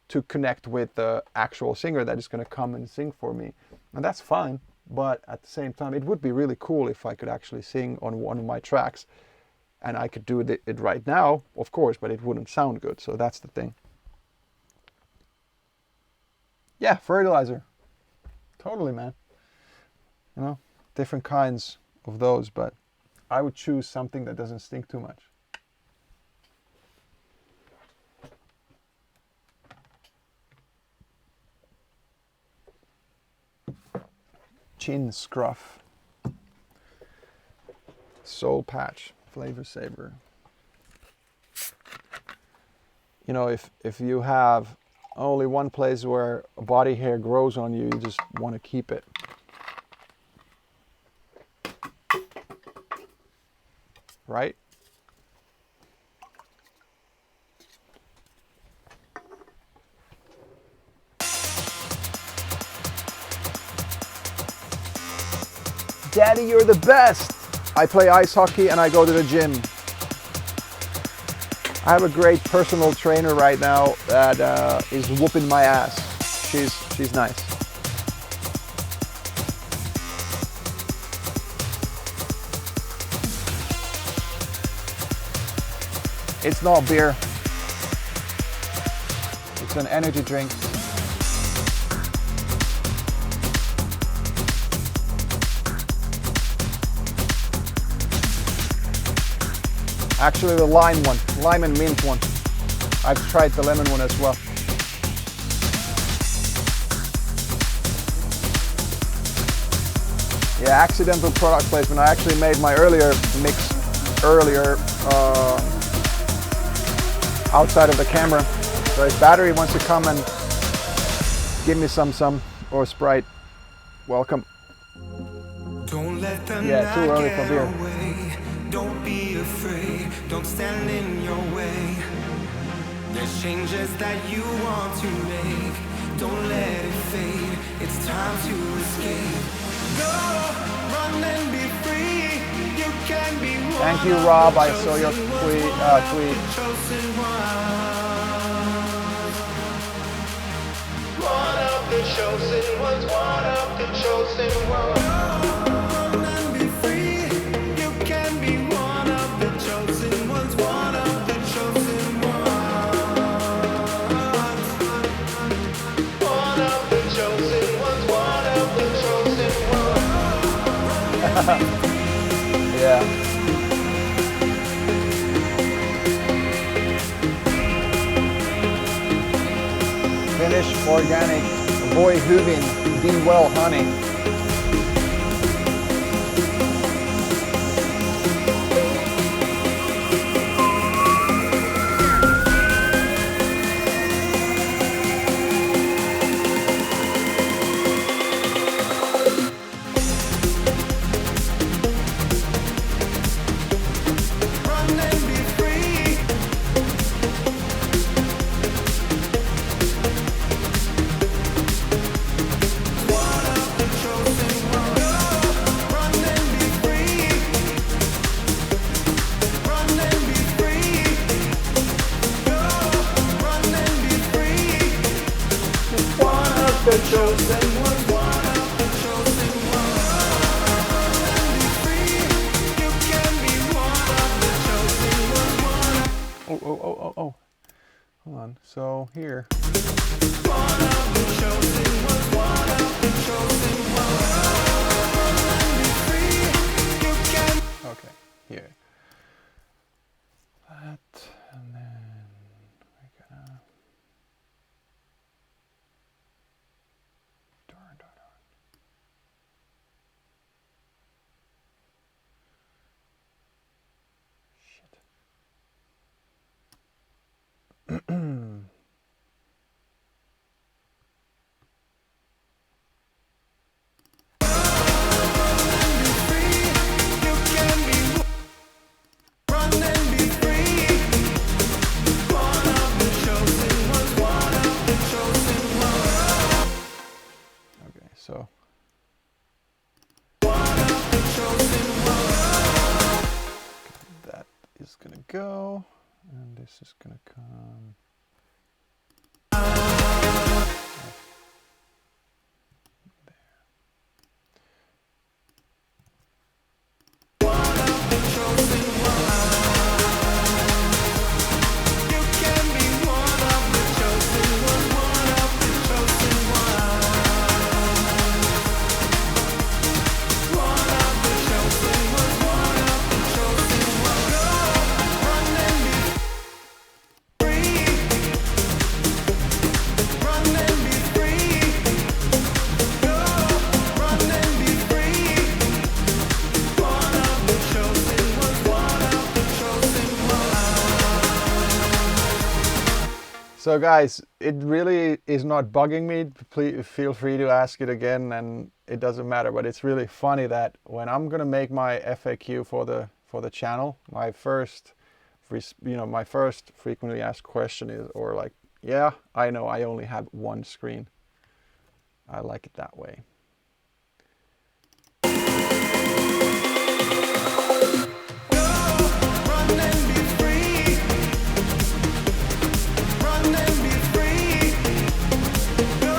to connect with the actual singer that is going to come and sing for me. And that's fine, but at the same time, it would be really cool if I could actually sing on one of my tracks, and I could do it right now, of course, but it wouldn't sound good, so that's the thing. Yeah, fertilizer. Totally, man. Different kinds of those, but I would choose something that doesn't stink too much. Chin Scruff. Soul Patch. Flavor Saver. If you have only one place where body hair grows on you, you just want to keep it. Right? Daddy, you're the best! I play ice hockey and I go to the gym. I have a great personal trainer right now that is whooping my ass. she's nice. It's not beer. It's an energy drink. Actually the lime one, lime and mint one. I've tried the lemon one as well. Yeah, accidental product placement. I actually made my earlier mix outside of the camera. So if Battery wants to come and give me some or Sprite, welcome. Don't let them Yeah, too early for beer. away. Don't be afraid, don't stand in your way. There's changes that you want to make. Don't let it fade, it's time to escape. Go, run and be free. You can be one. Thank you, Rob. I saw your tweet. Chosen one. One of the chosen ones, one of the chosen ones. Run and be free. You can be one of the chosen ones, one of the chosen ones. One of the chosen ones, one of the chosen ones. Yeah. Finnish organic boy Huvin, be well honey. Run and be free. One of the chosen ones. Run and be free. Run and be free. Go, run and be free. One of the chosen ones. One of the chosen ones. Run and be free. You can be one of the chosen ones. Oh. Hold on. So here. One of the chosen ones. One of the chosen ones. Run and be free. You can. Okay. Here. That and then we're gonna. Darn. Shit. You can be. Run and be free. One of the chosen ones. One of the chosen ones. Okay. So. One of the chosen ones. That is gonna go, and this is gonna come. You can be one of the chosen ones. One of the chosen ones. One of the chosen ones. One of the chosen ones. Go, run and be free. Run and be free. Go, run and be free. One of the chosen ones. One of the chosen ones. So guys, it really is not bugging me. Please feel free to ask it again, and it doesn't matter. But it's really funny that when I'm gonna make my FAQ for the channel, my first frequently asked question is, or like, yeah, I know I only have one screen. I like it that way. Run and be free. Run and be free. Go,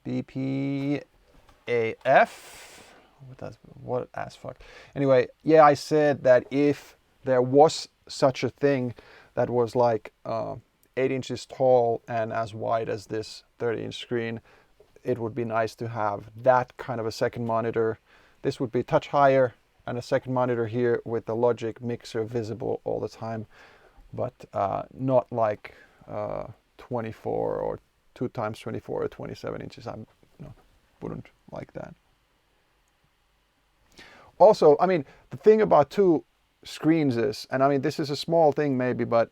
BPAF. What as fuck. Anyway, yeah, I said that if there was such a thing that was like 8 inches tall and as wide as this 30-inch screen, it would be nice to have that kind of a second monitor. This would be a touch higher and a second monitor here with the Logic mixer visible all the time, but not like 24 or 2 times 24 or 27 inches. I wouldn't like that. Also, I mean, the thing about 2 screens is, and I mean, this is a small thing maybe, but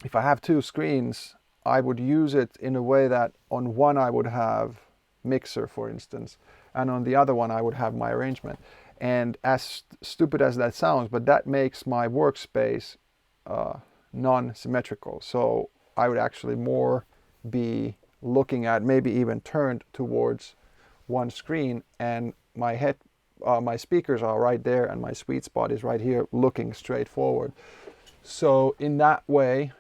if I have 2 screens, I would use it in a way that on one I would have mixer, for instance, and on the other one I would have my arrangement. And as stupid as that sounds, but that makes my workspace non-symmetrical. So I would actually more be looking at, maybe even turned towards one screen, and my speakers are right there and my sweet spot is right here looking straight forward. So in that way,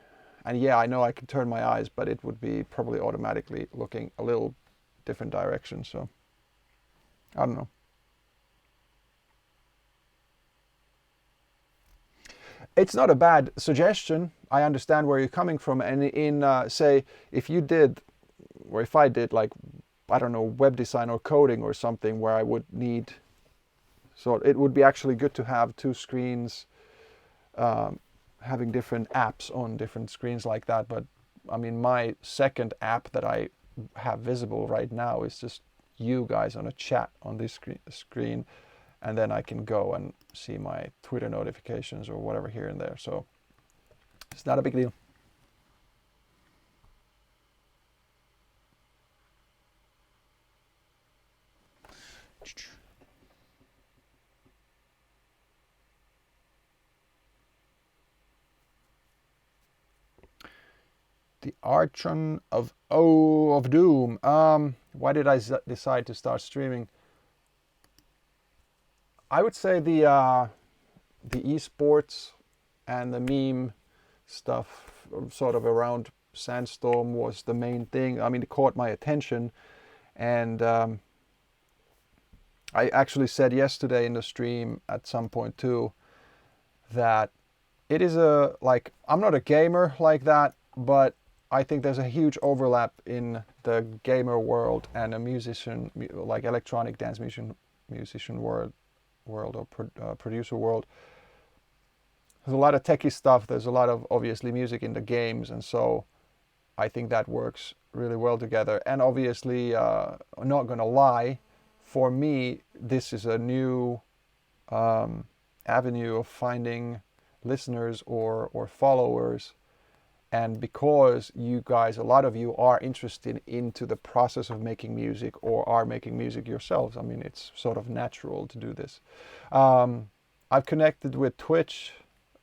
and yeah, I know I can turn my eyes, but it would be probably automatically looking a little different direction. So I don't know. It's not a bad suggestion. I understand where you're coming from. And in, say, if you did, or if I did, like, I don't know, web design or coding or something where I would need, so it would be actually good to have 2 screens, having different apps on different screens like that. But I mean, my second app that I have visible right now is just you guys on a chat on this screen, and then I can go and see my Twitter notifications or whatever here and there. So it's not a big deal. The Archon of Doom. Why did I decide to start streaming? I would say the esports and the meme stuff sort of around Sandstorm was the main thing. I mean, it caught my attention, and I actually said yesterday in the stream at some point too that it is I'm not a gamer like that, but I think there's a huge overlap in the gamer world and a musician, like electronic dance musician world or producer world. There's a lot of techie stuff. There's a lot of obviously music in the games, and so I think that works really well together. And obviously, I'm not gonna lie, for me, this is a new avenue of finding listeners or followers. And because you guys, a lot of you are interested into the process of making music or are making music yourselves, I mean, it's sort of natural to do this. I've connected with Twitch,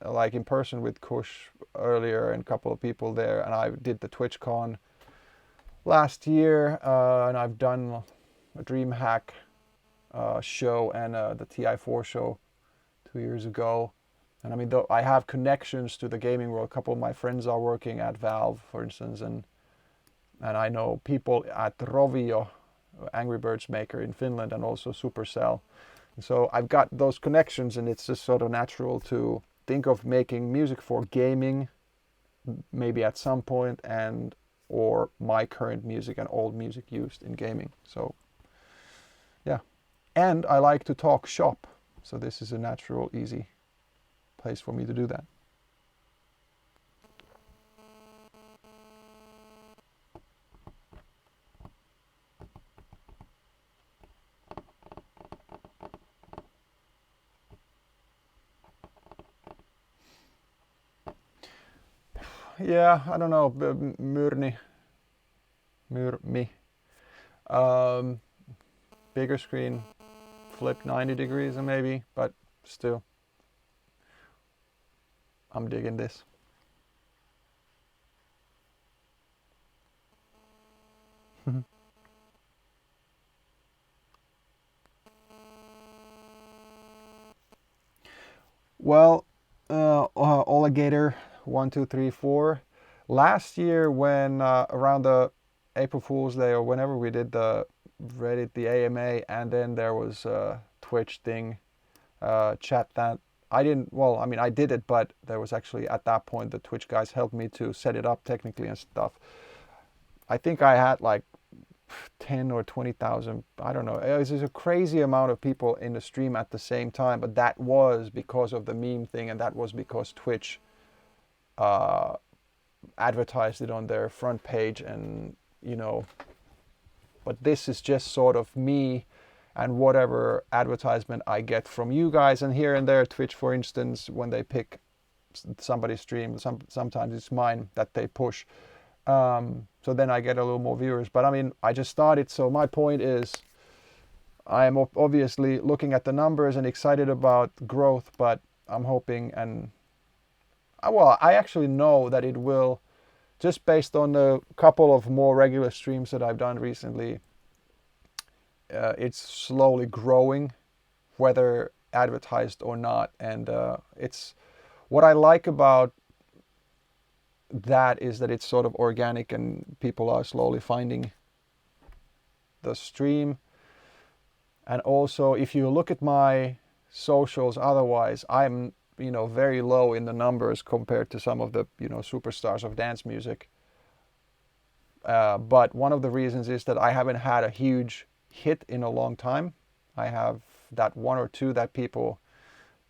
like in person with Kush earlier and a couple of people there, and I did the TwitchCon last year, and I've done a DreamHack show and the TI4 show 2 years ago. And I mean, though I have connections to the gaming world. A couple of my friends are working at Valve, for instance, and I know people at Rovio, Angry Birds maker in Finland, and also Supercell. And so I've got those connections, and it's just sort of natural to think of making music for gaming, maybe at some point, and or my current music and old music used in gaming. So yeah, and I like to talk shop, so this is a natural, easy place for me to do that. Yeah, I don't know, Myrmi. Bigger screen, flip 90 degrees maybe, but still, I'm digging this. Well, Alligator 1, 2, 3, 4. Last year, when around the April Fool's Day or whenever we did the Reddit, the AMA, and then there was a Twitch thing, chat that I didn't, well, I mean, I did it, but there was actually at that point the Twitch guys helped me to set it up technically and stuff. I think I had like 10 or 20,000, I don't know. It was just a crazy amount of people in the stream at the same time, but that was because of the meme thing, and that was because Twitch advertised it on their front page, and you know, but this is just sort of me and whatever advertisement I get from you guys, and here and there Twitch, for instance, when they pick somebody's stream, sometimes it's mine that they push. So then I get a little more viewers. But I mean, I just started, so my point is I am obviously looking at the numbers and excited about growth, but I'm hoping, and well, I actually know that it will, just based on the couple of more regular streams that I've done recently, it's slowly growing, whether advertised or not. And it's what I like about that is that it's sort of organic and people are slowly finding the stream. And also, if you look at my socials otherwise, I'm, you know, very low in the numbers compared to some of the, you know, superstars of dance music. But one of the reasons is that I haven't had a huge hit in a long time. I have that one or two that people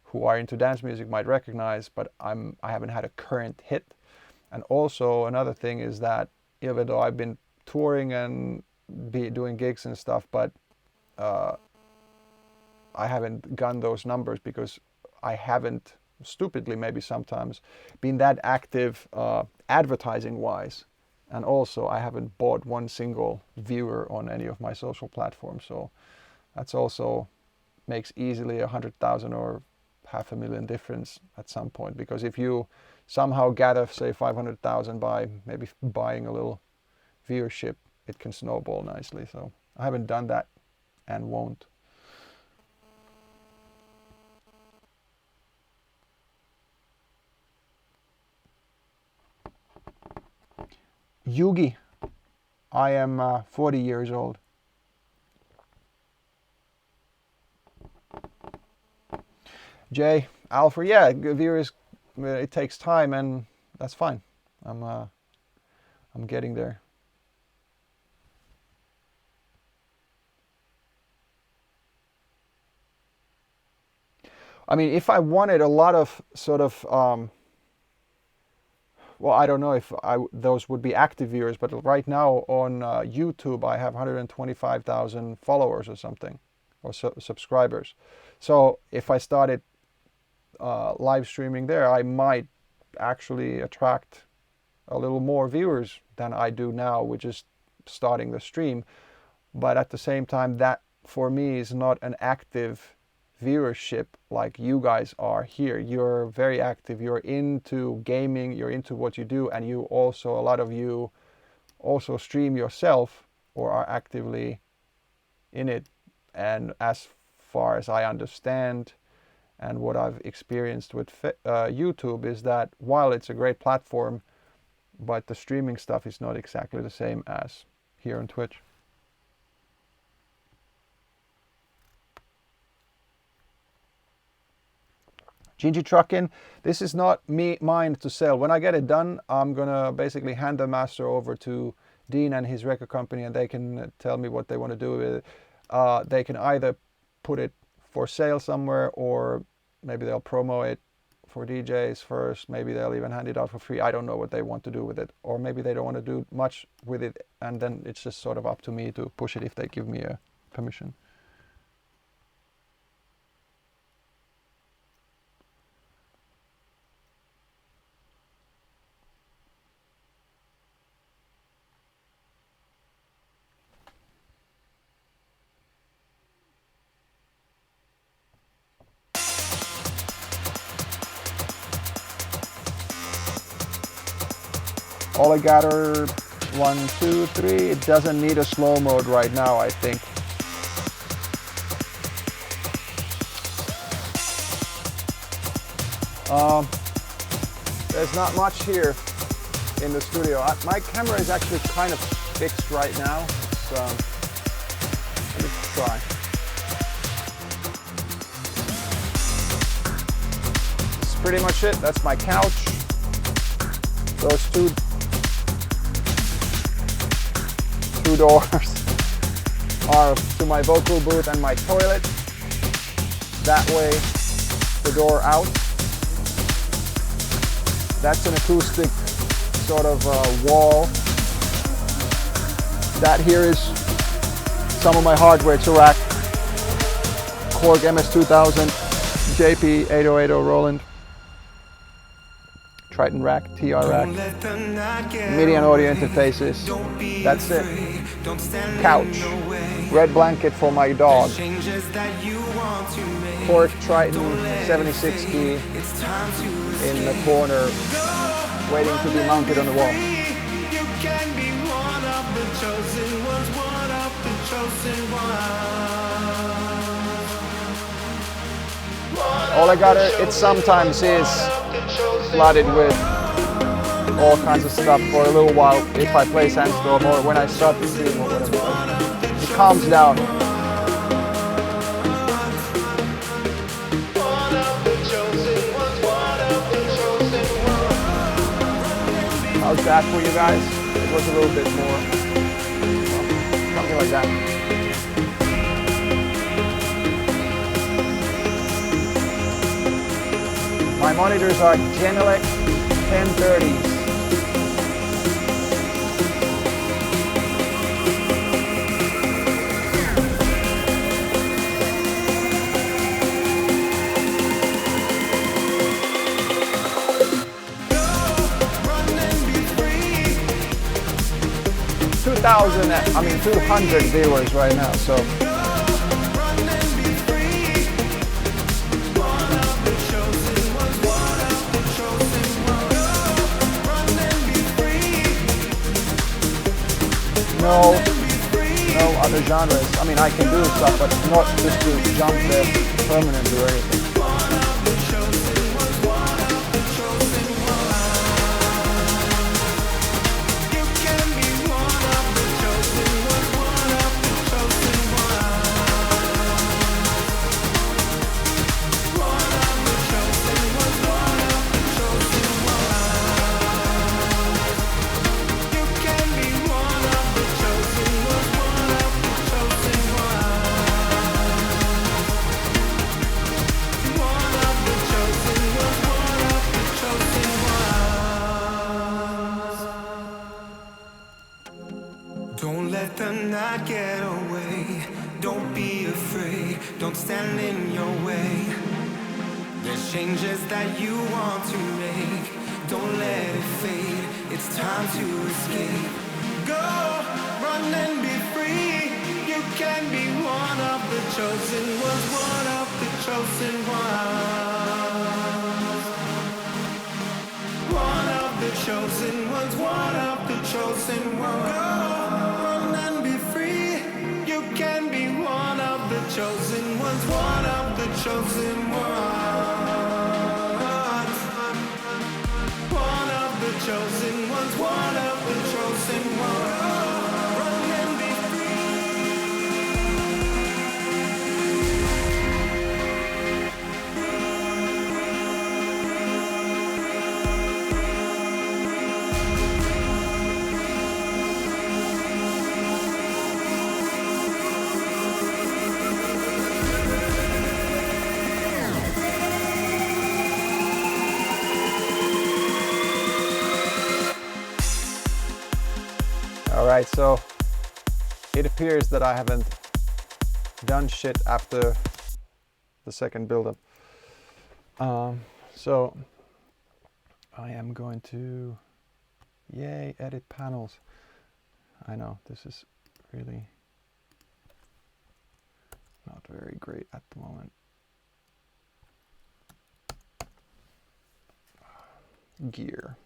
who are into dance music might recognize, but I haven't had a current hit. And also another thing is that even though I've been touring and doing gigs and stuff, but I haven't gotten those numbers because I haven't, stupidly maybe sometimes, been that active advertising wise. And also I haven't bought one single viewer on any of my social platforms. So that's also makes easily 100,000 or 500,000 difference at some point. Because if you somehow gather, say, 500,000 by maybe buying a little viewership, it can snowball nicely. So I haven't done that and won't. Yugi, I am 40 years old. Jay, Alfred, yeah, viewers, it takes time, and that's fine. I'm getting there. I mean, if I wanted a lot of sort of, well, I don't know if those would be active viewers, but right now on YouTube, I have 125,000 followers or something, or subscribers. So if I started live streaming there, I might actually attract a little more viewers than I do now, which is starting the stream. But at the same time, that for me is not an active viewership like you guys are here. You're very active, you're into gaming, you're into what you do, and you also, a lot of you also stream yourself or are actively in it. And as far as I understand and what I've experienced with YouTube is that while it's a great platform, but the streaming stuff is not exactly the same as here on Twitch. Gingy Truckin, this is not mine to sell. When I get it done, I'm gonna basically hand the master over to Dean and his record company, and they can tell me what they want to do with it. They can either put it for sale somewhere, or maybe they'll promo it for DJs first. Maybe they'll even hand it out for free. I don't know what they want to do with it. Or maybe they don't want to do much with it, and then it's just sort of up to me to push it if they give me a permission. Alligator 1, 2, 3. It doesn't need a slow mode right now, I think. There's not much here in the studio. My camera is actually kind of fixed right now. So let's try. That's pretty much it. That's my couch. Those two doors are to my vocal booth and my toilet. That way, the door out. That's an acoustic sort of wall. That here is some of my hardware to rack. Korg MS2000, JP 8080 Roland, Triton rack, TR rack, MIDI and audio interfaces. That's it. Couch, red blanket for my dog. Korg Triton 76 key in the corner, waiting to be mounted on the wall. All I got, it sometimes is flooded with all kinds of stuff for a little while if I play Sandstorm or when I start the stream or whatever. It calms down. How's that for you guys? It was a little bit more, well, something like that. My monitors are Genelec 1030s. I mean 200 viewers right now, so no other genres. I mean, I can do stuff, but not just to jump there permanently or anything. Don't let the night get away. Don't be afraid. Don't stand in your way. There's changes that you want to make. Don't let it fade. It's time to escape. Go, run and be free. You can be one of the chosen ones. One of the chosen ones. One of the chosen ones. One of the chosen ones. Go, run and be free. You can be one of the chosen ones. One of the chosen ones. One of the chosen ones. One of the chosen ones. Run and be Alright, so it appears that I haven't done shit after the second build-up. So I am going to, yay, edit panels. I know, this is really not very great at the moment. Gear.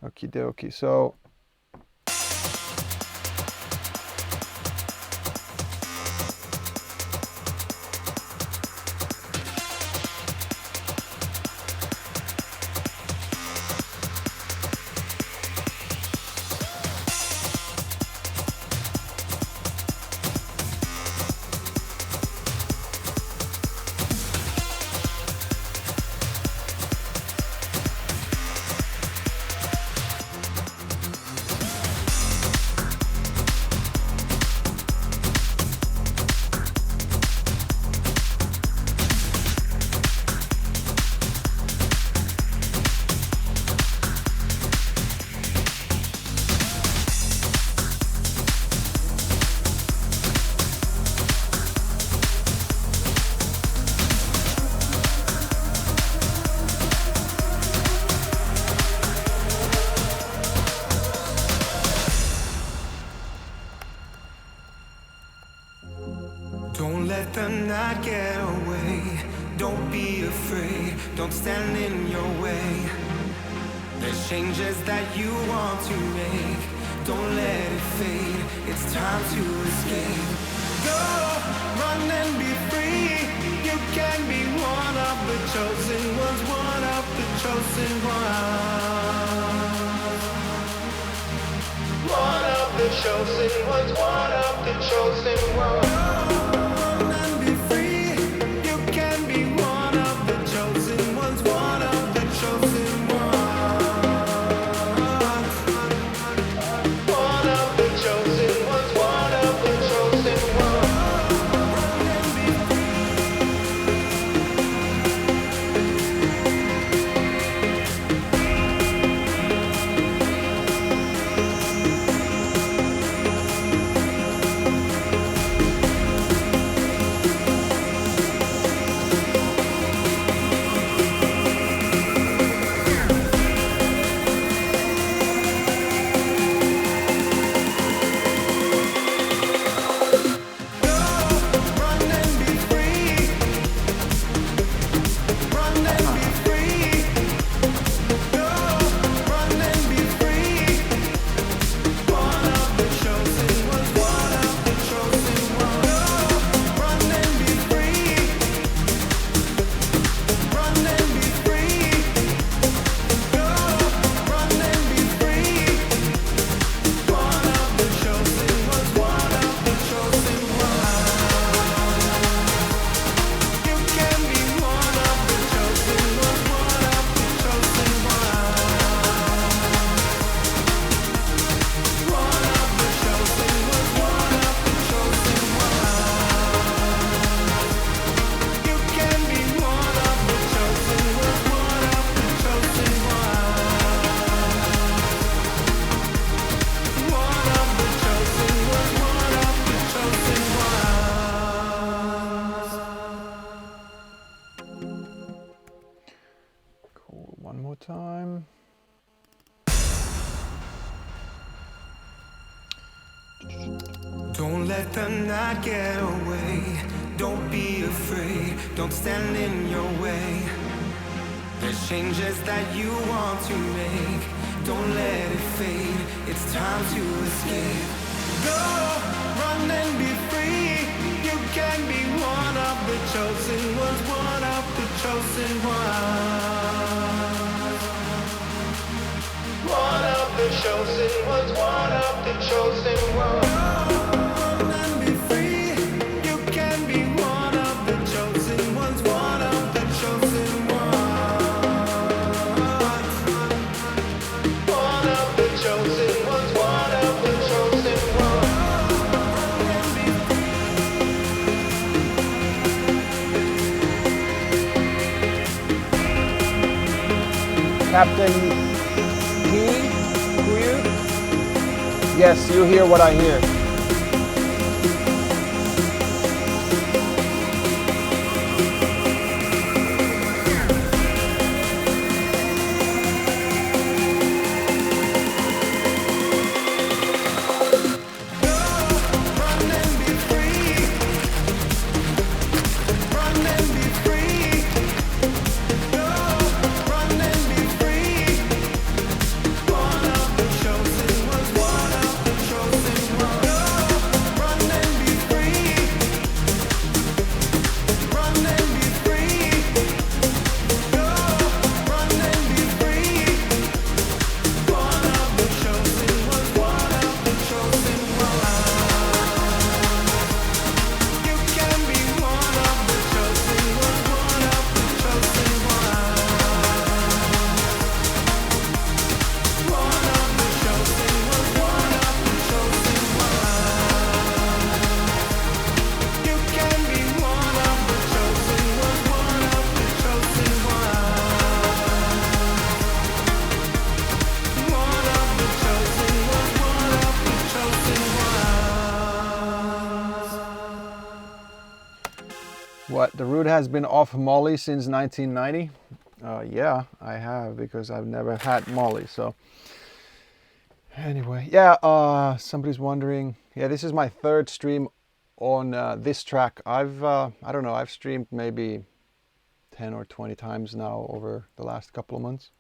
Okie dokie. So Don't let the night get away. Don't be afraid. Don't stand in your way. There's changes that you want to make. Don't let it fade. It's time to escape. Go, run and be free. You can be one of the chosen ones. One of the chosen ones. One of the chosen ones. One of the chosen ones. one more time. Don't let the night get away. Don't be afraid. Don't stand in your way. There's changes that you want to make. Don't let it fade. It's time to escape. Go, run and be free. You can be one of the chosen ones. One of the chosen ones. One of the chosen ones. One of the chosen ones. Captain P, who you? Yes, you hear what I hear. What, the root has been off Molly since 1990? Yeah, I have, because I've never had Molly. So anyway, yeah, somebody's wondering. Yeah, this is my third stream on this track. I don't know, I've streamed maybe 10 or 20 times now over the last couple of months.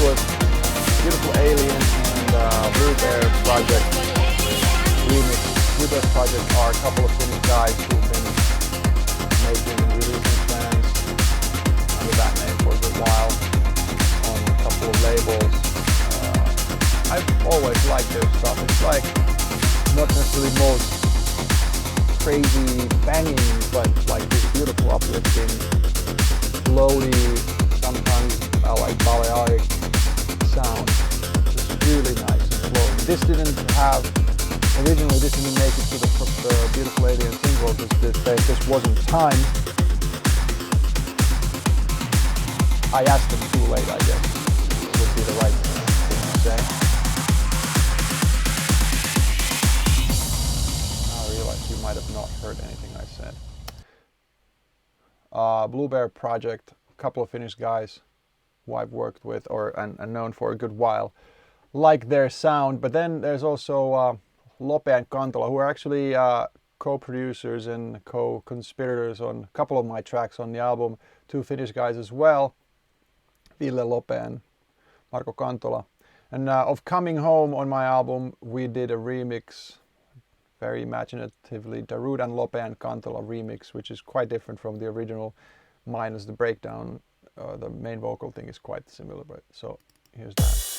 was Beautiful Alien and Blue Bear Project remix. Blue Bear Project are a couple of Finnish guys who've been making and releasing trance under that name for a good while on a couple of labels. I've always liked their stuff. It's like not necessarily most crazy banging, but like this beautiful uplifting, floaty, sometimes like Balearic sound. Just really nice and flowing. This didn't have, originally this didn't make it to the Beautiful Alien single because there just wasn't time. I asked them too late, I guess. It would be the right thing to say. I realize you might have not heard anything I said. Blue Bear Project, a couple of Finnish guys who I've worked with and known for a good while, like their sound. But then there's also Lope and Kantola, who are actually co-producers and co-conspirators on a couple of my tracks on the album. Two Finnish guys as well, Ville Lope and Marko Kantola. And of Coming Home on my album, we did a remix, very imaginatively, Darude and Lope and Kantola remix, which is quite different from the original, minus the breakdown. The main vocal thing is quite similar, but so here's that.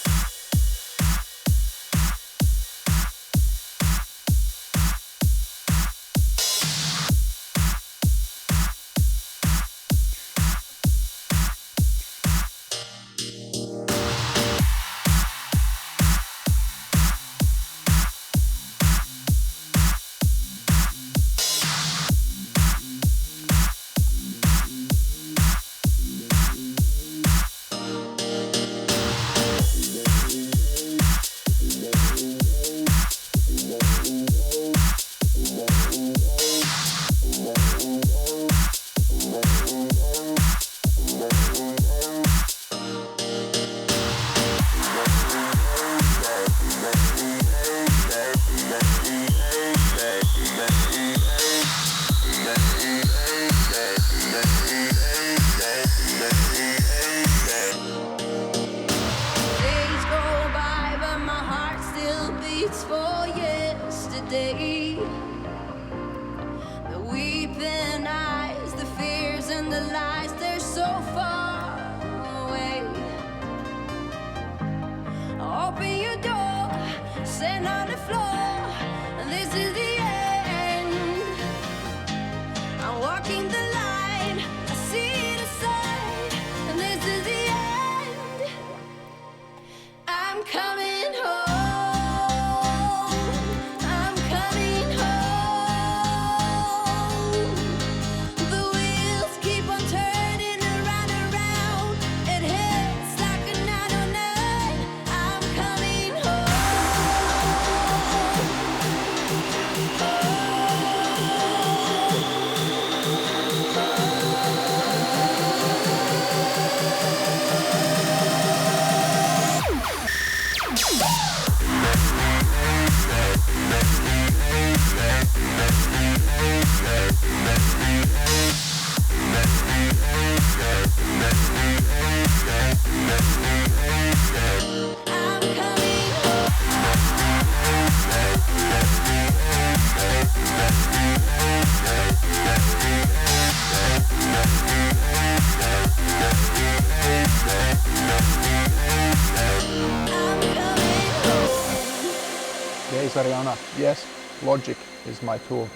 Ariana, yes, Logic is my tool.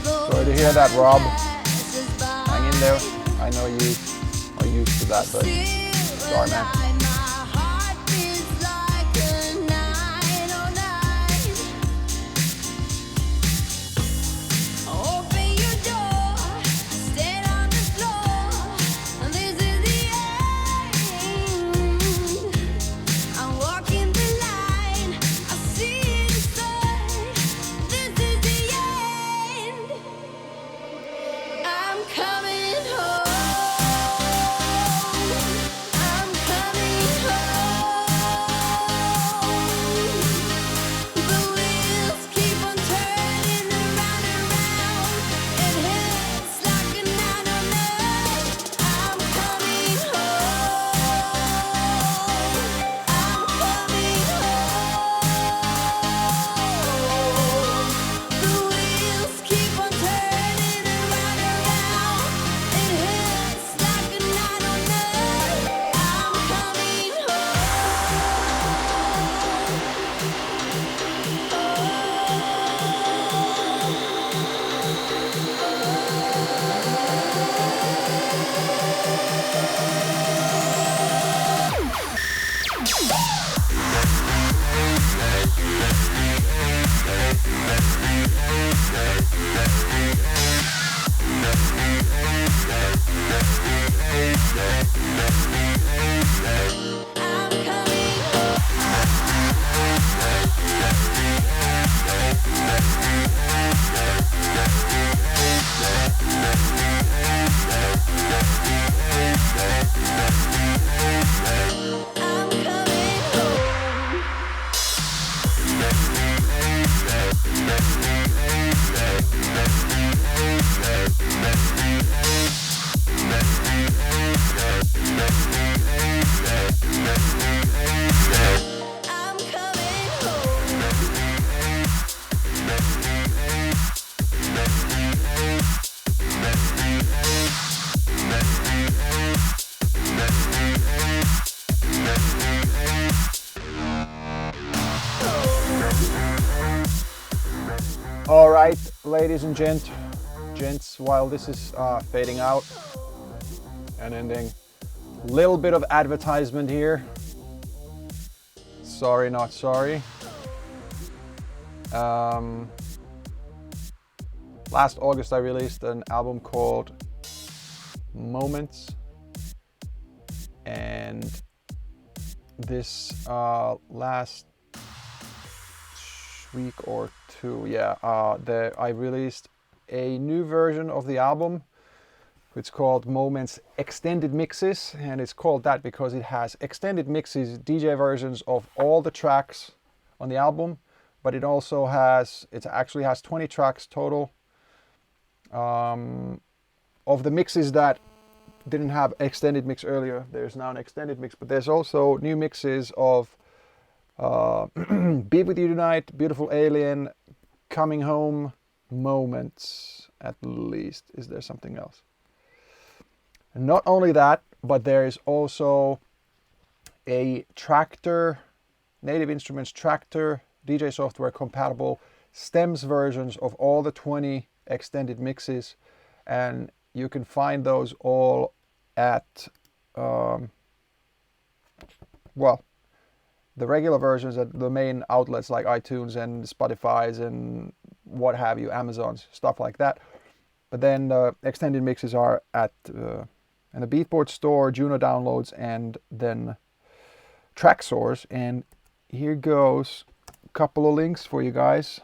Sorry to hear that, Rob. Hang in there. I know you are used to that, but sorry, man. Coming right, ladies and gents, while this is fading out and ending, little bit of advertisement here. Sorry, not sorry. Last August I released an album called Moments, and this last week or two, I released a new version of the album. It's called Moments Extended Mixes, and it's called that because it has extended mixes, DJ versions of all the tracks on the album, but it also actually has 20 tracks total. Of the mixes that didn't have extended mix earlier, there's now an extended mix, but there's also new mixes of Be With You Tonight, Beautiful Alien, Coming Home, Moments, at least. Is there something else? And not only that, but there is also a Tractor, Native Instruments Tractor, DJ software compatible stems versions of all the 20 extended mixes, and you can find those all at the regular versions at the main outlets like iTunes and Spotify's and what have you, Amazon's, stuff like that. But then the extended mixes are at in the Beatport store, Juno Downloads, and then TrackSource. And here goes a couple of links for you guys.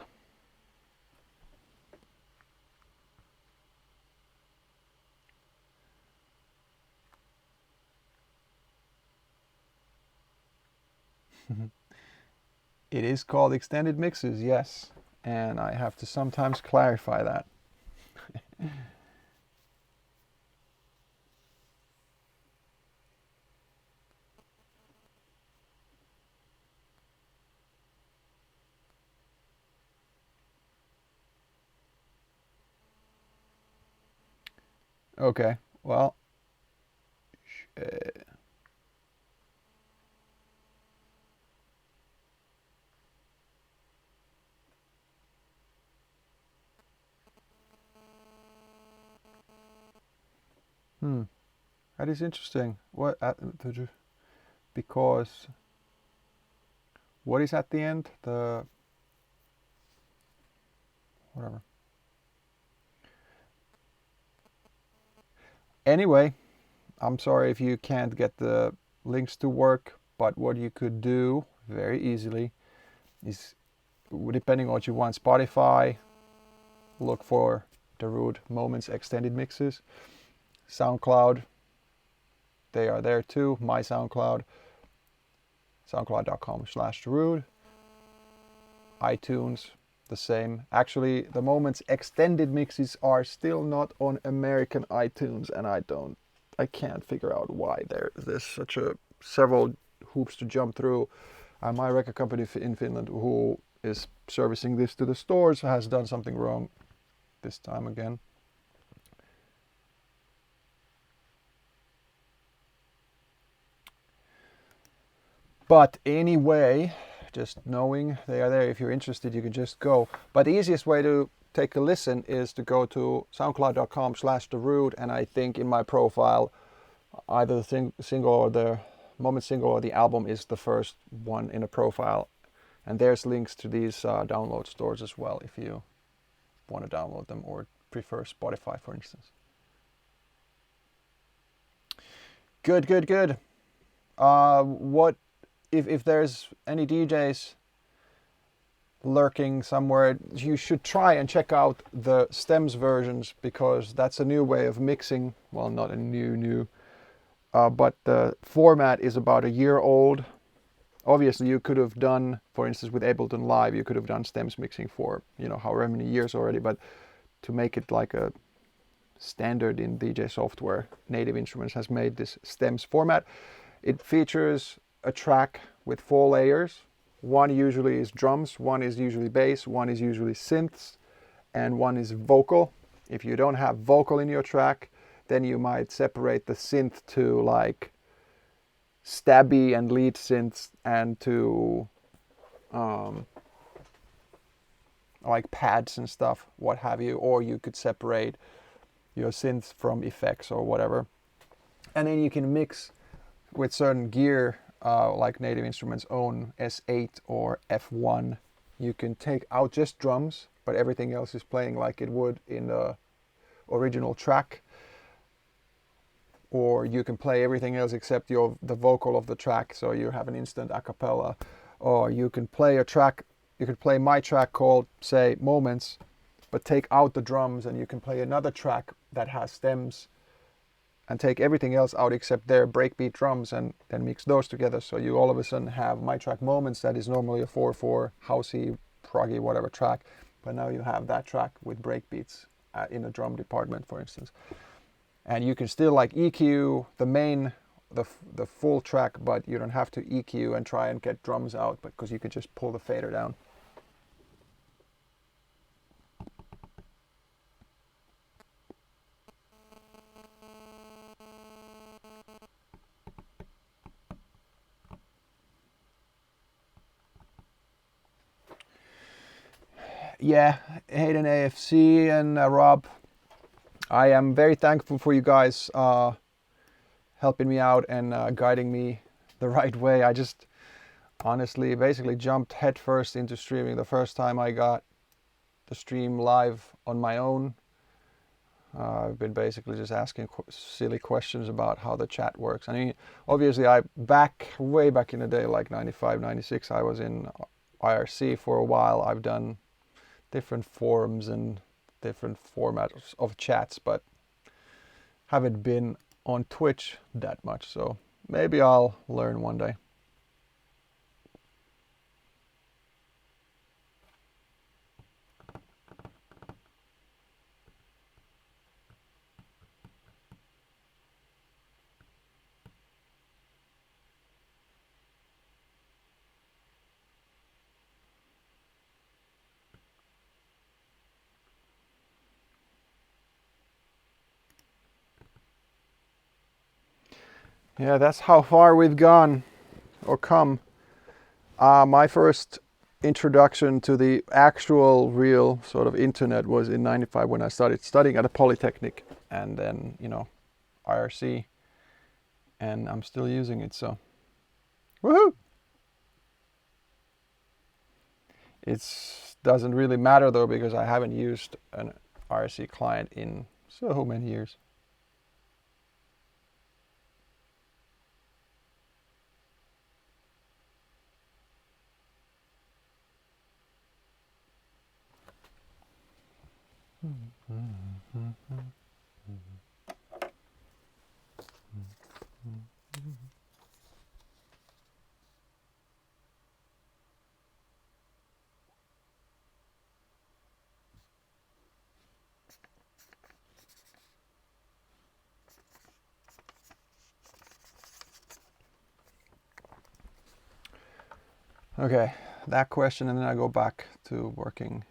It is called extended mixes, yes, and I have to sometimes clarify that. Okay, well, that is interesting. Because what is at the end? The whatever. Anyway, I'm sorry if you can't get the links to work, but what you could do very easily is, depending on what you want, Spotify, look for Darude Moments Extended Mixes. SoundCloud, they are there too. My SoundCloud, soundcloud.com/Darude. iTunes, the same. Actually, the Moments Extended Mixes are still not on American iTunes, and I can't figure out why. There's such several hoops to jump through. My record company in Finland, who is servicing this to the stores, has done something wrong this time again. But anyway, just knowing they are there, if you're interested, you can just go. But the easiest way to take a listen is to go to soundcloud.com/Darude, and I think in my profile, either the single or the Moment single or the album is the first one in a profile. And there's links to these download stores as well if you want to download them or prefer Spotify, for instance. Good. What if there's any DJs lurking somewhere, you should try and check out the stems versions, because that's a new way of mixing. Well, not a new, but the format is about a year old. Obviously, you could have done, for instance, with Ableton Live, you could have done stems mixing for, however many years already, but to make it like a standard in DJ software, Native Instruments has made this stems format. It features a track with 4 layers. One usually is drums, one is usually bass, one is usually synths, and one is vocal. If you don't have vocal in your track, then you might separate the synth to like stabby and lead synths, and to like pads and stuff, what have you, or you could separate your synths from effects or whatever. And then you can mix with certain gear, like Native Instruments' own S8 or F1. You can take out just drums, but everything else is playing like it would in the original track. Or you can play everything else except the vocal of the track, so you have an instant a cappella. Or you can play a track, you could play my track called, say, Moments, but take out the drums, and you can play another track that has stems and take everything else out except their breakbeat drums and then mix those together. So you all of a sudden have my track Moments that is normally a 4/4 housey, proggy, whatever track, but now you have that track with breakbeats in the drum department, for instance. And you can still like EQ the full track, but you don't have to EQ and try and get drums out, because you could just pull the fader down. Yeah, Hayden AFC and Rob, I am very thankful for you guys helping me out and guiding me the right way. I just honestly basically jumped headfirst into streaming the first time I got the stream live on my own. I've been basically just asking silly questions about how the chat works. I mean, obviously way back in the day, like 95, 96, I was in IRC for a while. I've done different forums and different formats of chats, but haven't been on Twitch that much, so maybe I'll learn one day. Yeah, that's how far we've gone or come. My first introduction to the actual real sort of internet was in 95 when I started studying at a polytechnic, and then, IRC, and I'm still using it, so woohoo! It doesn't really matter though, because I haven't used an IRC client in so many years. Okay, that question, and then I go back to working.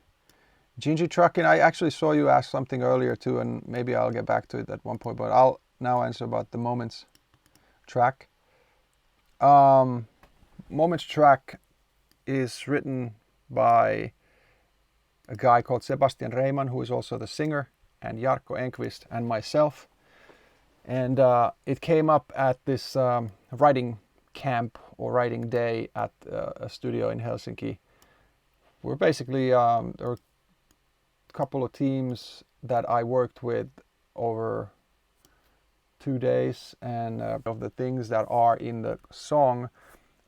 Gingy Trucking, I actually saw you ask something earlier too, and maybe I'll get back to it at one point, but I'll now answer about the Moments track. Moments track is written by a guy called Sebastian Reimann, who is also the singer, and Jarkko Enqvist and myself. And it came up at this writing camp or writing day at a studio in Helsinki. We're basically, there were a couple of teams that I worked with over 2 days, and of the things that are in the song,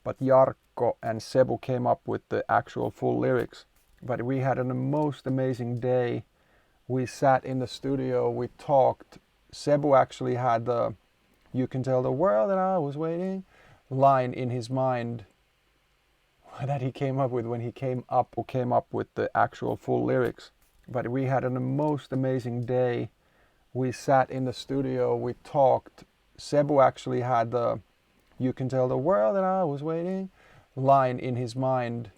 but Jarkko and Sebu came up with the actual full lyrics. But we had a most amazing day. We sat in the studio, we talked. Sebu actually had the "You can tell the world that I was waiting" line in his mind that he came up with when he came up with the actual full lyrics. But we had a most amazing day. We sat in the studio, we talked. Sebu actually had the "You can tell the world that I was waiting" line in his mind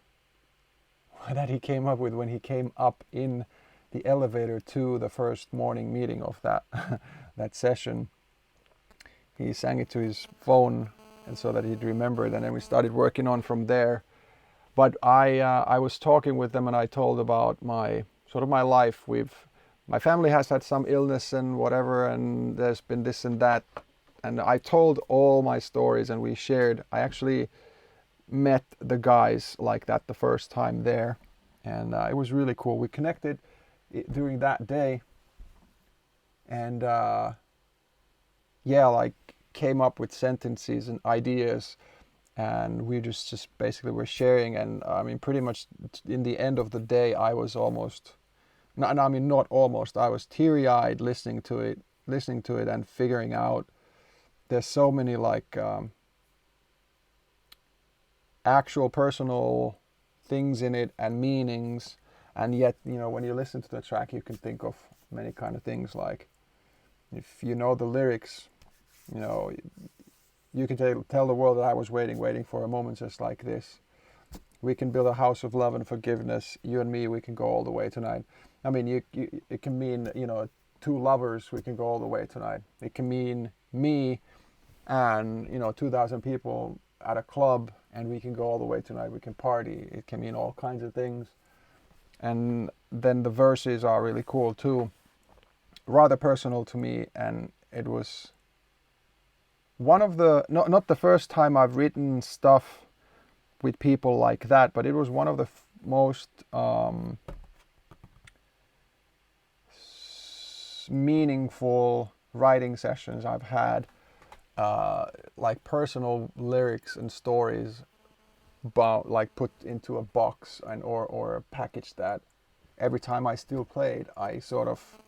that he came up with when he came up in the elevator to the first morning meeting of that that session. He sang it to his phone, and so that he'd remember it, and then we started working on from there. But I was talking with them and I told about my sort of my life. My family has had some illness and whatever, and there's been this and that, and I told all my stories and we shared. I actually met the guys like that the first time there, and it was really cool. We connected during that day, and yeah, like came up with sentences and ideas, and we just basically were sharing. And I mean, pretty much in the end of the day, I was almost, no, I mean not almost, I was teary-eyed listening to it and figuring out there's so many like actual personal things in it and meanings, and yet, you know, when you listen to the track you can think of many kind of things. Like if you know the lyrics, you know, you can tell the world that I was waiting for a moment just like this. We can build a house of love and forgiveness. You and me, we can go all the way tonight. I mean, it can mean, you know, two lovers, we can go all the way tonight. It can mean me and, you know, 2,000 people at a club and we can go all the way tonight. We can party. It can mean all kinds of things. And then the verses are really cool too. Rather personal to me, and it was one of the, not the first time I've written stuff with people like that, but it was one of the most meaningful writing sessions I've had. Like personal lyrics and stories about, like, put into a box and or a package that every time I still play it, I sort of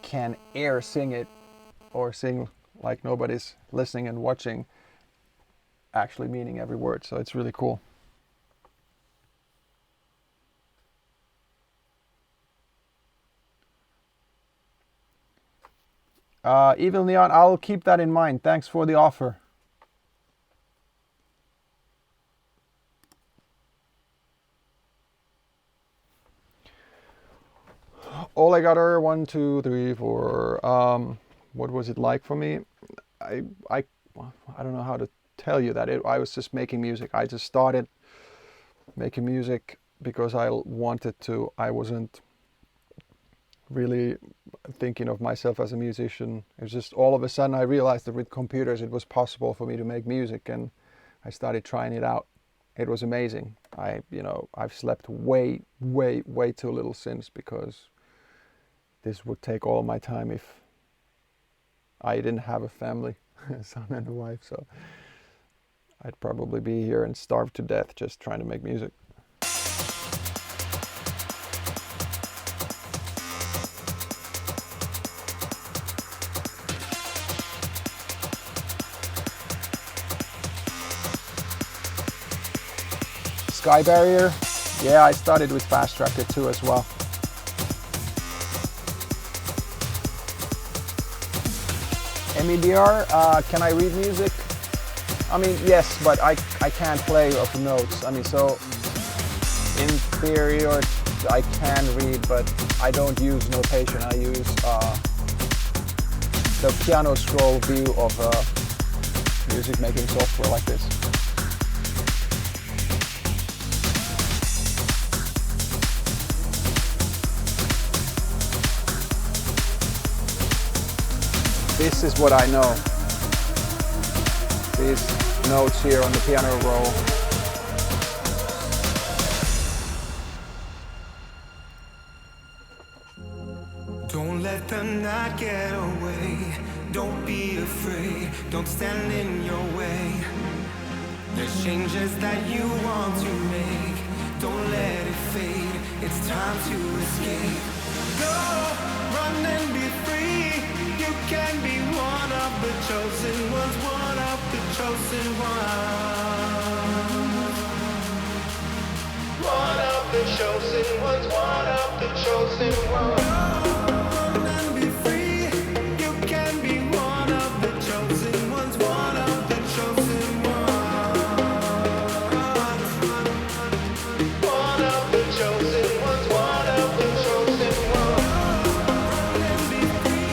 can air sing it, or sing like nobody's listening and watching, actually meaning every word. So it's really cool. Evil Neon, I'll keep that in mind. Thanks for the offer. Olegator 1, 2, 3, 4. What was it like for me? I don't know how to tell you that. I was just making music. I just started making music because I wanted to. I wasn't really thinking of myself as a musician. It was just all of a sudden I realized that with computers it was possible for me to make music, and I started trying it out. It was amazing. I've slept way too little since, because this would take all my time if I didn't have a family, a son and a wife. So I'd probably be here and starve to death just trying to make music. Sky Barrier, yeah, I started with Fast Tracker 2 as well. MEDR, can I read music? I mean, yes, but I can't play off notes. I mean, so in theory, or I can read, but I don't use notation. I use the piano scroll view of music making software like this. This is what I know. These notes here on the piano roll. Don't let the night get away. Don't be afraid. Don't stand in your way. There's changes that you want to make. Don't let it fade. It's time to escape. Go, run and be free. You can be one of the chosen ones, one of the chosen ones. One of the chosen ones, one of the chosen ones. Run and be free. You can be one of the chosen ones, one of the chosen ones. One of the chosen ones, one of the chosen ones. Run and be free.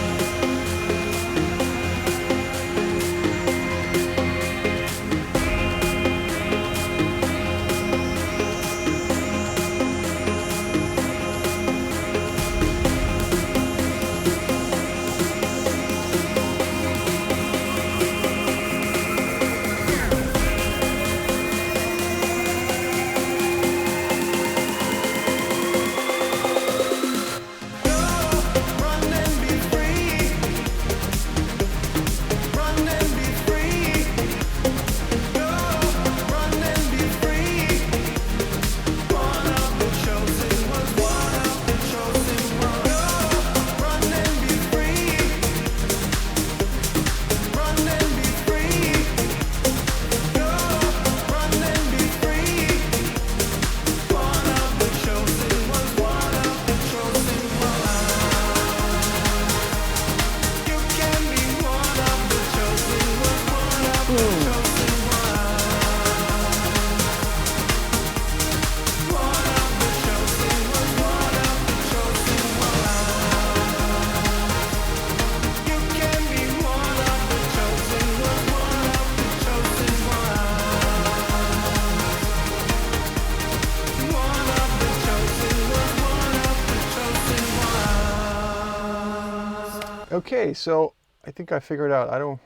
Okay, so I think I figured out. I don't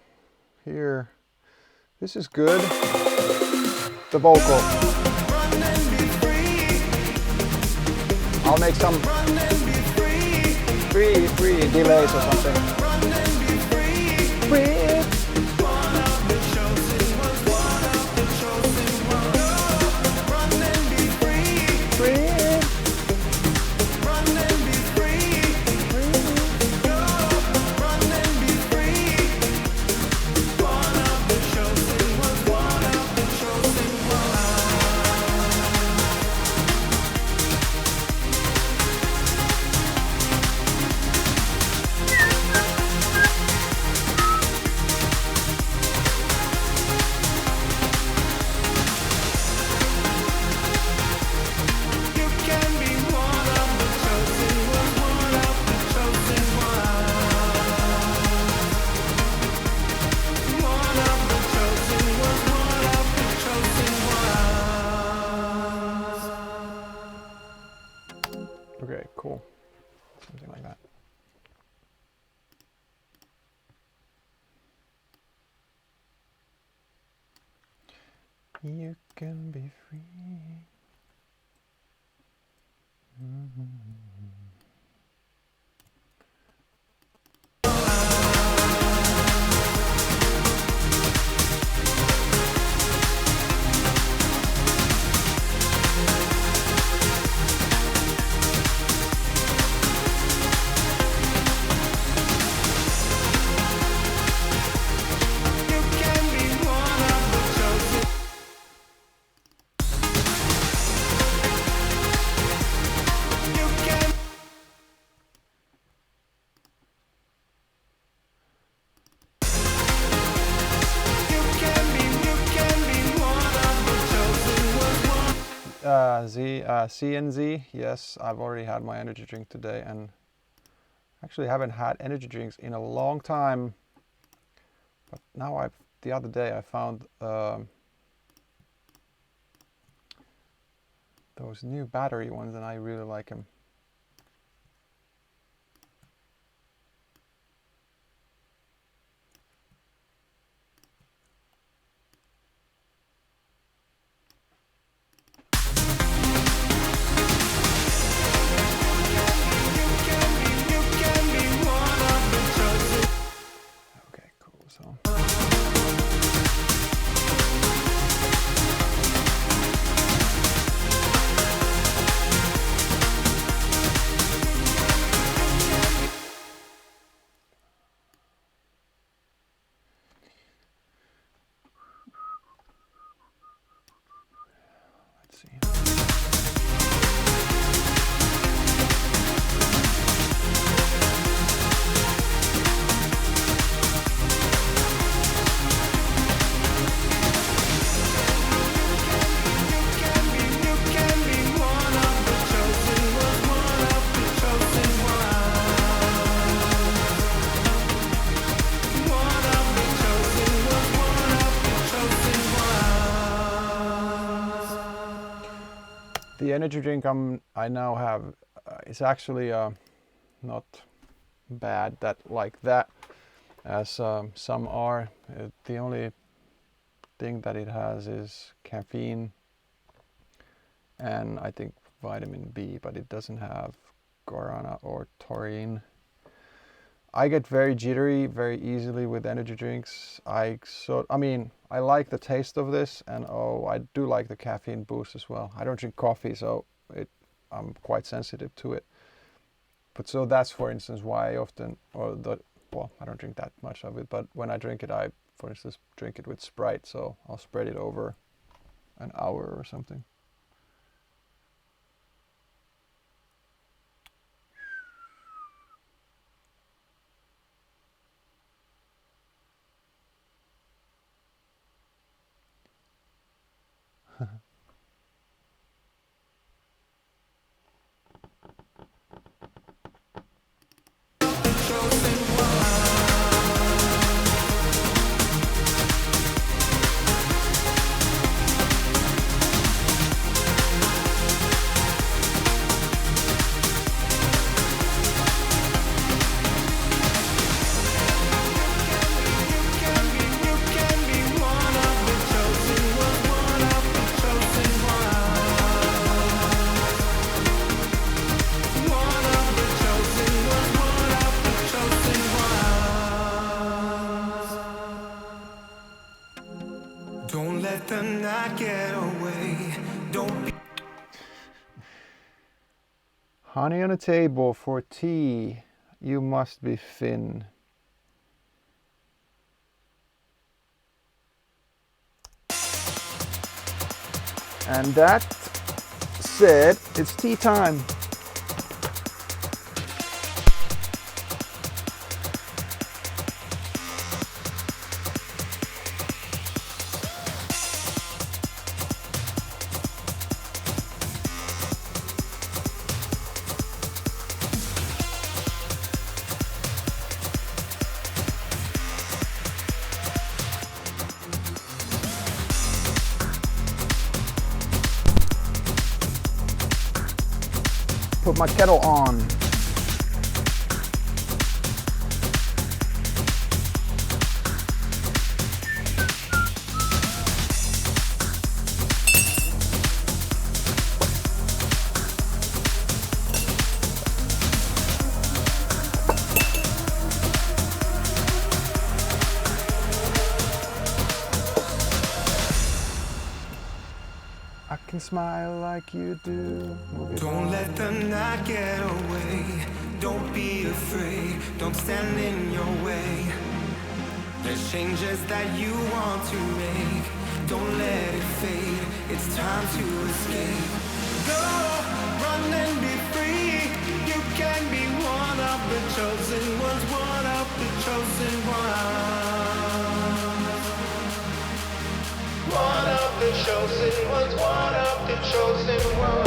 hear. This is good. The vocal. I'll make some free delays or something. Okay, cool. Something like that. You can be free. C and Z, yes, I've already had my energy drink today, and actually haven't had energy drinks in a long time. But now the other day I found those new battery ones, and I really like them. Okay, cool. So. Let's see. The energy drink I now have is actually not bad like that as some are. The only thing that it has is caffeine and I think vitamin B, but it doesn't have guarana or taurine. I get very jittery very easily with energy drinks. I mean, I like the taste of this, and I do like the caffeine boost as well. I don't drink coffee, so I'm quite sensitive to it. But so that's, for instance, why I often, I don't drink that much of it, but when I drink it, I, for instance, drink it with Sprite, so I'll spread it over an hour or something. Don't let the night get away. Don't be Honey on a table for tea. You must be Finn. And that said, it's tea time. Put my kettle on. I can smile like you do. Don't let the night get away. Don't be afraid. Don't stand in your way. There's changes that you want to make. Don't let it fade. It's time to escape. Go, run and be free. You can be one of the chosen ones. One of the chosen ones. One of the chosen ones. One of the chosen ones.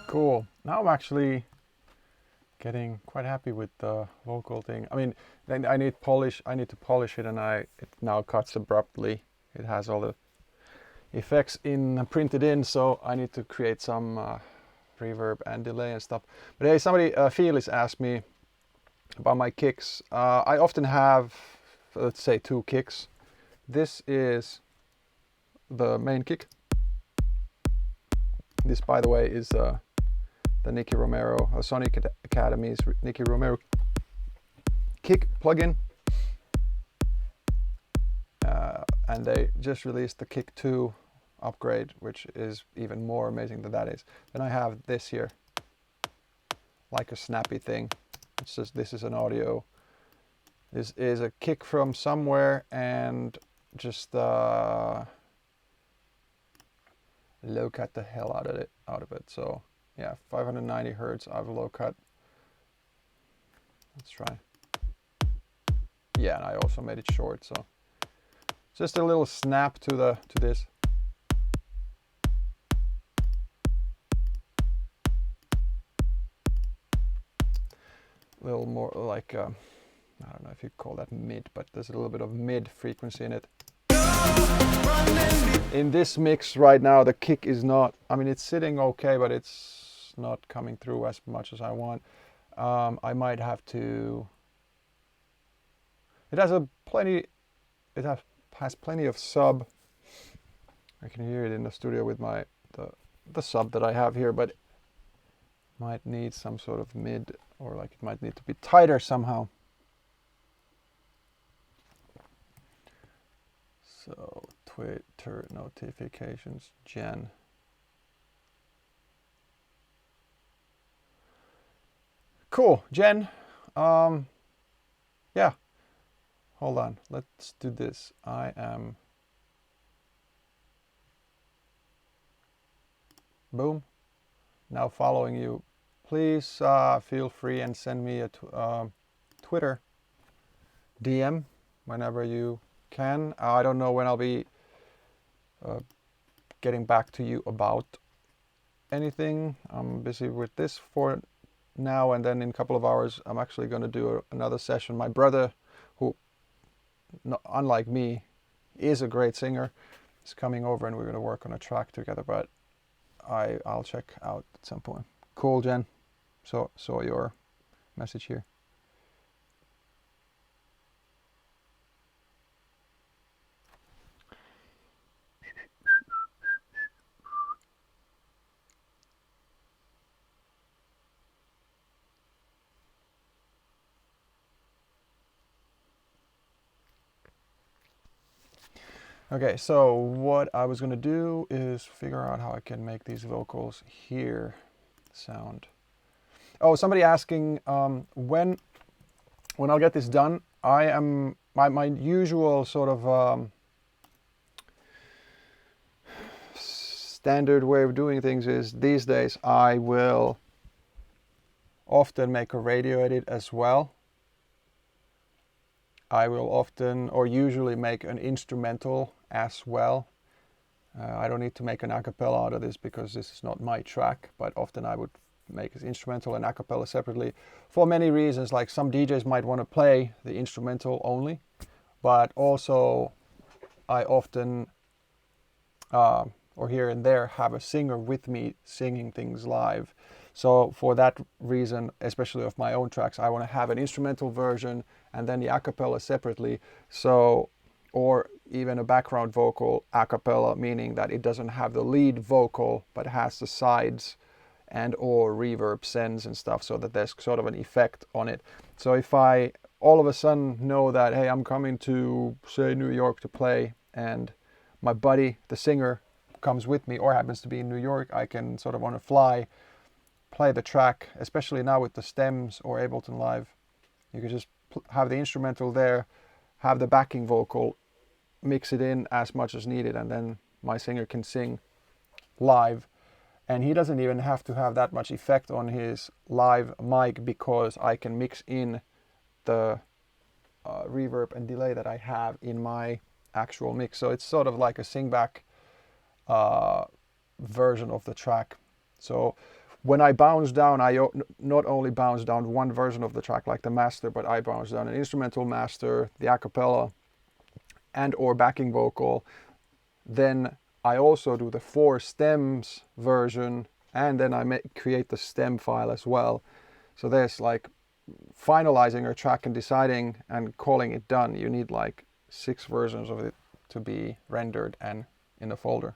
Cool. Now I'm actually getting quite happy with the vocal thing. I mean, then I need to polish it, and it now cuts abruptly. It has all the effects printed in, so I need to create some reverb and delay and stuff. But hey, somebody, Felix asked me about my kicks. I often have, let's say, 2 kicks. This is the main kick. This, by the way, is the Nicky Romero, Sonic Academy's Nicky Romero kick plugin. And they just released the Kick 2 upgrade, which is even more amazing than that is. Then I have this here, like a snappy thing. It's just, this is an audio. This is a kick from somewhere, and just low cut the hell out of it. So yeah, 590 hertz. I've low cut. Let's try. Yeah, and I also made it short, so just a little snap to this. A little more like I don't know if you call that mid, but there's a little bit of mid frequency in it. In this mix right now, the kick is not, I mean, it's sitting okay, but it's not coming through as much as I want. I might have to, it has plenty of sub. I can hear it in the studio with the sub that I have here, but might need some sort of mid, or like it might need to be tighter somehow. So Twitter notifications, Jen. Cool, Jen. Yeah. Hold on. Let's do this. I am. Boom. Now following you. Please feel free and send me a Twitter DM whenever you can. I don't know when I'll be getting back to you about anything. I'm busy with this for now, and then in a couple of hours I'm actually going to do another session. My brother, who unlike me is a great singer, is coming over and we're going to work on a track together, but I'll check out at some point. Cool, Jen. Saw your message here. Okay, so what I was going to do is figure out how I can make these vocals here sound. Oh, somebody asking when I'll get this done. I am my usual sort of standard way of doing things is these days I will often make a radio edit as well. I will often or usually make an instrumental as well. I don't need to make an a cappella out of this because this is not my track, but often I would make an instrumental and a cappella separately for many reasons. Like some DJs might want to play the instrumental only, but also I often or here and there have a singer with me singing things live. So for that reason, especially of my own tracks, I want to have an instrumental version and then the a cappella separately. So, or even a background vocal a cappella, meaning that it doesn't have the lead vocal but has the sides and or reverb sends and stuff, so that there's sort of an effect on it. So if I all of a sudden know that, hey, I'm coming to, say, New York to play, and my buddy, the singer, comes with me or happens to be in New York, I can sort of on the fly play the track, especially now with the stems or Ableton Live. You can just have the instrumental there, have the backing vocal, mix it in as much as needed, and then my singer can sing live. And he doesn't even have to have that much effect on his live mic because I can mix in the reverb and delay that I have in my actual mix. So it's sort of like a sing back version of the track. So when I bounce down, I not only bounce down one version of the track like the master, but I bounce down an instrumental master, the a cappella, and or backing vocal. Then I also do the 4 stems version, and then I create the stem file as well. So there's like finalizing a track and deciding and calling it done. You need like 6 versions of it to be rendered and in the folder.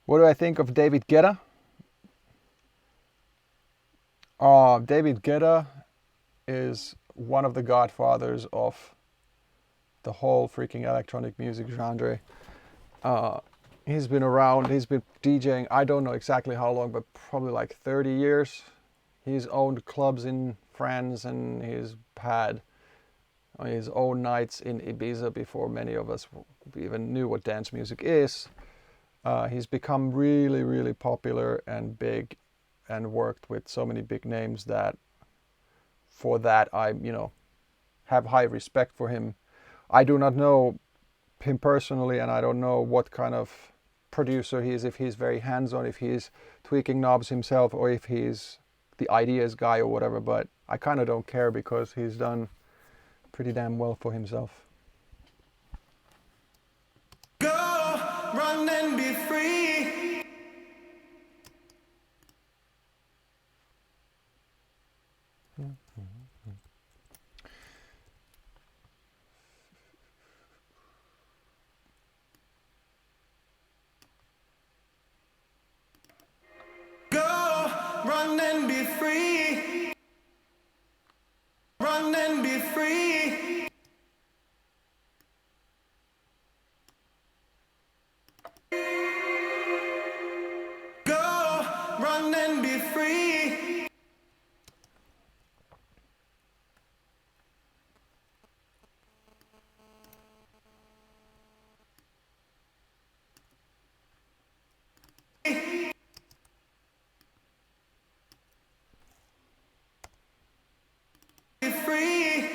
What do I think of David Guetta? David Guetta is one of the godfathers of the whole freaking electronic music genre. He's been around, he's been DJing, I don't know exactly how long, but probably like 30 years. He's owned clubs in France, and he's had his own nights in Ibiza before many of us even knew what dance music is. He's become really, really popular and big and worked with so many big names that for that I, have high respect for him. I do not know him personally, and I don't know what kind of producer he is, if he's very hands-on, if he's tweaking knobs himself, or if he's the ideas guy or whatever, but I kind of don't care because he's done pretty damn well for himself. Go, run and be free. Go, run and be free. Run and be free. Go, run and be free. Be free.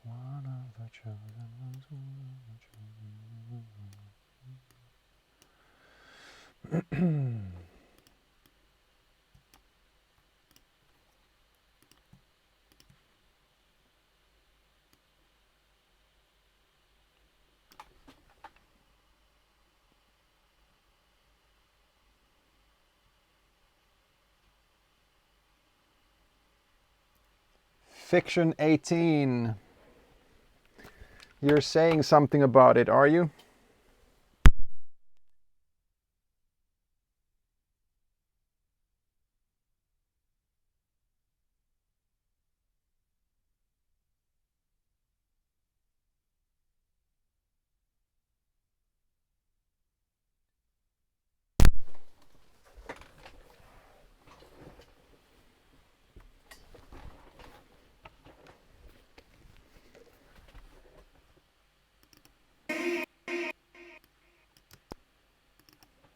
One of the chosen ones, one of the chosen ones. Fiction 18. You're saying something about it, are you?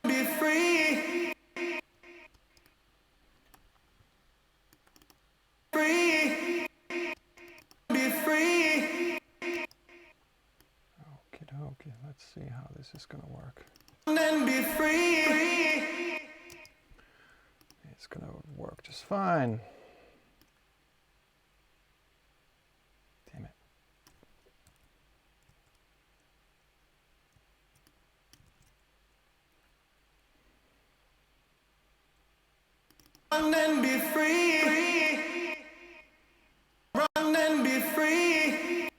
Be free. Free. Be free. Okie dokie, let's see how this is gonna work. Run and be free. It's gonna work just fine. Damn it. Run and be free. Run and be free.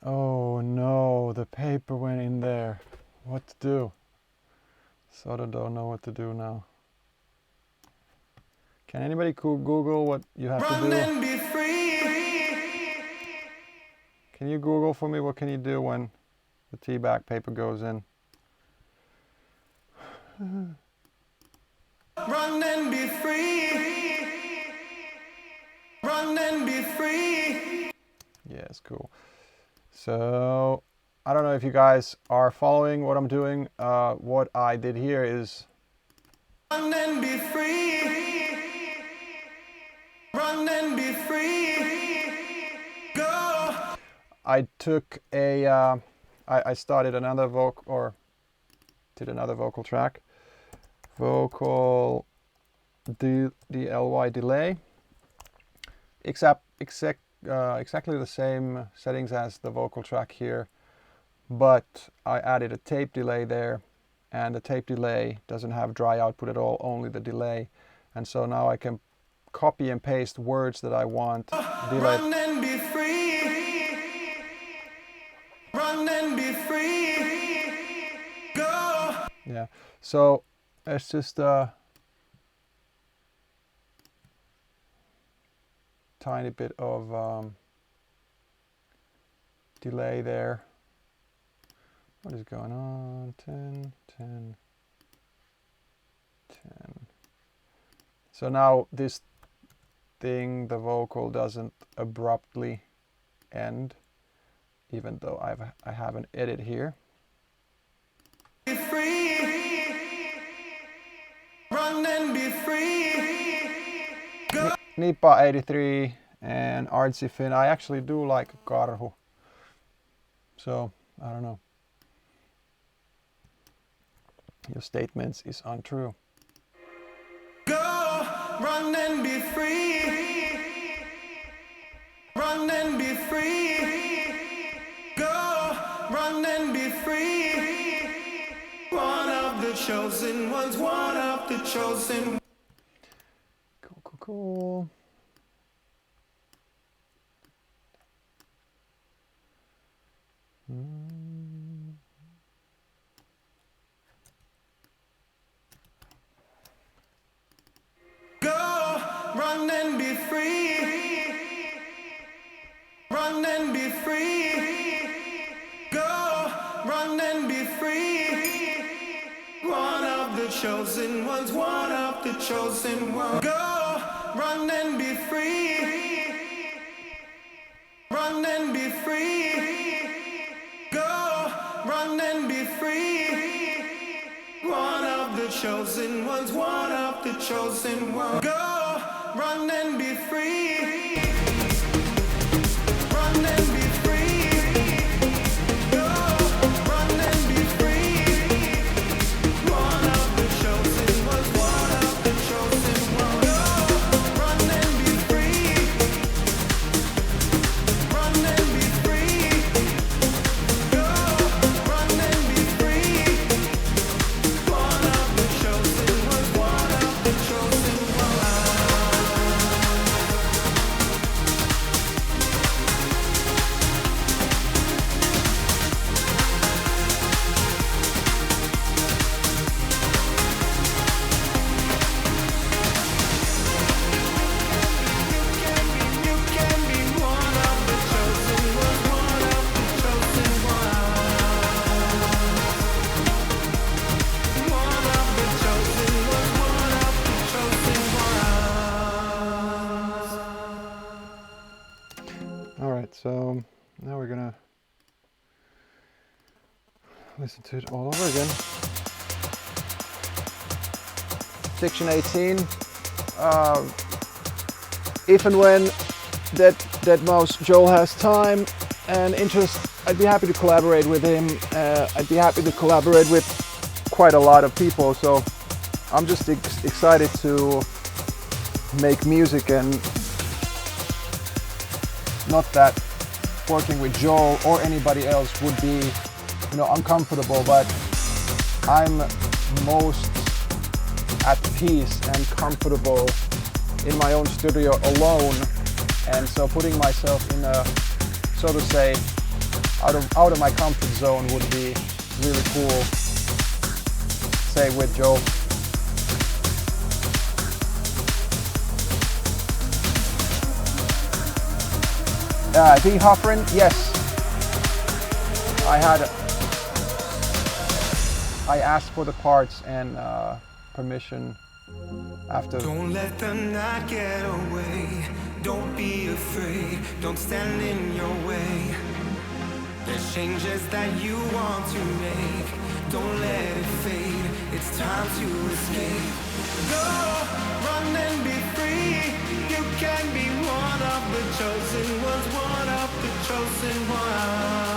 Oh no, the paper went in there. What to do? Sort of don't know what to do now. Can anybody Google what you have to Run do? and be free. Can you Google for me what can you do when the tea bag paper goes in? Run and be free. Run and be free. Yes, cool. So I don't know if you guys are following what I'm doing. What I did here is Run and be free. Run and be free. Go. I took a I started another vocal, or did another vocal track, vocal DLY delay, exactly the same settings as the vocal track here, but I added a tape delay there, and the tape delay doesn't have dry output at all, only the delay, and so now I can copy and paste words that I want. Run and be free. Yeah. So it's just a tiny bit of delay there. What is going on? 10, 10, 10. So now this thing, the vocal doesn't abruptly end, even though I have an edit here. Be free. Run and be free. Go. Nipa 83 and Artsy Finn. I actually do like Karhu. So, I don't know. Your statements is untrue. Go. Run and be free. Run and be free. Go. Run and be free. One of the chosen ones, one of the chosen. Cool, cool, cool. Go, run and be free. Run and be free. Go, run and be free. One of the chosen ones, one of the chosen ones. Go, run and be free. Run and be free. Go, run and be free. One of the chosen ones, one of the chosen ones. Go, run and be free. Run and be free. Go, run and be free. One of the chosen ones, one of the chosen ones. Go, run and be free. Run and be free. Go, run and be free. One of the chosen ones, one of the chosen ones. You can be one of the chosen ones, one of the chosen ones. One of the chosen ones, one of the chosen ones. All right, so now we're gonna listen to it all over again. Section 18. If and when Deadmau5 Joel has time and interest, I'd be happy to collaborate with him. I'd be happy to collaborate with quite a lot of people. So I'm just excited to make music, and not that working with Joel or anybody else would be, you know, uncomfortable, but I'm most at peace and comfortable in my own studio alone, and so putting myself in a, so to say, out of my comfort zone would be really cool. Say with Joel. The Hoffren, yes. I asked for the parts and permission after. Don't let them not get away. Don't be afraid. Don't stand in your way. There's changes that you want to make. Don't let it fade. It's time to escape. Go, run and be free. You can be one of the chosen ones, one of the chosen ones.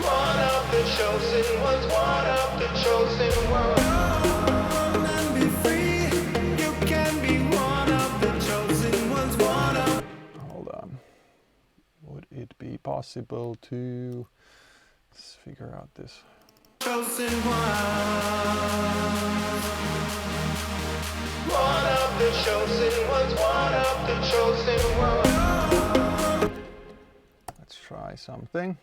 One of the chosen ones, one of the chosen ones. Run and be free. You can be one of the chosen ones, one of. Hold on. Would it be possible to figure out this? Chosen ones. One of the chosen ones, one of the chosen ones. Let's try something.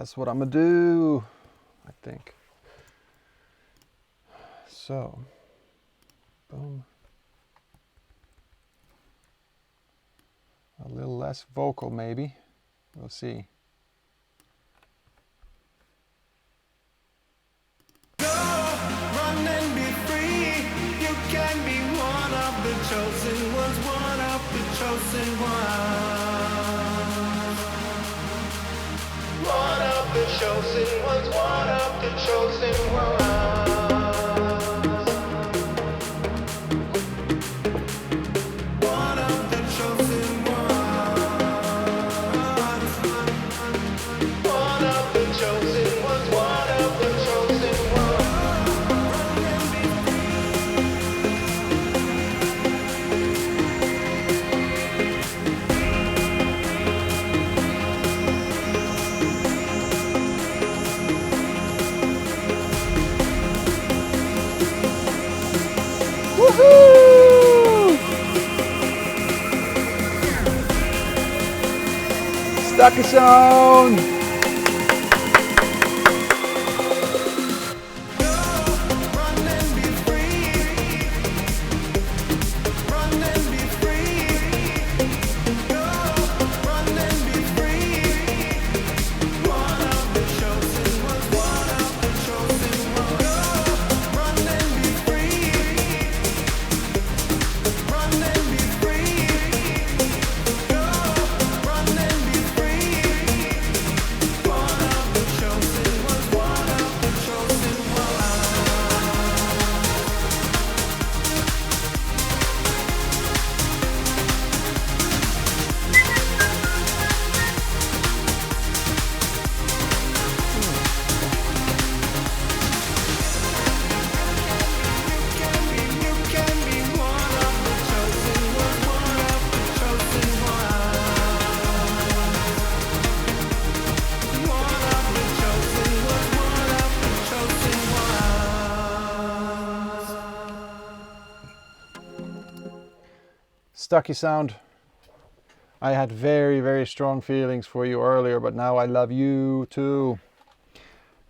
That's what I'm gonna do, I think. So, boom. A little less vocal maybe. We'll see. Run and be free. You can be one of the chosen ones, one of the chosen ones. One of the chosen ones, one of the chosen ones. One of the chosen ones. One of the chosen ones, one of the chosen ones. Woohoo! Stucky sound! Run and be free. Run and be free. Go, run and be free. One of the chosen ones, one of the chosen ones. Go, run and be free. Run and be free. Go, run and be free. One of the chosen ones, one of the chosen ones. You can be one of the chosen ones, one of the chosen ones. One of the chosen ones, one of the chosen ones. Stucky sound. I had very, very strong feelings for you earlier, but now I love you too.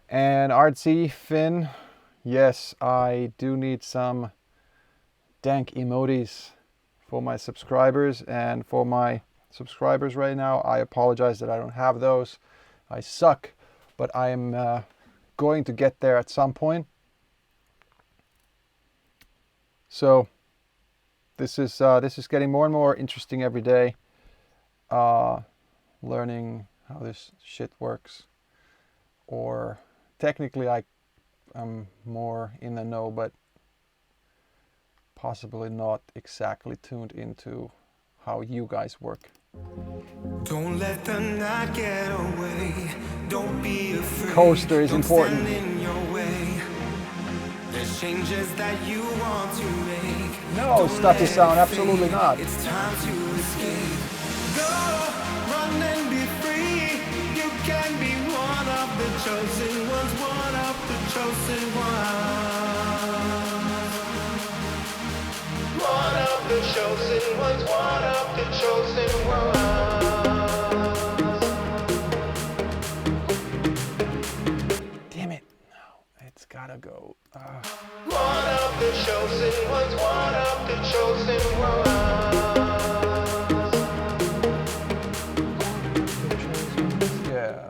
And artsy Finn, yes, I do need some dank emojis for my subscribers, and for my subscribers right now, I apologize that I don't have those. I suck, but I am going to get there at some point. So this is getting more and more interesting every day. Learning how this shit works, or technically I'm more in the know, but possibly not exactly tuned into how you guys work. Don't let the night get away. Don't be afraid. Coaster is Don't important. stand in your way. There's changes that you want to make. No, Don't stucky let sound, it absolutely fade. not. It's time to escape. Go, run and be free. You can be one of the chosen ones, one of the chosen ones. One of the chosen ones, one of the chosen ones. Damn it. No, it's gotta go. One of the chosen ones, one of the chosen ones. Yeah.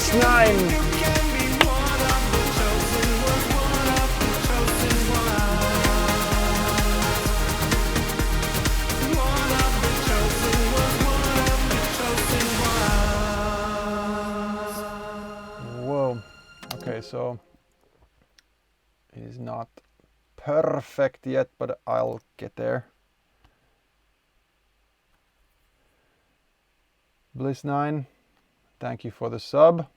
Bliss 9. Whoa. Okay, so it is not perfect yet, but I'll get there. Bliss 9, thank you for the sub.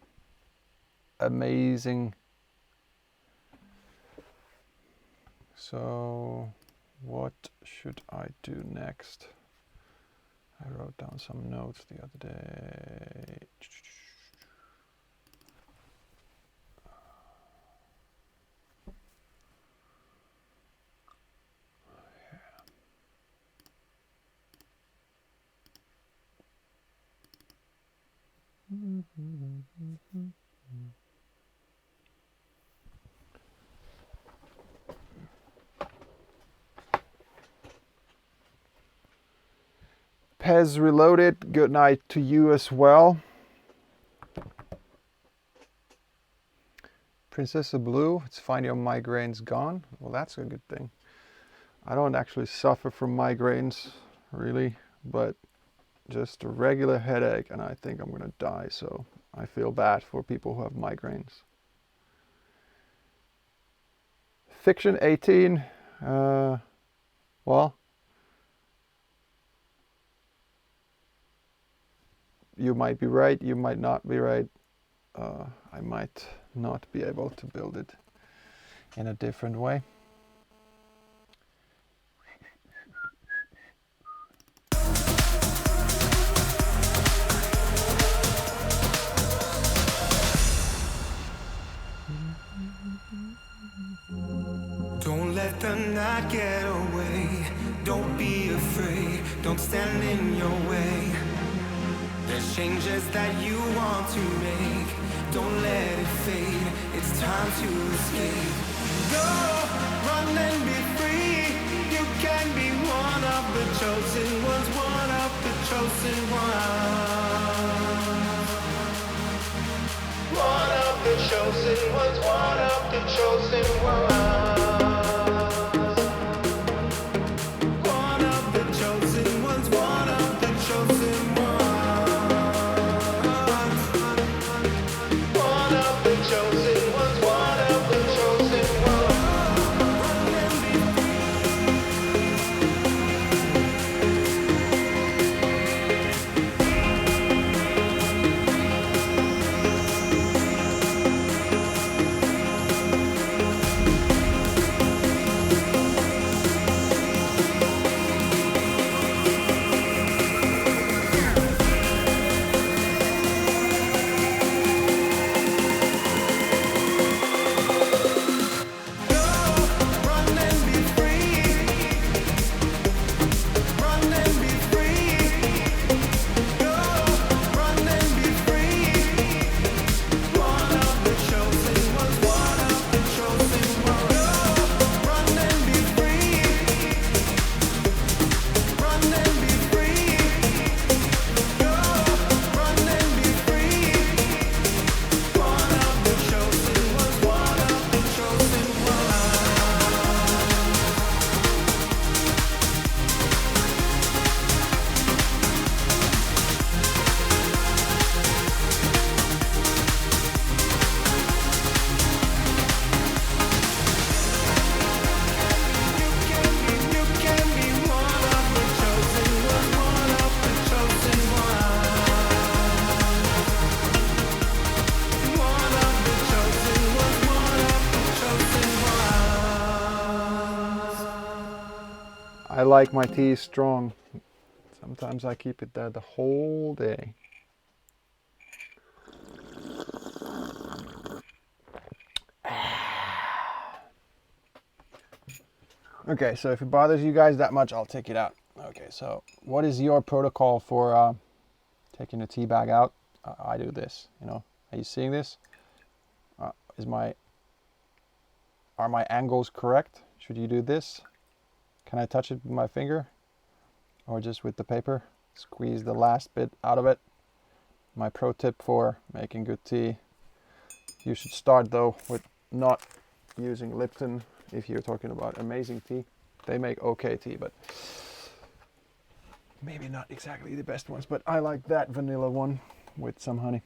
Amazing. So what should I do next? I wrote down some notes the other day. Pez Reloaded, good night to you as well. Princess of Blue, it's fine, your migraine's gone. Well, that's a good thing. I don't actually suffer from migraines, really, but just a regular headache and I think I'm gonna die, so I feel bad for people who have migraines. Fiction 18, well, you might be right, you might not be right. I might not be able to build it in a different way. Don't let the night get away. Don't be afraid. Don't stand in your way. There's changes that you want to make. Don't let it fade. It's time to escape. Go, run and be free. You can be one of the chosen ones. One of the chosen ones. One of the chosen ones. One of the chosen ones. I like my tea strong. Sometimes I keep it there the whole day. Okay, so if it bothers you guys that much, I'll take it out. Okay, so what is your protocol for taking the tea bag out? I do this, you know. Are you seeing this? Are my angles correct? Should you do this? Can I touch it with my finger? Or just with the paper? Squeeze the last bit out of it. My pro tip for making good tea. You should start though with not using Lipton if you're talking about amazing tea. They make okay tea, but maybe not exactly the best ones. But I like that vanilla one with some honey.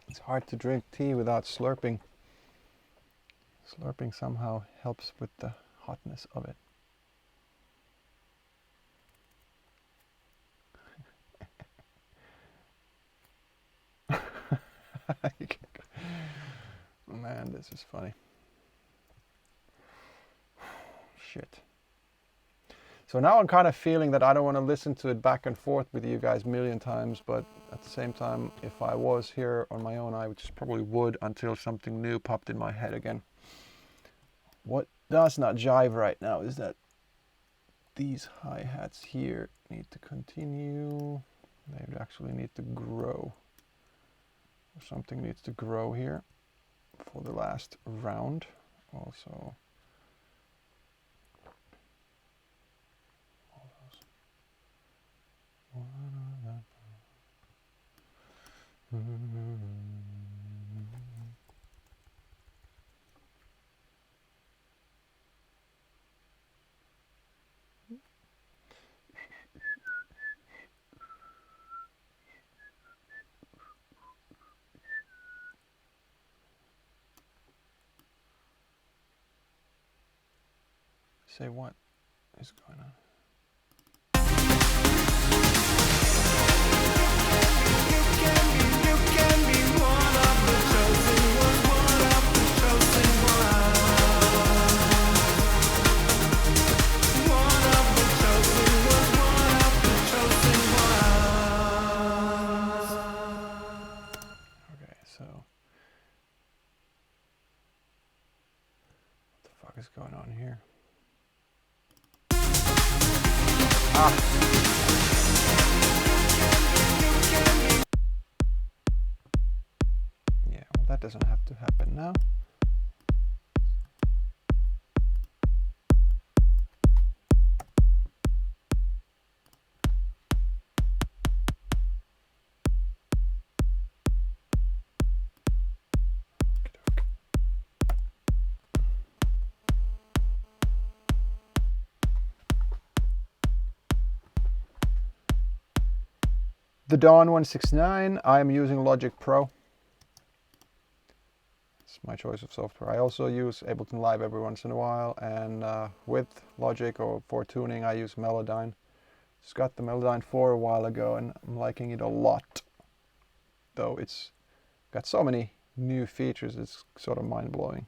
It's hard to drink tea without slurping. Slurping somehow helps with the hotness of it. Man, this is funny. Shit. So now I'm kind of feeling that I don't want to listen to it back and forth with you guys a million times, but at the same time, if I was here on my own, I just probably would until something new popped in my head again. What does not jive right now is that these hi-hats here need to continue. They actually need to grow. Something needs to grow here for the last round. Also, say what is going on? Okay, so what the fuck is going on here? Yeah, well that doesn't have to happen now. The Dawn 169, I am using Logic Pro. It's my choice of software. I also use Ableton Live every once in a while, and with Logic or for tuning I use Melodyne. Just got the Melodyne 4 a while ago and I'm liking it a lot. Though it's got so many new features, it's sort of mind-blowing.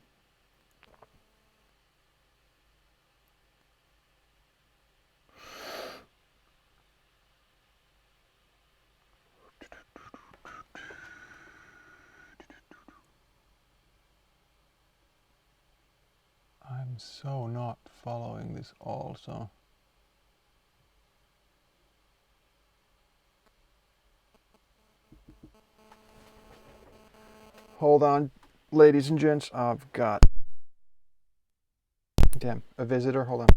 I'm so not following this also. Hold on, ladies and gents, I've got, damn, a visitor, hold on.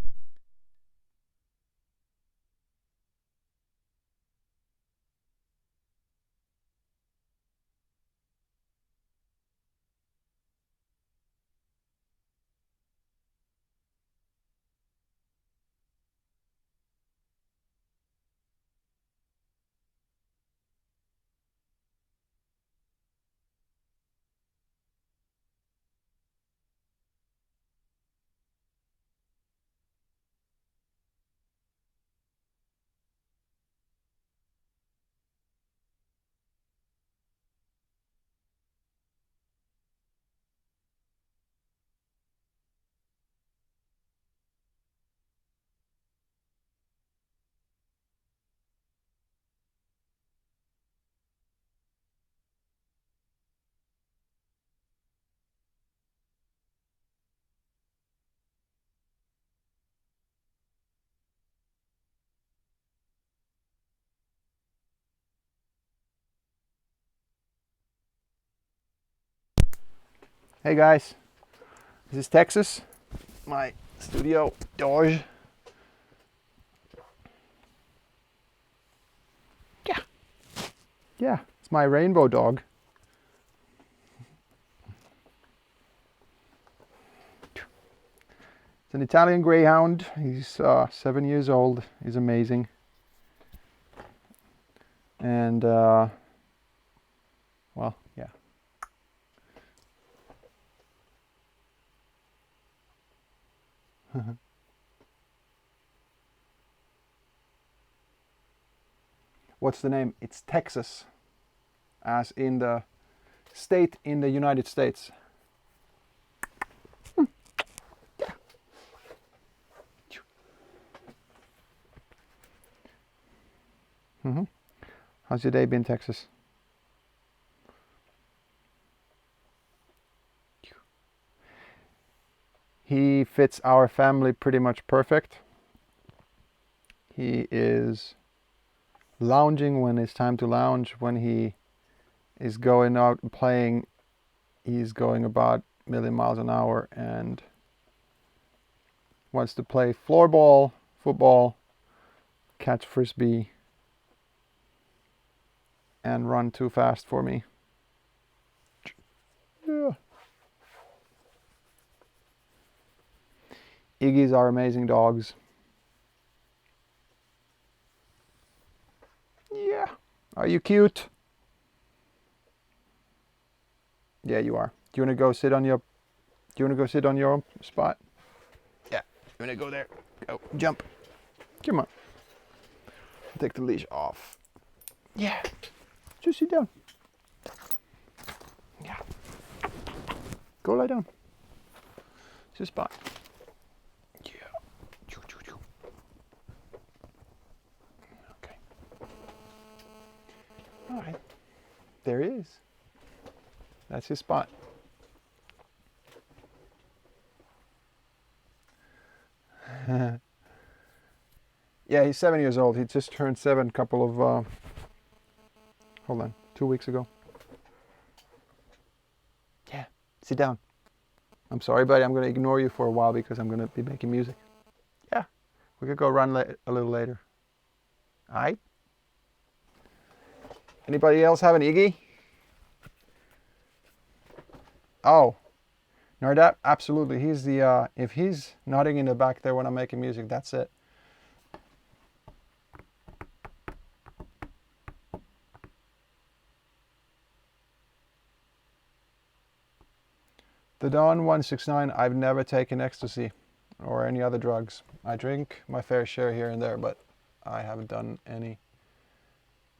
Hey guys, this is Texas, my studio Doge. Yeah, it's my rainbow dog. It's an Italian Greyhound. He's 7 years old. He's amazing. And, well, yeah. What's the name? It's Texas, as in the state in the United States. Mm-hmm. How's your day been, Texas? He fits our family pretty much perfect. He is lounging when it's time to lounge. When he is going out and playing, he's going about a million miles an hour and wants to play floorball, football, catch frisbee, and run too fast for me. Yeah. Iggy's are amazing dogs. Yeah. Are you cute? Yeah, you are. Do you want to go sit on your spot? Yeah. You want to go there? Go. Jump. Come on. Take the leash off. Yeah. Just sit down. Yeah. Go lie down. It's your spot. Yeah. Okay. All right. There he is. That's his spot. Yeah, he's 7 years old. He just turned 7 a couple of, 2 weeks ago. Yeah, sit down. I'm sorry, buddy. I'm going to ignore you for a while because I'm going to be making music. Yeah, we could go run a little later. All right? Anybody else have an Iggy? Oh, Nardap, absolutely. He's the, if he's nodding in the back there when I'm making music, that's it. The Don 169, I've never taken ecstasy or any other drugs. I drink my fair share here and there, but I haven't done any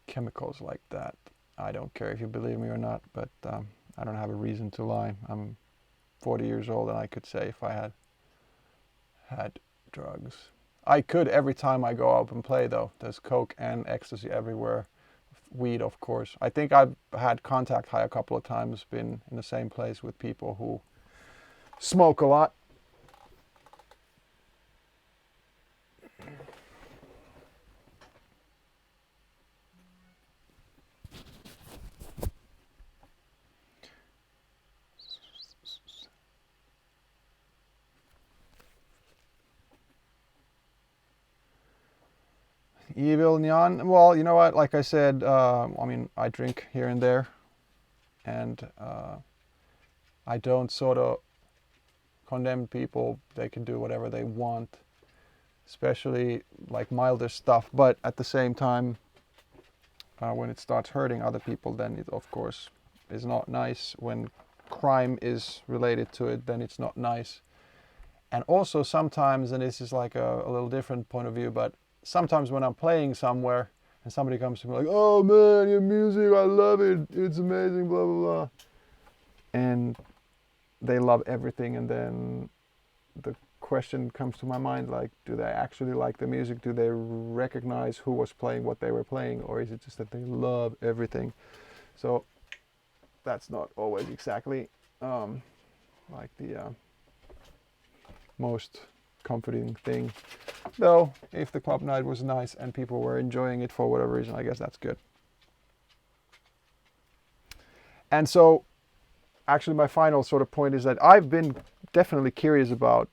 chemicals like that. I don't care if you believe me or not, but I don't have a reason to lie. I'm 40 years old and I could say if I had drugs. I could every time I go out and play though. There's coke and ecstasy everywhere. Weed, of course. I think I've had contact high a couple of times, been in the same place with people who smoke a lot. Evil Nyan, well, you know what, like I said, I mean, I drink here and there, and I don't sort of condemn people. They can do whatever they want, especially like milder stuff, but at the same time, when it starts hurting other people, then it of course is not nice. When crime is related to it, then it's not nice. And also sometimes, and this is like a little different point of view, but sometimes when I'm playing somewhere and somebody comes to me like, oh man, your music, I love it, it's amazing, blah, blah, blah. And they love everything, and then the question comes to my mind, like, do they actually like the music? Do they recognize who was playing what they were playing? Or is it just that they love everything? So that's not always exactly like the most comforting thing. Though, if the club night was nice and people were enjoying it for whatever reason, I guess that's good. And so, actually my final sort of point is that I've been definitely curious about,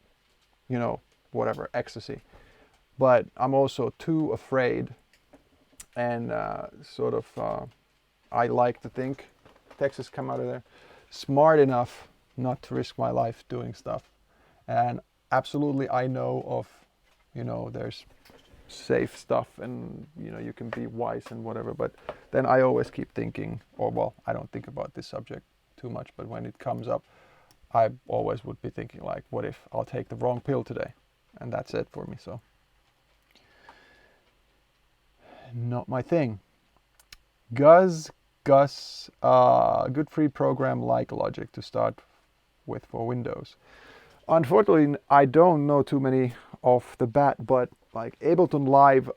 you know, whatever, ecstasy. But I'm also too afraid and sort of I like to think Texas come out of there smart enough not to risk my life doing stuff. And absolutely I know of, there's safe stuff and you can be wise and whatever, but then I always keep thinking, or well, I don't think about this subject too much, but when it comes up, I always would be thinking like, what if I'll take the wrong pill today? And that's it for me. So not my thing. Gus, good free program like Logic to start with for Windows. Unfortunately, I don't know too many off the bat, but like Ableton Live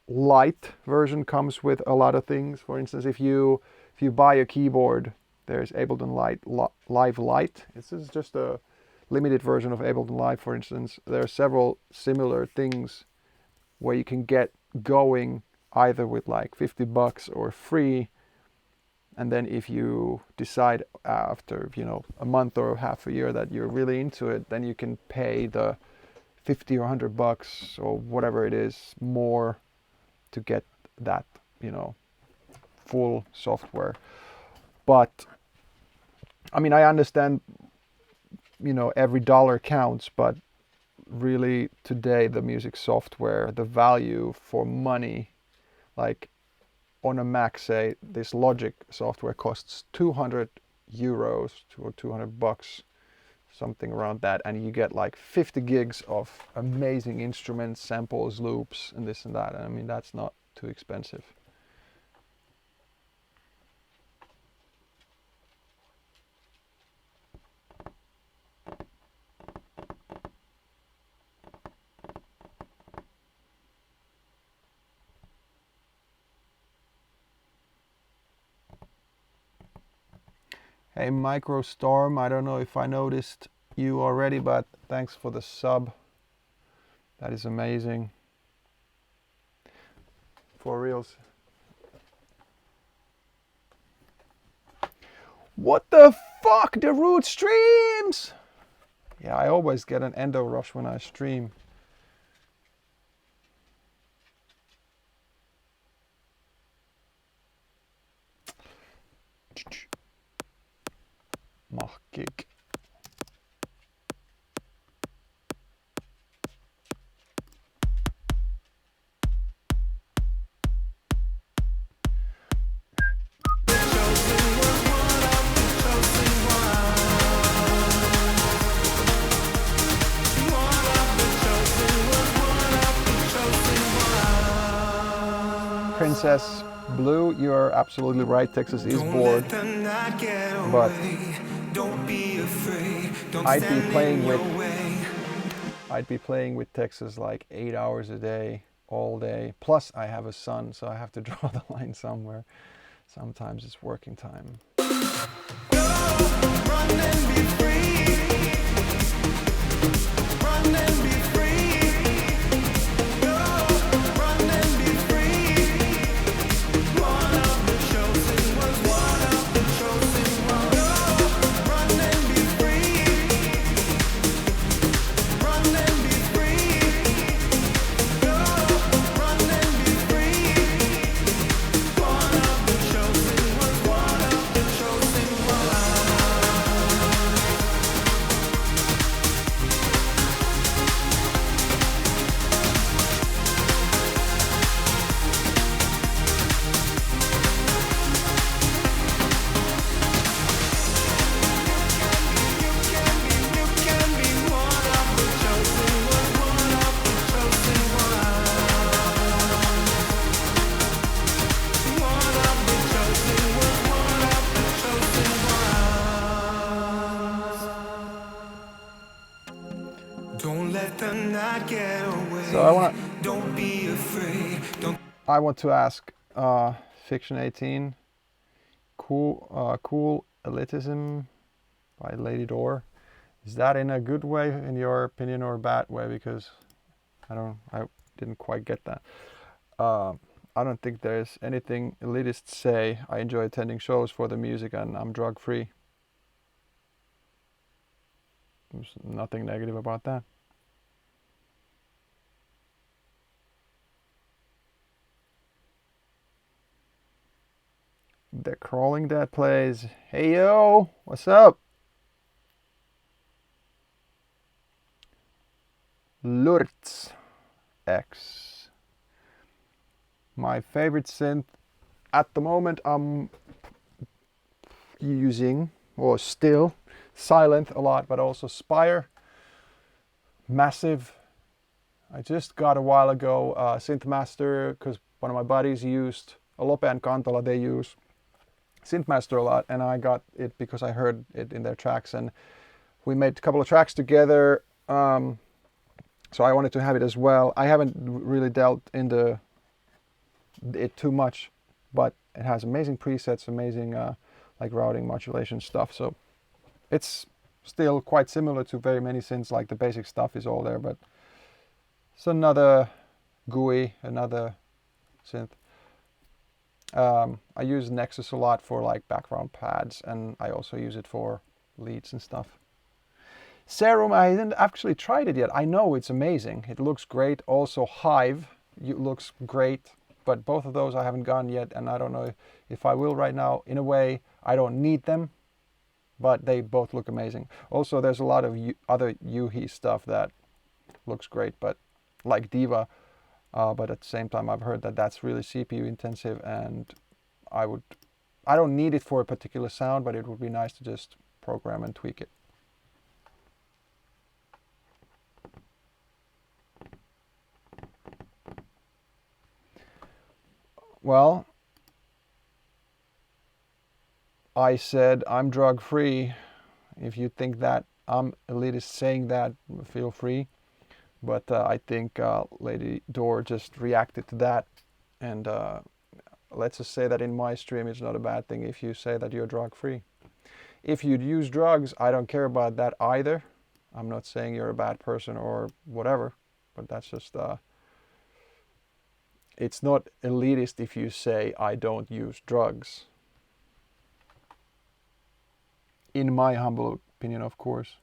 Lite version comes with a lot of things. For instance, if you buy a keyboard, there's Ableton Live Lite. This is just a limited version of Ableton Live, for instance. There are several similar things where you can get going either with like $50 or free. And then if you decide after, a month or half a year that you're really into it, then you can pay the 50 or $100 or whatever it is more to get that, full software. But I mean, I understand, every dollar counts, but really today the music software, the value for money, like on a Mac, say this Logic software costs 200 euros or $200, something around that, and you get like 50 gigs of amazing instruments, samples, loops, and this and that. And I mean, that's not too expensive. Hey Microstorm, I don't know if I noticed you already, but thanks for the sub. That is amazing. For reals. What the fuck? The root streams! Yeah, I always get an endo rush when I stream. Mahkik. Princess Blue, you're absolutely right. Texas is bored, but I'd be playing with Texas like 8 hours a day, all day. Plus, I have a son, so I have to draw the line somewhere. Sometimes it's working time. Run and be free. Run and be free. Go, run and be free. One of the chosen was one of the chosen ones. Go, run and be free. Run and be free. Go, run and be free. One of the chosen was one of the chosen ones. Don't let the night get away. So don't be afraid. I want to ask Fiction 18, cool elitism by Lady Door. Is that in a good way, in your opinion, or a bad way? Because I didn't quite get that. I don't think there's anything elitists say. I enjoy attending shows for the music and I'm drug free. There's nothing negative about that. The Crawling Dead plays. Hey yo, what's up? Lurtz X. My favorite synth at the moment I'm using, or still, Silent a lot, but also Spire. Massive. I just got a while ago Synthmaster because one of my buddies used Lope and Kantola. They use Synthmaster a lot, and I got it because I heard it in their tracks, and we made a couple of tracks together. So I wanted to have it as well. I haven't really dealt into it too much, but it has amazing presets, amazing like routing modulation stuff. So it's still quite similar to very many synths. Like the basic stuff is all there, but it's another GUI, another synth. I use Nexus a lot for like background pads, and I also use it for leads and stuff. Serum, I haven't actually tried it yet. I know it's amazing. It looks great. Also Hive looks great, but both of those I haven't gotten yet, and I don't know if I will right now. In a way, I don't need them, but they both look amazing. Also, there's a lot of other Yuhi stuff that looks great, but like Diva, but at the same time I've heard that that's really CPU intensive, and I don't need it for a particular sound, but it would be nice to just program and tweak it. Well, I said I'm drug free. If you think that I'm elitist saying that, feel free. But I think Lady Door just reacted to that. And let's just say that in my stream it's not a bad thing if you say that you're drug free. If you'd use drugs, I don't care about that either. I'm not saying you're a bad person or whatever, but that's just it's not elitist if you say I don't use drugs. In my humble opinion, of course.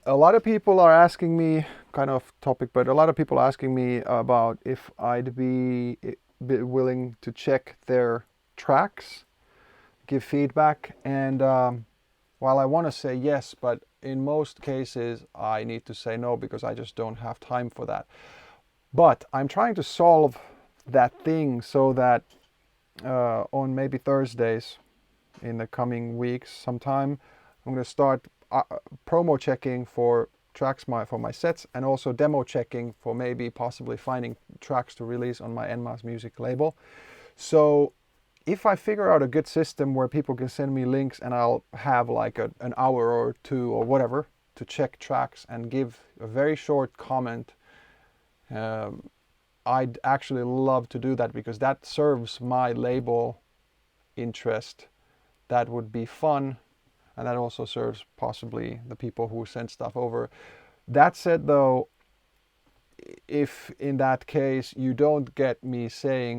A lot of people are asking me, kind of topic, but a lot of people asking me about if I'd be willing to check their tracks, give feedback, and while I want to say yes, but in most cases I need to say no because I just don't have time for that. But I'm trying to solve that thing so that on maybe Thursdays in the coming weeks sometime, I'm going to start promo checking for tracks for my sets, and also demo checking for maybe possibly finding tracks to release on my NMAS music label. So if I figure out a good system where people can send me links and I'll have like an hour or two or whatever to check tracks and give a very short comment, I'd actually love to do that because that serves my label interest. That would be fun. And that also serves possibly the people who send stuff over. That said though, if in that case you don't get me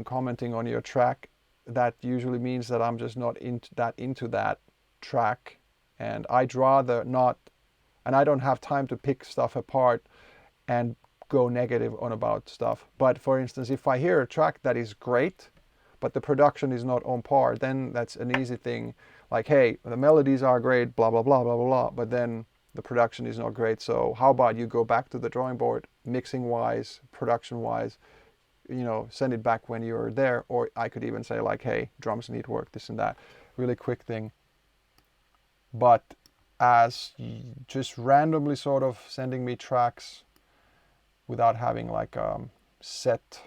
commenting on your track, that usually means that I'm just not into that track, and I'd rather not, and I don't have time to pick stuff apart and go negative on about stuff. But for instance, if I hear a track that is great, but the production is not on par, then that's an easy thing. Like, hey, the melodies are great, blah, blah, blah, blah, blah, blah, but then the production is not great. So how about you go back to the drawing board, mixing wise, production wise, send it back when you're there. Or I could even say like, hey, drums need work, this and that. Really quick thing. But as just randomly sort of sending me tracks without having like set,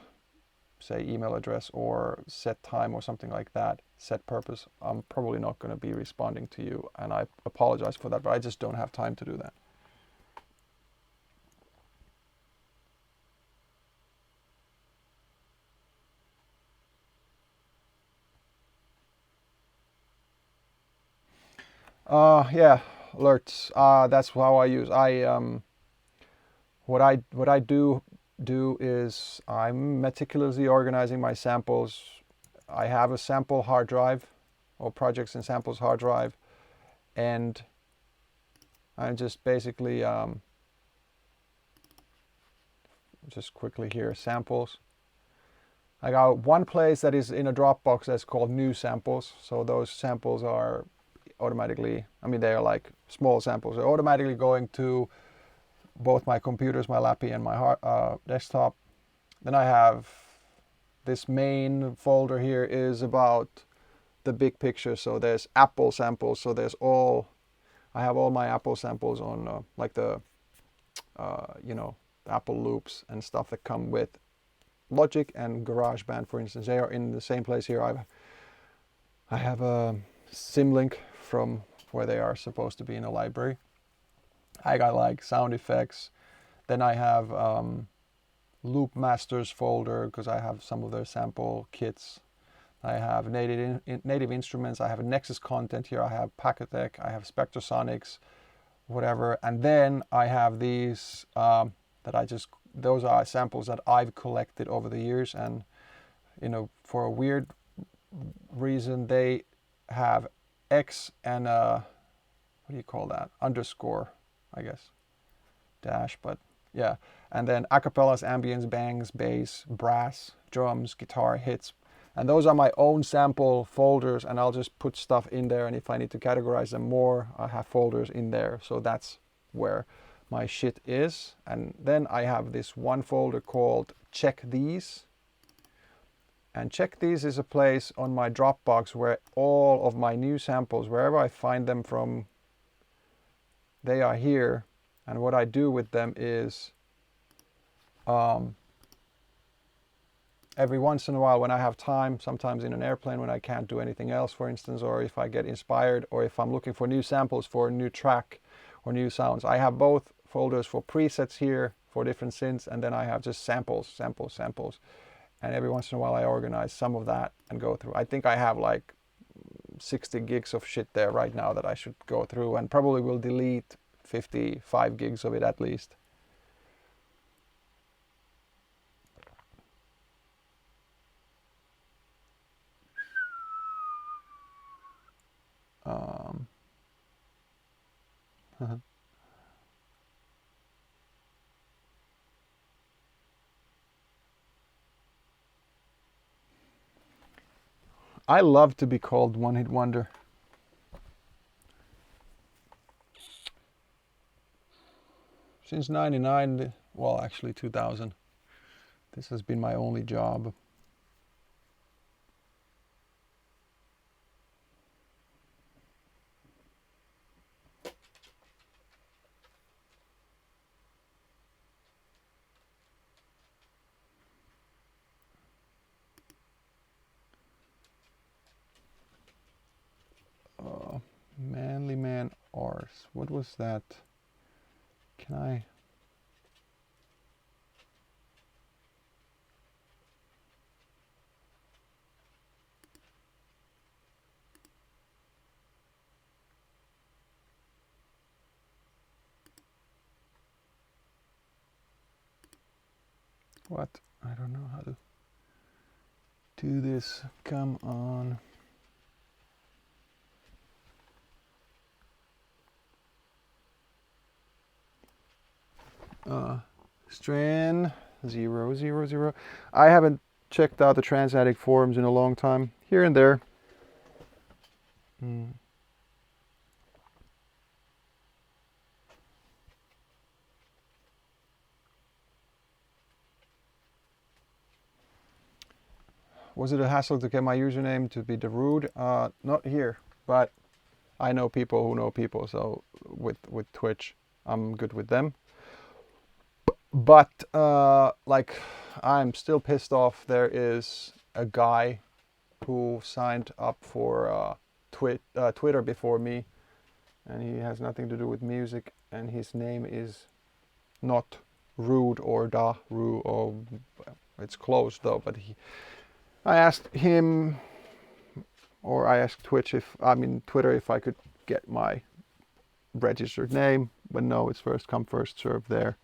say, email address or set time or something like that, set purpose, I'm probably not going to be responding to you, and I apologize for that, but I just don't have time to do that. Yeah, alerts. That's how I use. What I do do is I'm meticulously organizing my samples. I have a sample hard drive, or projects and samples hard drive, and I'm just basically just quickly here, samples. I got one place that is in a Dropbox that's called new samples. So those samples are automatically, I mean, they are like small samples. They're automatically going to both my computers, my lappy and my desktop. Then I have this main folder here is about the big picture. So there's Apple samples. So there's I have all my Apple samples on like the, you know, the Apple loops and stuff that come with Logic and GarageBand, for instance. They are in the same place here. I have a symlink from where they are supposed to be in a library. I got like sound effects. Then I have Loop Masters folder because I have some of their sample kits. I have native instruments. I have a Nexus content here. I have Pacotech. I have Spectrosonics, whatever. And then I have these those are samples that I've collected over the years. And, you know, for a weird reason, they have X and what do you call that? Underscore, I guess. Dash, but yeah. And then acapellas, ambience, bangs, bass, brass, drums, guitar, hits. And those are my own sample folders, and I'll just put stuff in there. And if I need to categorize them more, I have folders in there. So that's where my shit is. And then I have this one folder called Check These. And Check These is a place on my Dropbox where all of my new samples, wherever I find them from, they are here. And what I do with them is every once in a while when I have time, sometimes in an airplane when I can't do anything else, for instance, or if I get inspired, or if I'm looking for new samples for a new track or new sounds, I have both folders for presets here for different synths, and then I have just samples. And every once in a while I organize some of that and go through. I think I have like 60 gigs of shit there right now that I should go through, and probably will delete 55 gigs of it at least. I love to be called one hit wonder. Since 99, well actually 2000, this has been my only job. Manly Man Arse. What was that? Can I? What? I don't know how to do this. Come on. Stran 000. I haven't checked out the Transaddict forums in a long time. Here and there. Was it a hassle to get my username to be dududu? Not here, but I know people who know people, so with Twitch, I'm good with them. But like, I'm still pissed off. There is a guy who signed up for Twitter before me, and he has nothing to do with music, and his name is not Rude or Ru, or it's close though, but I asked him, or I asked Twitter if I could get my registered name, but no, it's first come first serve there.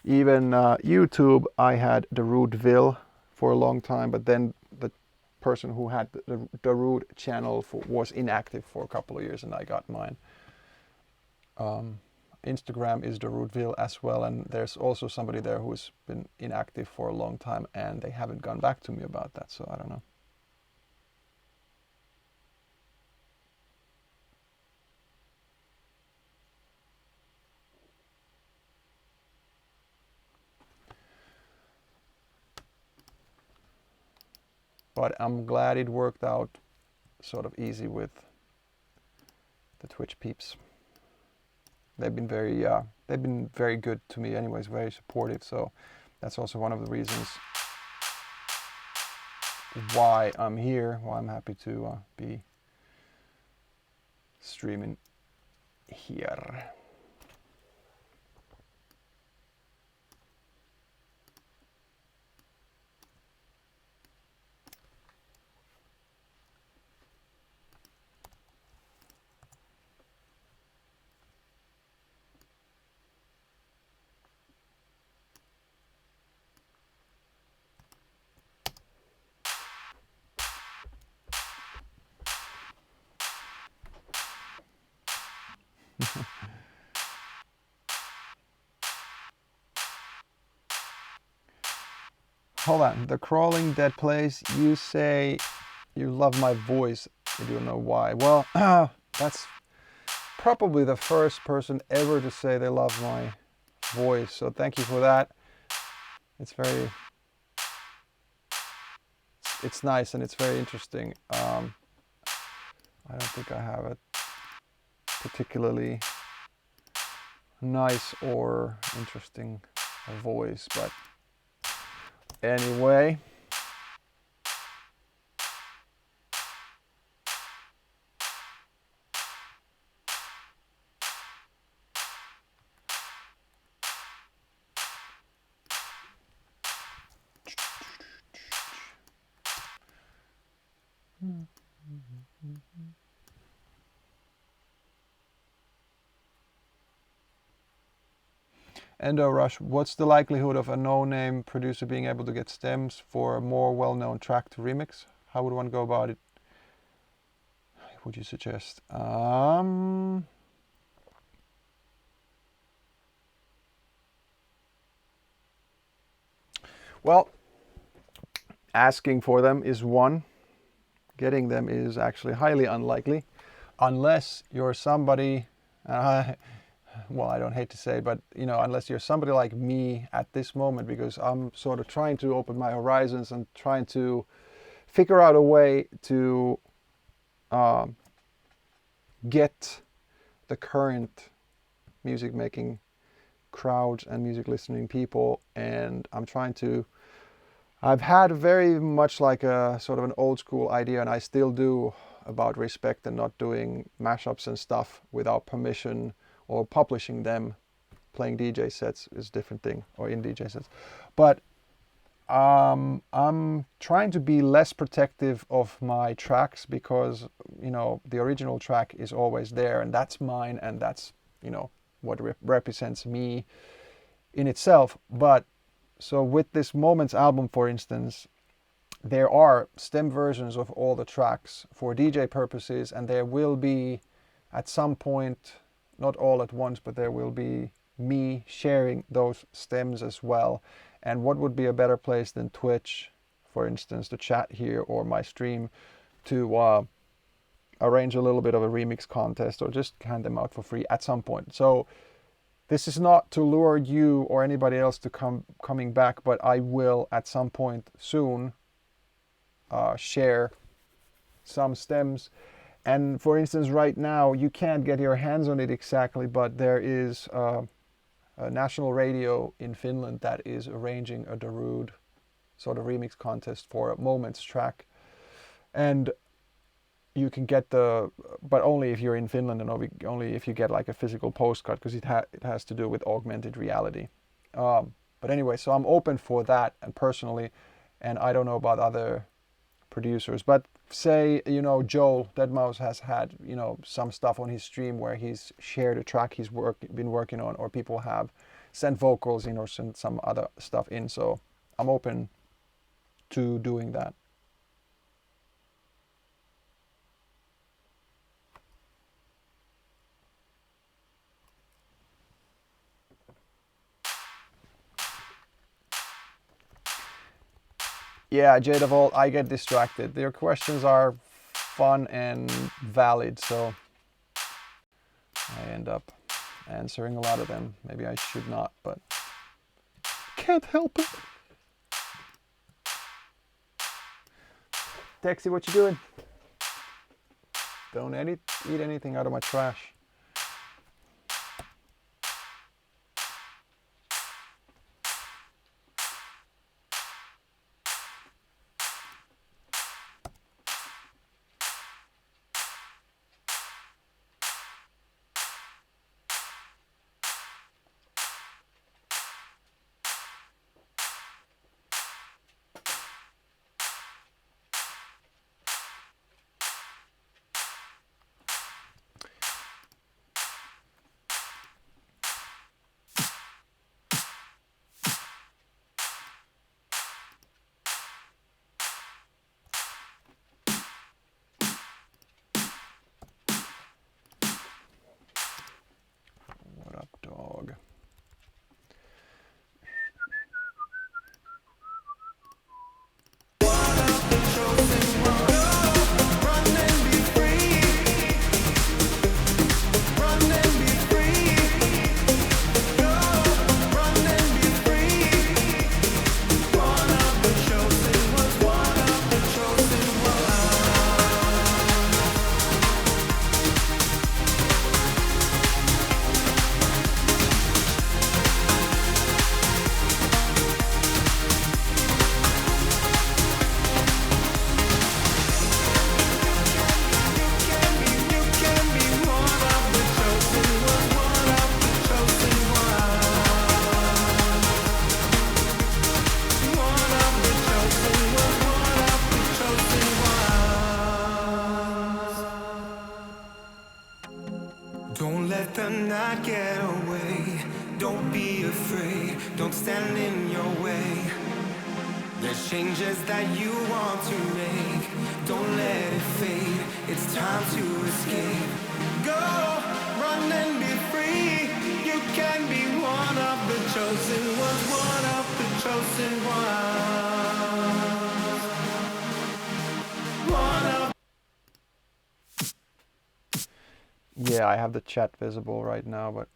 Even YouTube, I had Darudville for a long time, but then the person who had the Darud channel was inactive for a couple of years, and I got mine. Instagram is Darudville as well, and there's also somebody there who's been inactive for a long time, and they haven't gone back to me about that, so I don't know. But I'm glad it worked out sort of easy with the Twitch peeps. They've been very good to me anyways, very supportive, so that's also one of the reasons why I'm here, why I'm happy to be streaming here. Hold on, the crawling dead place, you say you love my voice, you don't know why. Well, that's probably the first person ever to say they love my voice, so thank you for that. It's nice and it's very interesting. I don't think I have a particularly nice or interesting voice, but anyway. Endo Rush, what's the likelihood of a no-name producer being able to get stems for a more well-known track to remix? How would one go about it? What would you suggest? Well, asking for them is one. Getting them is actually highly unlikely. Unless you're somebody... well, I don't hate to say it, but unless you're somebody like me at this moment, because I'm sort of trying to open my horizons and trying to figure out a way to get the current music making crowds and music listening people, and I've had very much like a sort of an old school idea, and I still do, about respect and not doing mashups and stuff without permission, or publishing them. Playing DJ sets is a different thing, or in DJ sets. But I'm trying to be less protective of my tracks, because the original track is always there, and that's mine, and that's what represents me in itself. But so with this Moments album, for instance, there are stem versions of all the tracks for DJ purposes, and there will be at some point, not all at once, but there will be me sharing those stems as well. And what would be a better place than Twitch, for instance, to chat here, or my stream, to arrange a little bit of a remix contest, or just hand them out for free at some point. So this is not to lure you or anybody else to coming back, but I will at some point soon share some stems. And for instance, right now you can't get your hands on it exactly, but there is a national radio in Finland that is arranging a Darude sort of remix contest for a Moments track, and you can get but only if you're in Finland, and only if you get like a physical postcard, because it has to do with augmented reality. But anyway, so I'm open for that, and personally, and I don't know about other producers, but say Joel Deadmau5 has had some stuff on his stream where he's shared a track he's been working on, or people have send vocals in or send some other stuff in. So I'm open to doing that. Yeah, Jada Volt, I get distracted. Your questions are fun and valid, so I end up answering a lot of them. Maybe I should not, but can't help it. Texie, what you doing? Don't eat anything out of my trash. What up, dog? Don't let the night get away. Don't be afraid. Don't stand in your way. There's changes that you want to make. Don't let it fade. It's time to escape. Go, run and be free. You can be one of the chosen ones. One of the chosen ones. One of. Yeah, I have the chat visible right now, but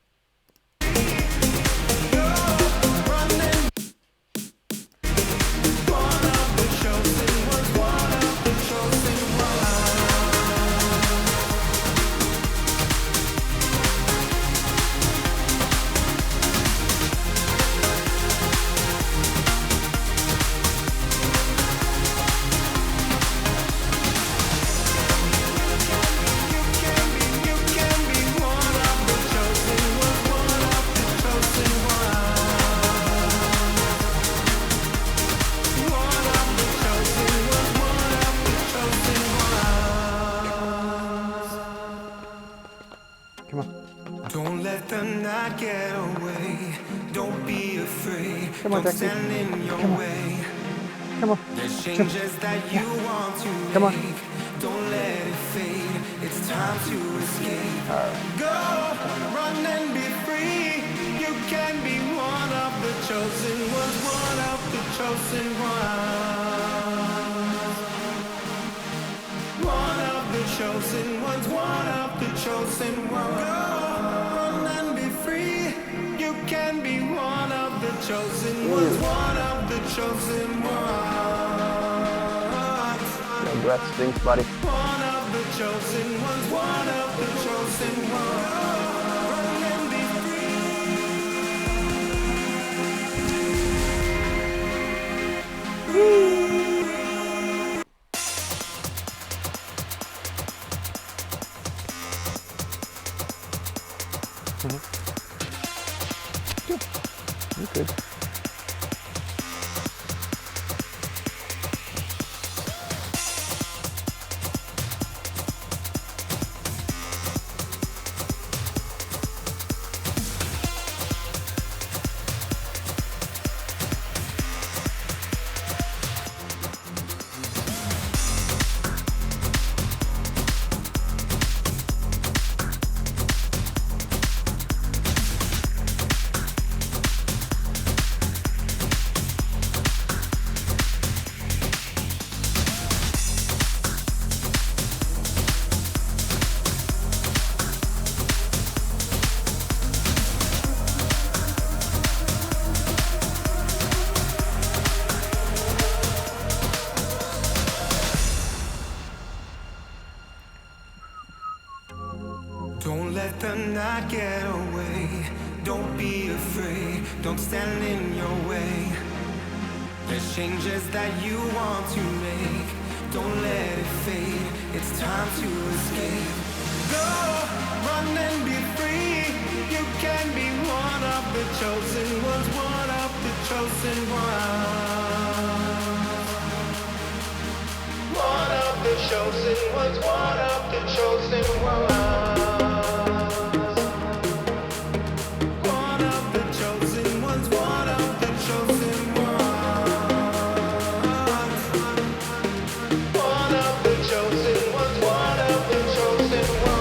come on. Don't let the night get away. Don't be afraid. Come on, Don't Dexter. stand in your Come on. way. Come on. There's changes that you want to make. Come on. Don't let it fade. It's time to escape. Go, run and be free. You can be one of the chosen ones. One of the chosen ones. One of the chosen ones. One of the chosen ones. Go, run and be free. You can be one of the chosen ones. One of the chosen ones. Your breath stinks, buddy. One of the chosen ones, one of the chosen ones. Run and be You're good. Don't let the night get away. Don't be afraid, don't stand in your way. There's changes that you want to make. Don't let it fade, it's time to escape. Go, run and be free. You can be one of the chosen ones, one of the chosen ones. One of the chosen ones, one of the chosen ones. One of the chosen ones, one of the chosen ones. One of the chosen ones, one of the chosen ones.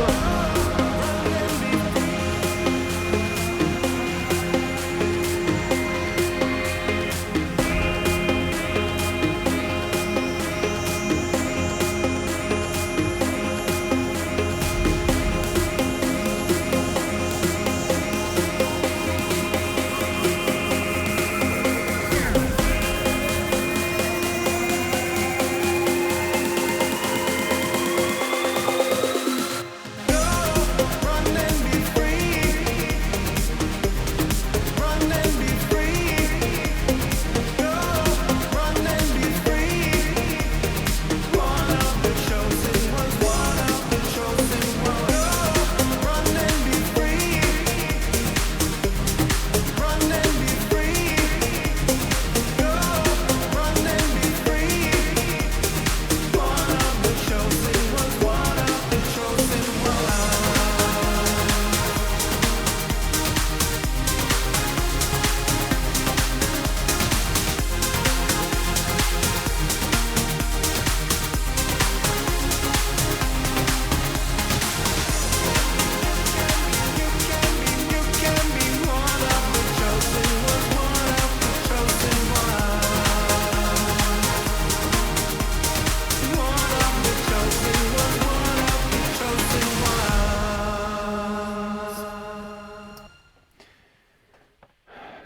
Run and be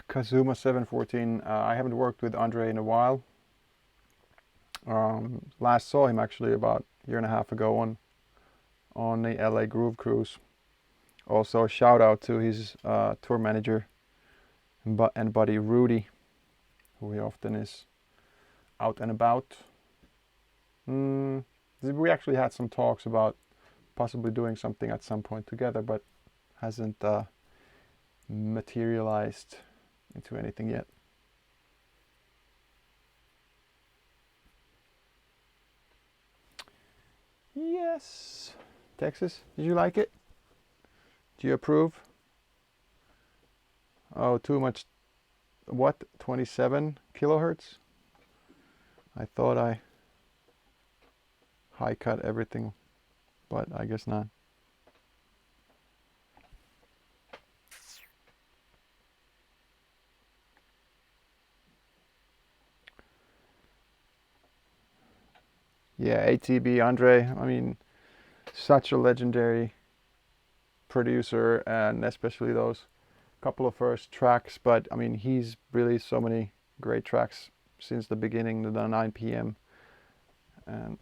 Kazuma 714. I haven't worked with Andre in a while. Last saw him actually about a year and a half ago on the LA Groove Cruise. Also a shout out to his tour manager and buddy Rudy, who he often is out and about. We actually had some talks about possibly doing something at some point together, but hasn't materialized into anything yet. Yes. Texas, did you like it? Do you approve? Oh, too much. What? 27 kilohertz? I thought I high cut everything, but I guess not. Yeah, ATB Andre, I mean, such a legendary producer, and especially those couple of first tracks, but I mean, he's released so many great tracks since the beginning, the 9 p.m. and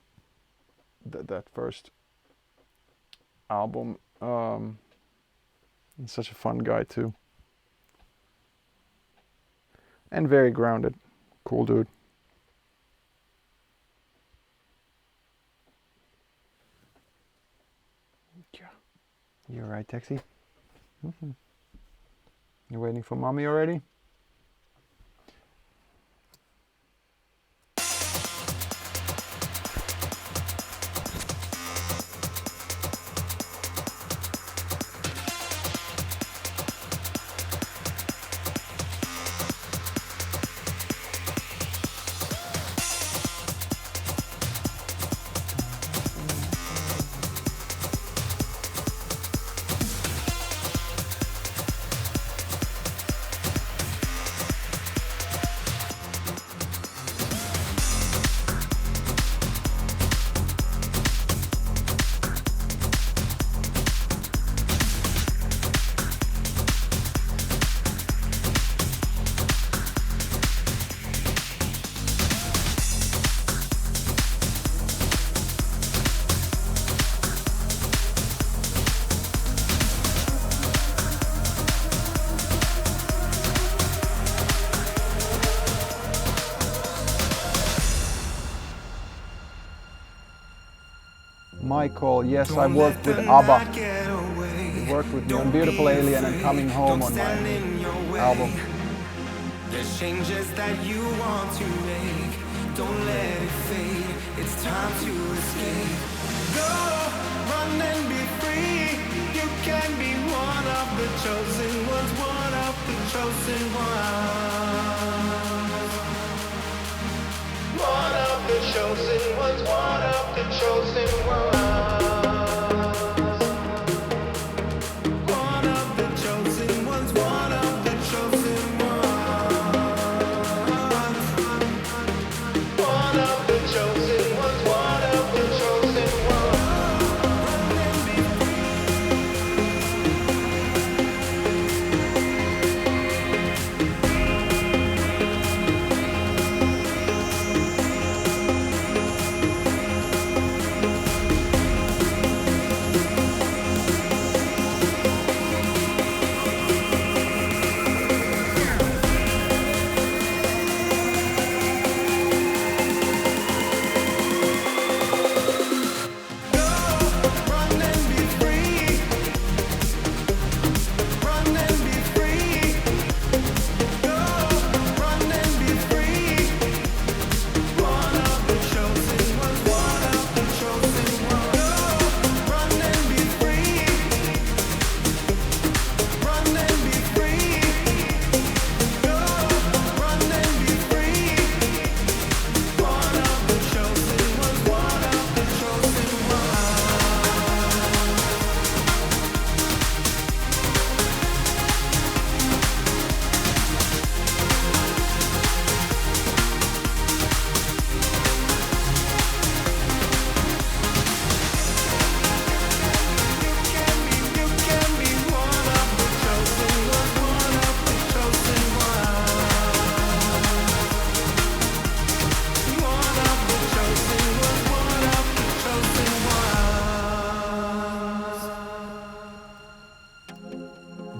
that first album. He's such a fun guy too. And very grounded. Cool dude. You alright, Texie? You waiting for mommy already? Michael, yes, I Don't worked let with the ABBA. night get away. He worked with me on Don't Beautiful be Alien and afraid. Coming Home Don't on my stand in your way. album. There's changes that you want to make. Don't let it fade. It's time to escape. Go, run and be free. You can be one of the chosen ones, one of the chosen ones. One of the chosen ones, one of the chosen ones. One of the chosen ones, one of the chosen ones. One of the chosen ones, one of the chosen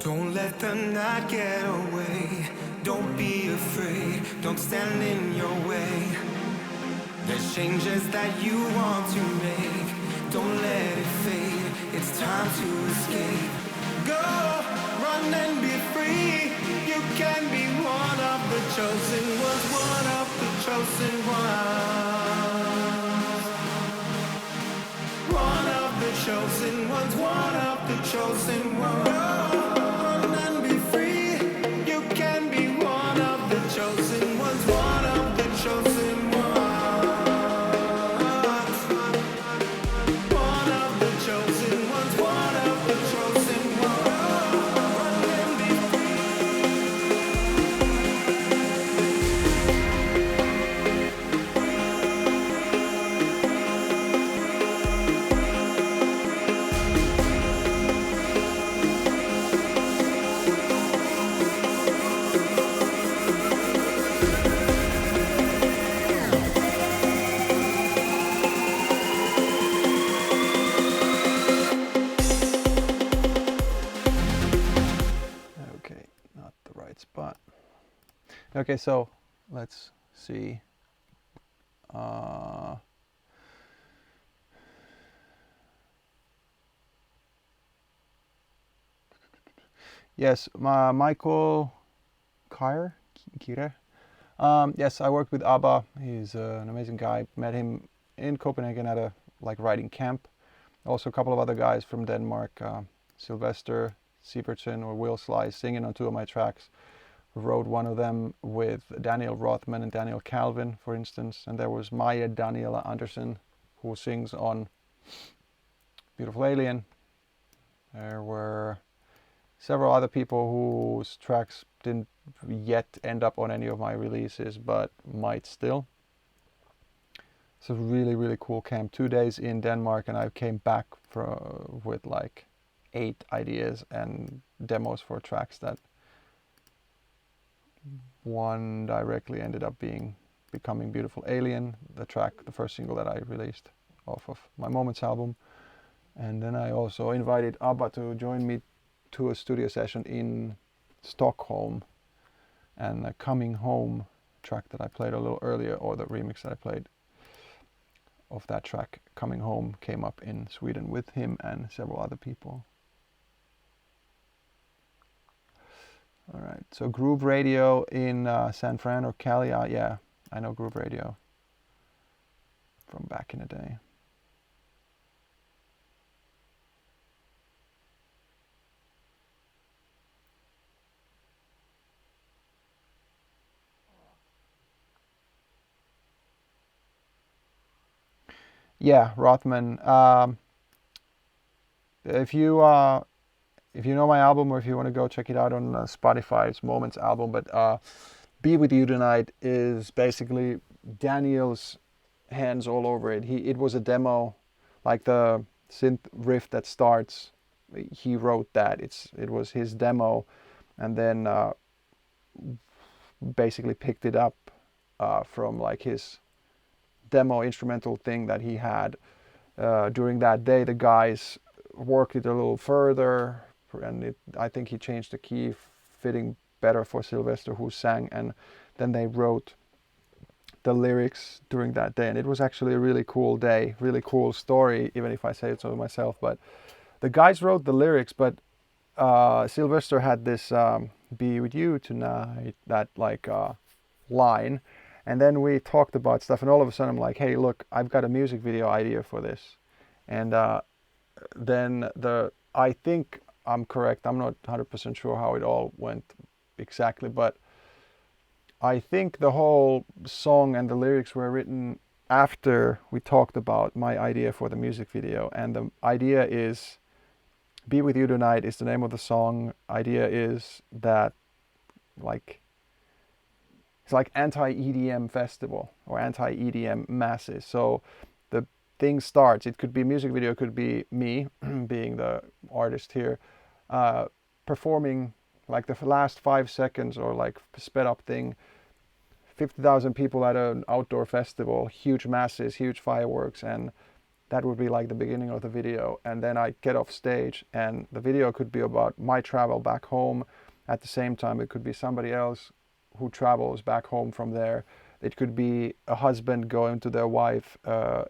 Don't let the night get away. Don't be afraid. Don't stand in your way. There's changes that you want to make. Don't let it fade. It's time to escape. Go, run and be free. You can be one of the chosen ones, one of the chosen ones. One of the chosen ones, one of the chosen ones. Go, run and be free. You can be one of the chosen ones, one of the chosen ones. One of the chosen ones, one of the chosen ones. Run and be Okay, not the right spot. Okay, so let's see. Yes, Michael Kire. Yes, I worked with ABBA. He's an amazing guy. Met him in Copenhagen at a writing camp. Also a couple of other guys from Denmark, Sylvester Sievertsen or Will Sly, singing on two of my tracks. Wrote one of them with Daniel Rothman and Daniel Calvin, for instance. And there was Maya Daniela Anderson, who sings on Beautiful Alien. There were several other people whose tracks didn't yet end up on any of my releases, but might still. It's a really, really cool camp. 2 days in Denmark, and I came back with like 8 ideas and demos for tracks that one directly ended up becoming Beautiful Alien, the first single that I released off of my Moments album. And then I also invited ABBA to join me to a studio session in Stockholm, and Coming Home track that I played a little earlier, or the remix that I played, of that track, Coming Home, came up in Sweden with him and several other people. All right, so Groove Radio in San Fran or Cali, yeah, I know Groove Radio from back in the day. Yeah, Rothman. If you know my album, or if you want to go check it out on Spotify, it's Moments album. But Be With You Tonight is basically Daniel's hands all over it. It was a demo, like the synth riff that starts. He wrote that. It was his demo, and then basically picked it up from like his demo instrumental thing that he had during that day. The guys worked it a little further, and I think he changed the key, fitting better for Sylvester, who sang, and then they wrote the lyrics during that day. And it was actually a really cool day, really cool story, even if I say it so myself. But the guys wrote the lyrics, but Sylvester had this "Be With You Tonight," that like line. And then we talked about stuff, and all of a sudden I'm like, hey, look, I've got a music video idea for this. And then I think I'm correct. I'm not 100% sure how it all went exactly, but I think the whole song and the lyrics were written after we talked about my idea for the music video. And the idea is, Be With You Tonight is the name of the song. Idea is that it's like anti-EDM festival or anti-EDM masses. So the thing starts, it could be a music video, it could be me being the artist here, performing like the last 5 seconds or like sped up thing. 50,000 people at an outdoor festival, huge masses, huge fireworks, and that would be like the beginning of the video. And then I get off stage, and the video could be about my travel back home. At the same time, it could be somebody else who travels back home from there. It could be a husband going to their wife, a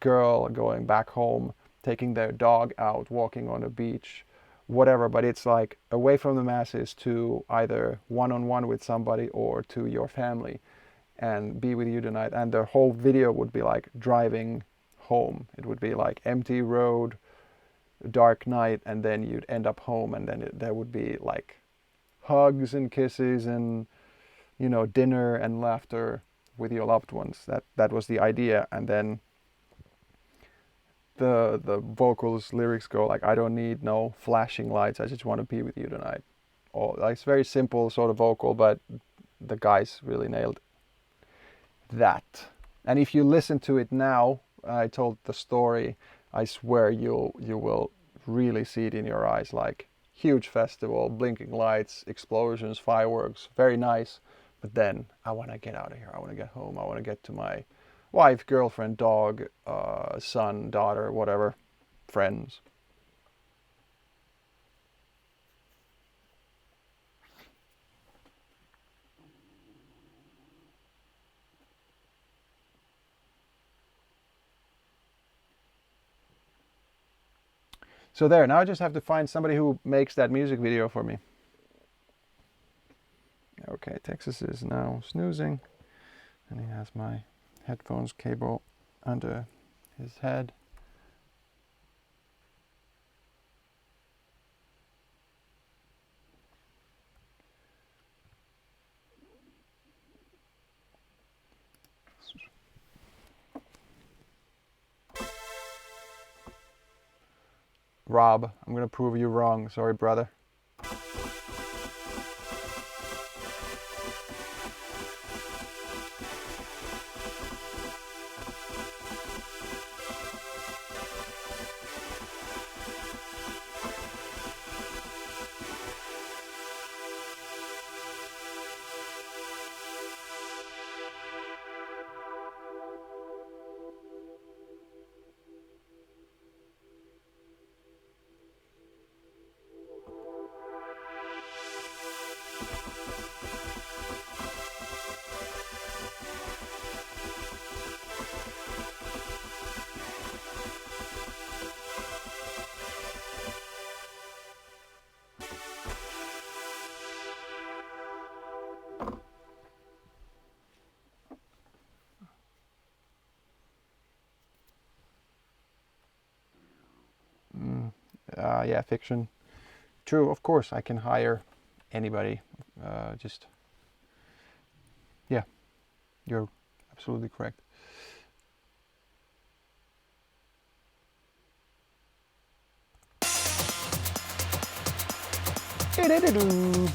girl going back home, taking their dog out, walking on a beach, whatever. But it's like away from the masses to either one-on-one with somebody or to your family, and Be With You Tonight. And the whole video would be like driving home. It would be like empty road, dark night, and then you'd end up home, and then there would be like hugs and kisses and dinner and laughter with your loved ones. That was the idea. And then the vocals, lyrics go like, I don't need no flashing lights, I just want to be with you tonight. Like, it's very simple sort of vocal, but the guys really nailed that. And if you listen to it now, I told the story, I swear you will really see it in your eyes. Like, huge festival, blinking lights, explosions, fireworks, very nice. But then I want to get out of here. I want to get home. I want to get to my wife, girlfriend, dog, son, daughter, whatever, friends. So there, now I just have to find somebody who makes that music video for me. Okay, Texas is now snoozing, and he has my headphones cable under his head. Rob, I'm gonna prove you wrong. Sorry, brother. Yeah, fiction. True, of course, I can hire anybody. Just, yeah, you're absolutely correct. Do-do-do-do.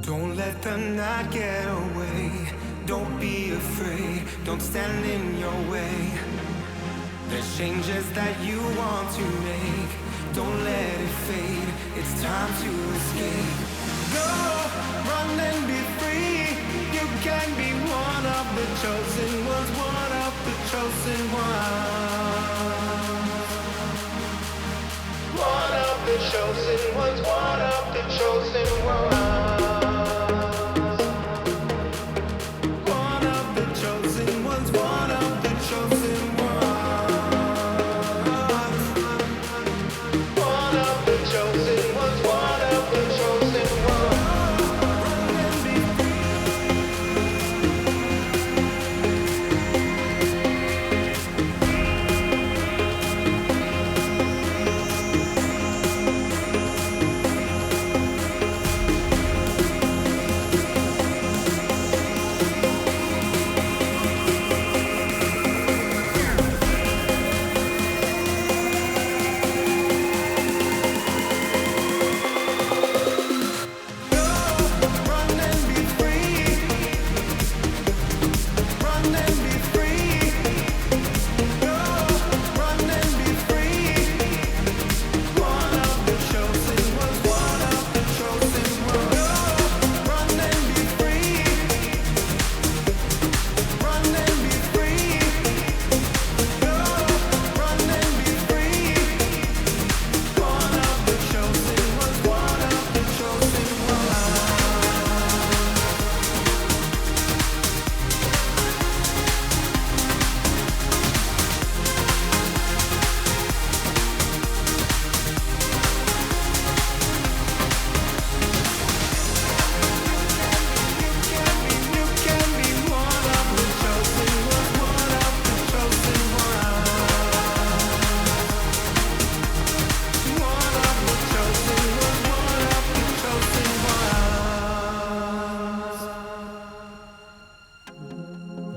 Don't let the night get away. Don't be afraid. Don't stand in your way. There's changes that you want to make. Don't let it fade. It's time to escape. Go, run and be free. You can be one of the chosen ones. One of the chosen ones. One of the chosen ones. One of the chosen ones.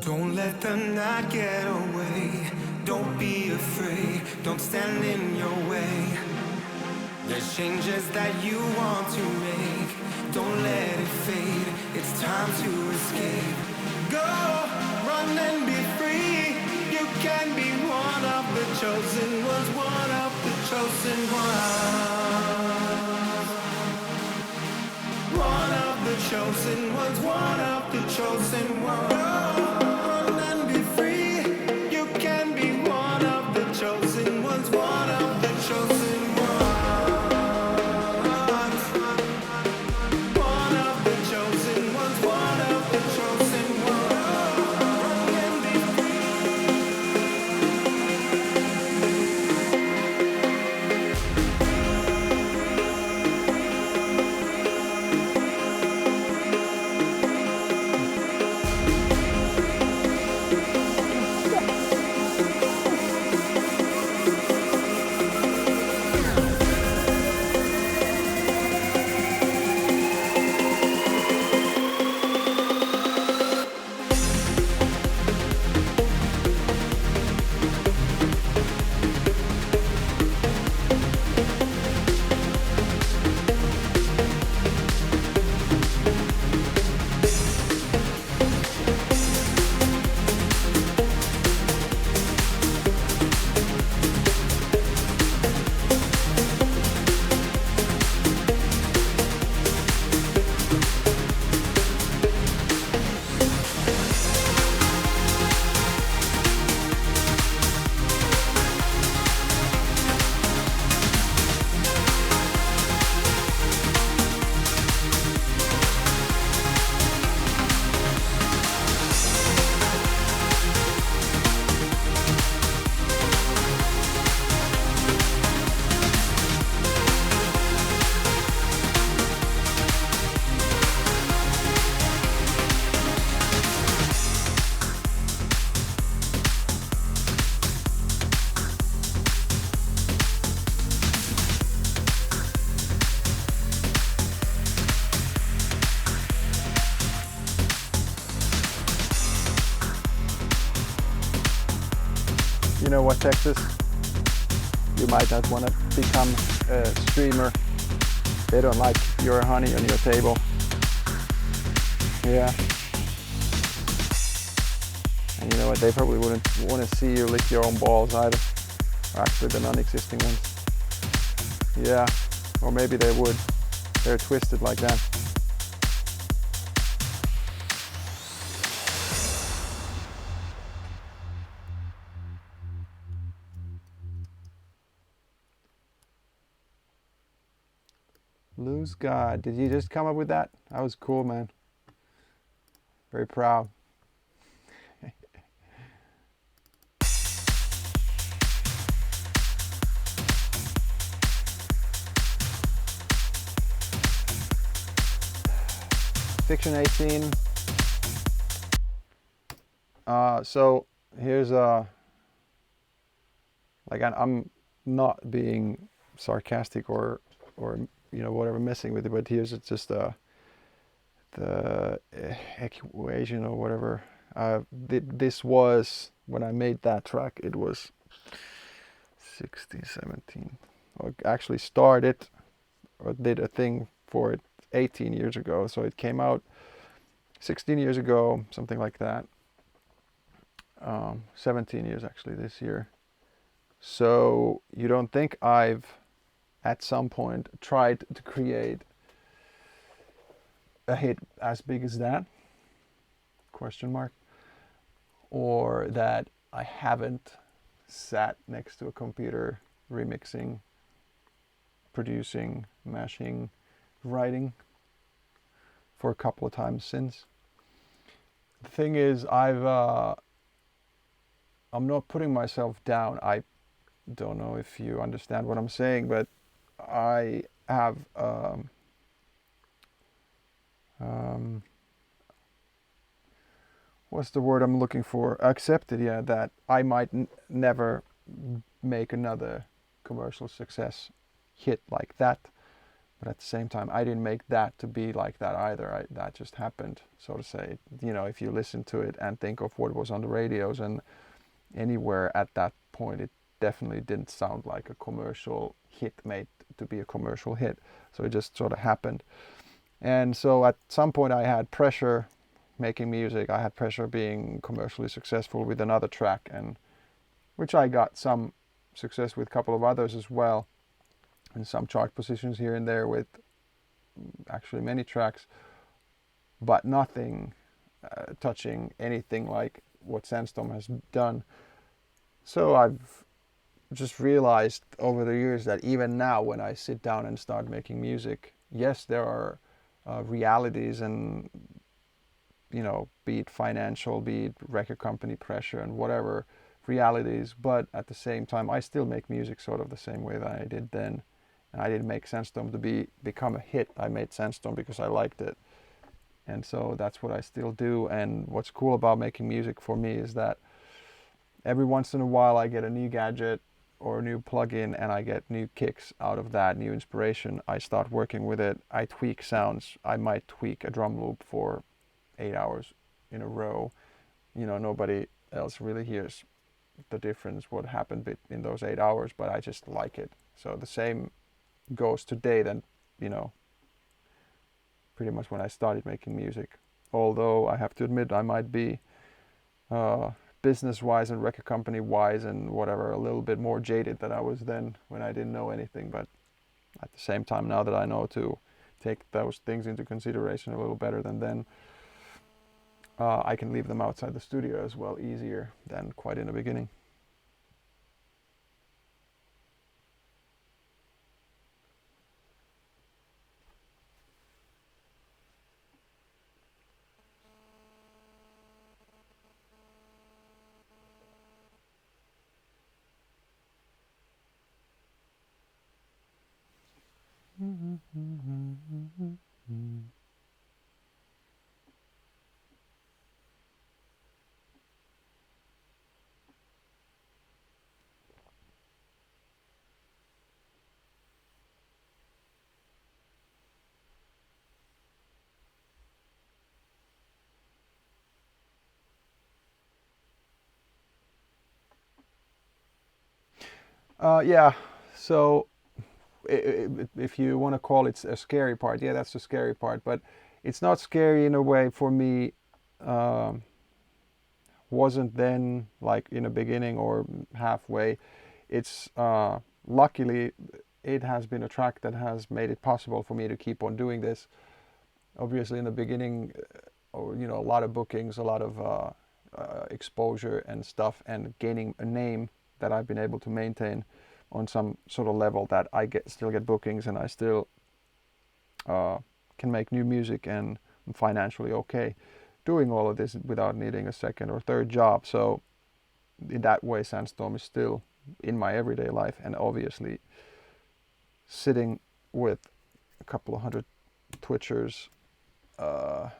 Don't let the night get away. Don't be afraid. Don't stand in your way. There's changes that you want to make. Don't let it fade. It's time to escape. Go, run and be free. You can be one of the chosen ones. One of the chosen ones. One of the chosen ones. One of the chosen ones. Go, run and be free. You can be one of the chosen ones. One of the chosen ones. One of the chosen ones. One of the chosen ones. Run and be know what, Texas? You might not want to become a streamer. They don't like your honey on your table. Yeah. And you know what, they probably wouldn't want to see you lick your own balls either. Or actually the non-existing ones. Yeah, or maybe they would. They're twisted like that. Lose God. Did you just come up with that? That was cool, man. Very proud. Fiction 18. So here's like I'm not being sarcastic or you know whatever messing with it, but here's just the equation or whatever. This was when I made that track. It was 16, 17. I actually started or did a thing for it 18 years ago. So it came out 16 years ago, something like that. 17 years actually this year. So you don't think I've at some point tried to create a hit as big as that? Question mark. Or that I haven't sat next to a computer remixing, producing, mashing, writing for a couple of times since. The thing is, I'm not putting myself down. I don't know if you understand what I'm saying, but I have what's the word I'm looking for? Accepted, yeah, that I might never make another commercial success hit like that. But at the same time, I didn't make that to be like that either. That just happened, so to say. You know, if you listen to it and think of what was on the radios and anywhere at that point, it definitely didn't sound like a commercial hit made to be a commercial hit. So it just sort of happened. And so at some point I had pressure making music. I had pressure being commercially successful with another track, and which I got some success with a couple of others as well, and some chart positions here and there with actually many tracks, but nothing touching anything like what Sandstorm has done. So I've just realized over the years that even now when I sit down and start making music, yes, there are realities and, you know, be it financial, be it record company pressure and whatever realities, but at the same time I still make music sort of the same way that I did then. And I didn't make Sandstorm to become a hit. I made Sandstorm because I liked it. And so that's what I still do. And what's cool about making music for me is that every once in a while I get a new gadget or a new plugin and I get new kicks out of that, new inspiration. I start working with it. I tweak sounds. I might tweak a drum loop for 8 hours in a row. You know, nobody else really hears the difference, what happened in those 8 hours, but I just like it. So the same goes today then, you know, pretty much when I started making music. Although I have to admit I might be business-wise and record company-wise and whatever a little bit more jaded than I was then when I didn't know anything. But at the same time, now that I know to take those things into consideration a little better than then, I can leave them outside the studio as well easier than quite in the beginning. Yeah. So if you want to call it a scary part, yeah, that's the scary part. But it's not scary in a way for me. Wasn't then like in the beginning or halfway. It's luckily it has been a track that has made it possible for me to keep on doing this. Obviously, in the beginning, or a lot of bookings, a lot of exposure and stuff, and gaining a name that I've been able to maintain on some sort of level that I still get bookings and I still can make new music and I'm financially okay doing all of this without needing a second or third job. So in that way, Sandstorm is still in my everyday life, and obviously sitting with a couple of hundred Twitchers, how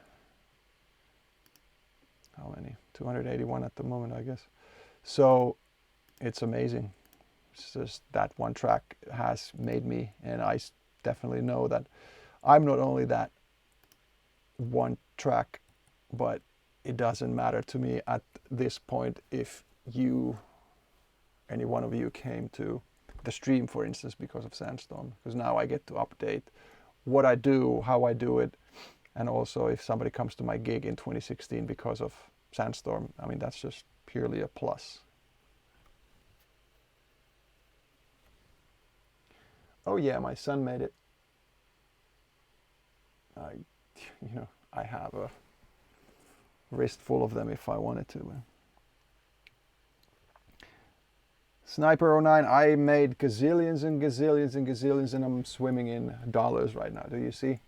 many? 281 at the moment, I guess. So it's amazing. It's just that one track has made me, and I definitely know that I'm not only that one track, but it doesn't matter to me at this point if any one of you came to the stream, for instance, because of Sandstorm, because now I get to update what I do, how I do it, and also if somebody comes to my gig in 2016 because of Sandstorm, I mean, that's just purely a plus. Oh yeah, my son made it. I have a wrist full of them if I wanted to. Sniper 09, I made gazillions and gazillions and gazillions, and I'm swimming in dollars right now. Do you see?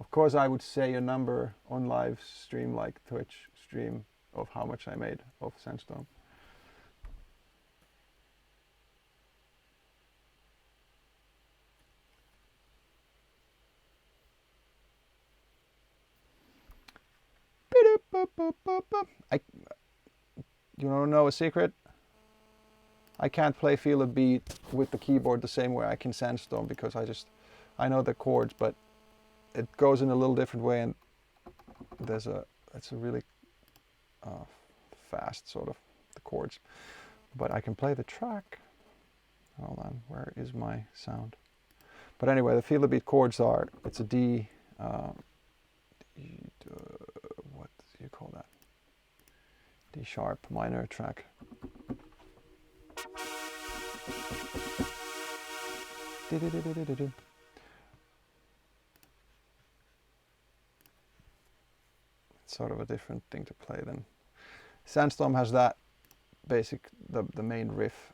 Of course, I would say a number on live stream like Twitch stream of how much I made of Sandstorm. You want to know a secret? I can't play Feel a Beat with the keyboard the same way I can Sandstorm, because I know the chords, but it goes in a little different way, and it's a really fast sort of the chords. But I can play the track. Hold on, where is my sound? But anyway, the Feel a Beat chords are, it's a D, what do you call that? D sharp minor track. It's sort of a different thing to play than Sandstorm has that basic, the main riff.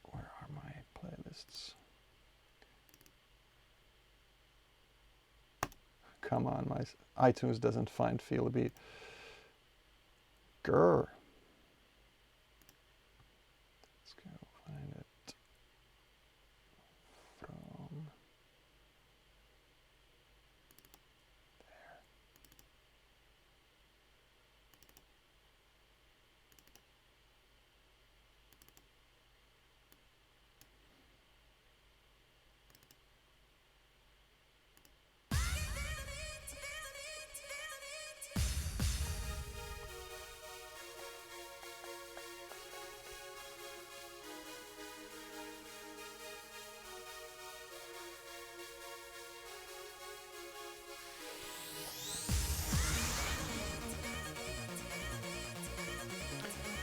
Where are my playlists? Come on, my iTunes doesn't find Feel a Beat. Grr. Let's go find it from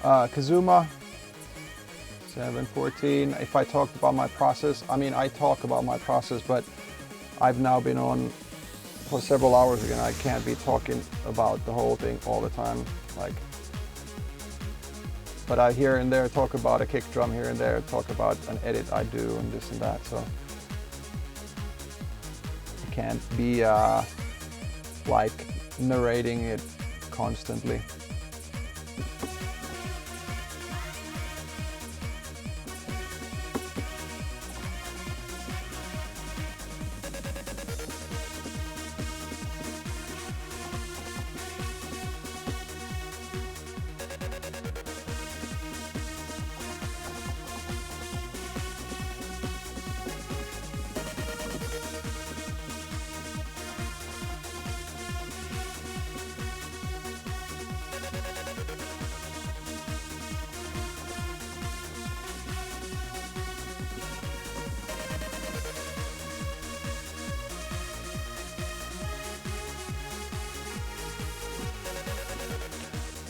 there. Kazuma 714. If I talked about my process, I mean, I talk about my process, but I've now been on for several hours again. I can't be talking about the whole thing all the time, but I here and there talk about a kick drum, here and there talk about an edit I do and this and that, so I can't be like narrating it constantly.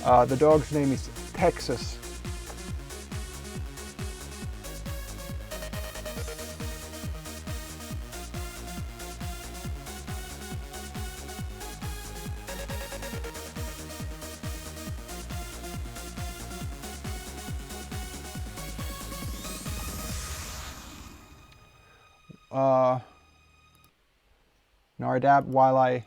The dog's name is Texas. Nardab, while I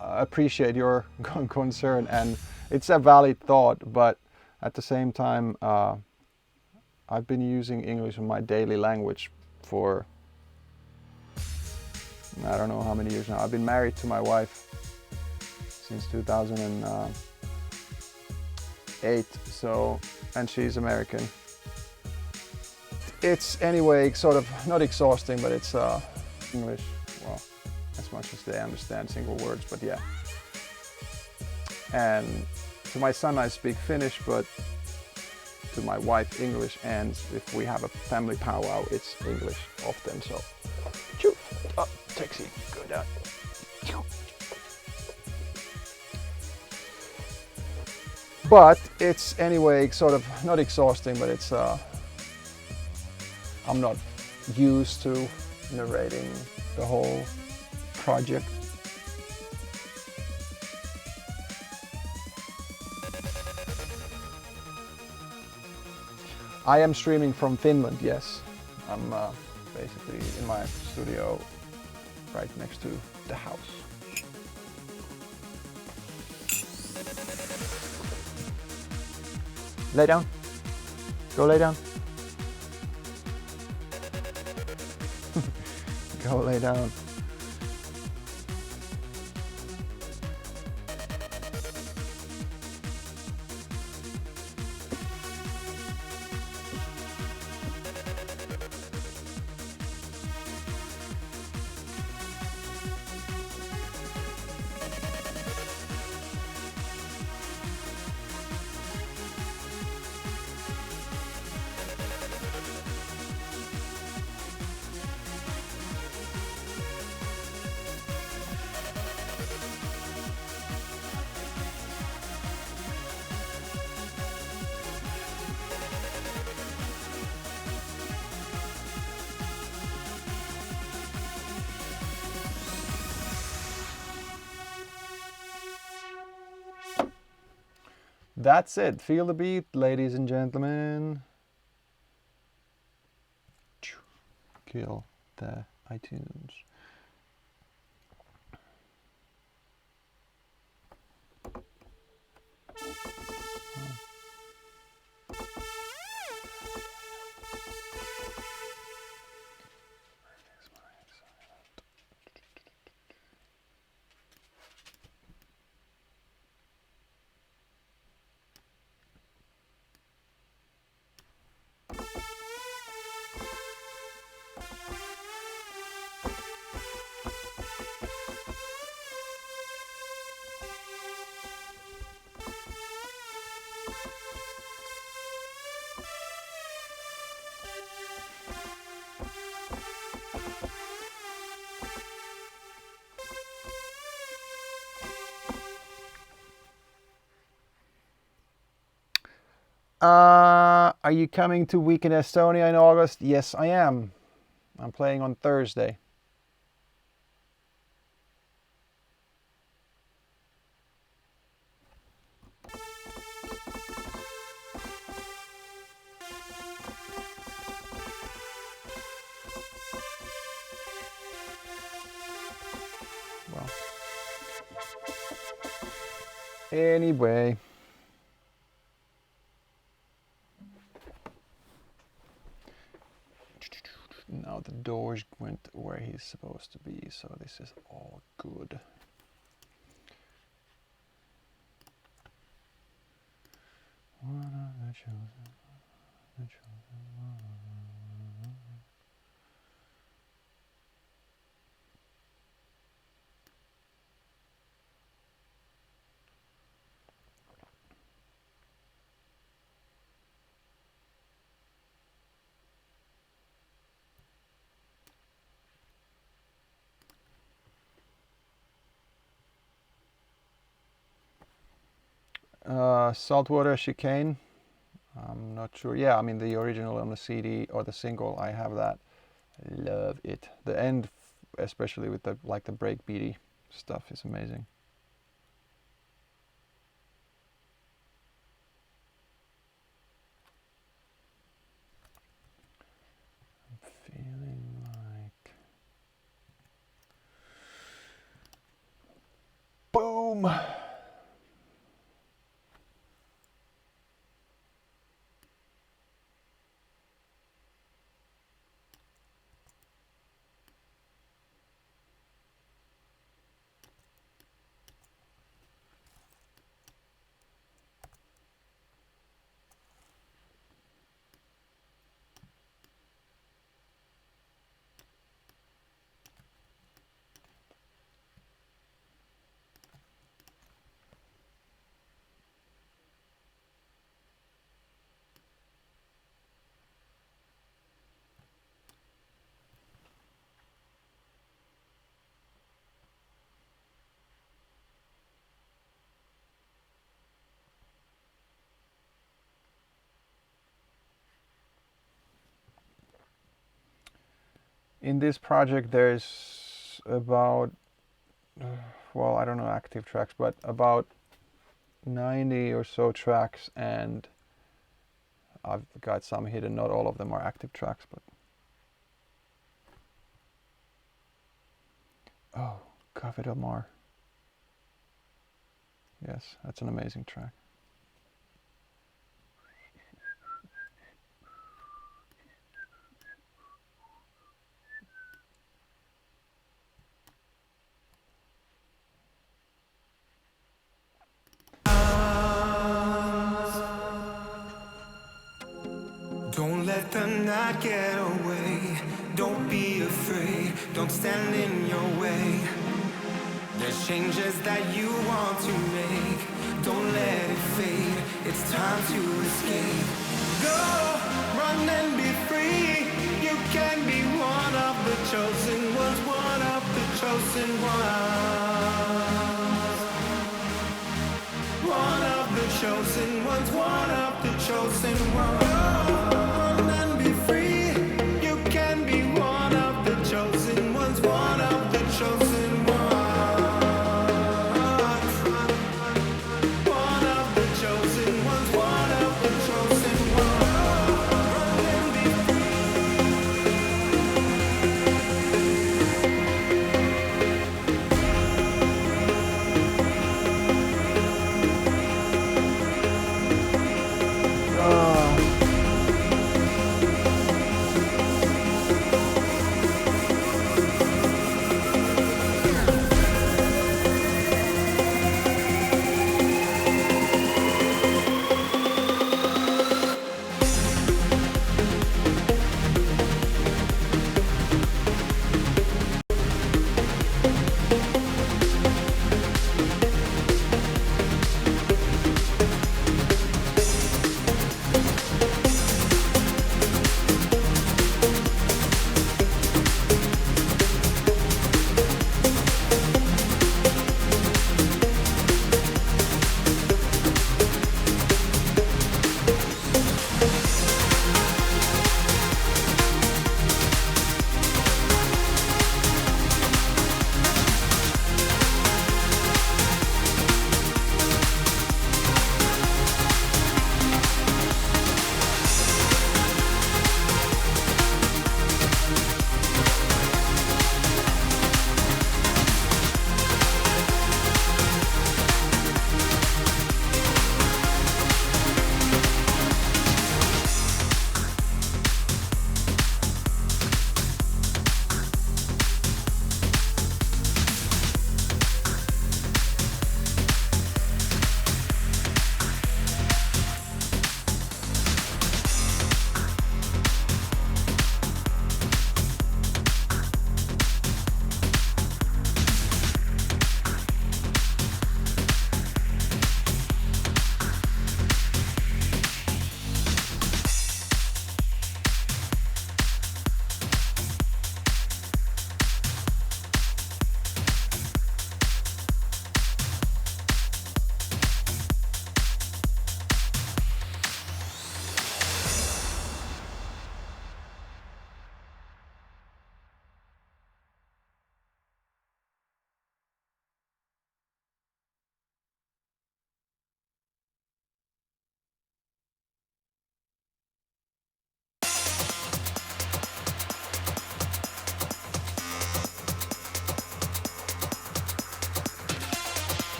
appreciate your concern and it's a valid thought, but at the same time, I've been using English in my daily language for I don't know how many years now. I've been married to my wife since 2008, so, and she's American. It's anyway sort of not exhausting, but it's English, well, as much as they understand single words, but yeah. And to my son I speak Finnish, but to my wife English, and if we have a family powwow it's English often, so choo, up, taxi, go down. But it's anyway sort of not exhausting, but it's I'm not used to narrating the whole project. I am streaming from Finland, yes. I'm basically in my studio right next to the house. Lay down. Go lay down. Go lay down. That's it. Feel the beat, ladies and gentlemen. Kill the iTunes. Are you coming to Week in Estonia in August? Yes, I am. I'm playing on Thursday. Well, anyway. Now the doors went where he's supposed to be, so this is all good. Saltwater Chicane. I'm not sure. Yeah, I mean the original on the CD or the single, I have that. I love it. The end, especially with the the breakbeaty stuff, is amazing. I'm feeling like boom. In this project, there's about, well, I don't know active tracks, but about 90 or so tracks, and I've got some hidden. Not all of them are active tracks, but oh, Café Del Mar. Yes, that's an amazing track. Don't let the night get away. Don't be afraid. Don't stand in your way. There's changes that you want to make. Don't let it fade. It's time to escape. Go, run and be free. You can be one of the chosen ones. One of the chosen ones. One of the chosen ones. One of the chosen ones. Run and be free. You can be one of the chosen ones. One of the chosen ones. One of the chosen ones. One of the chosen ones. Run and be Oh.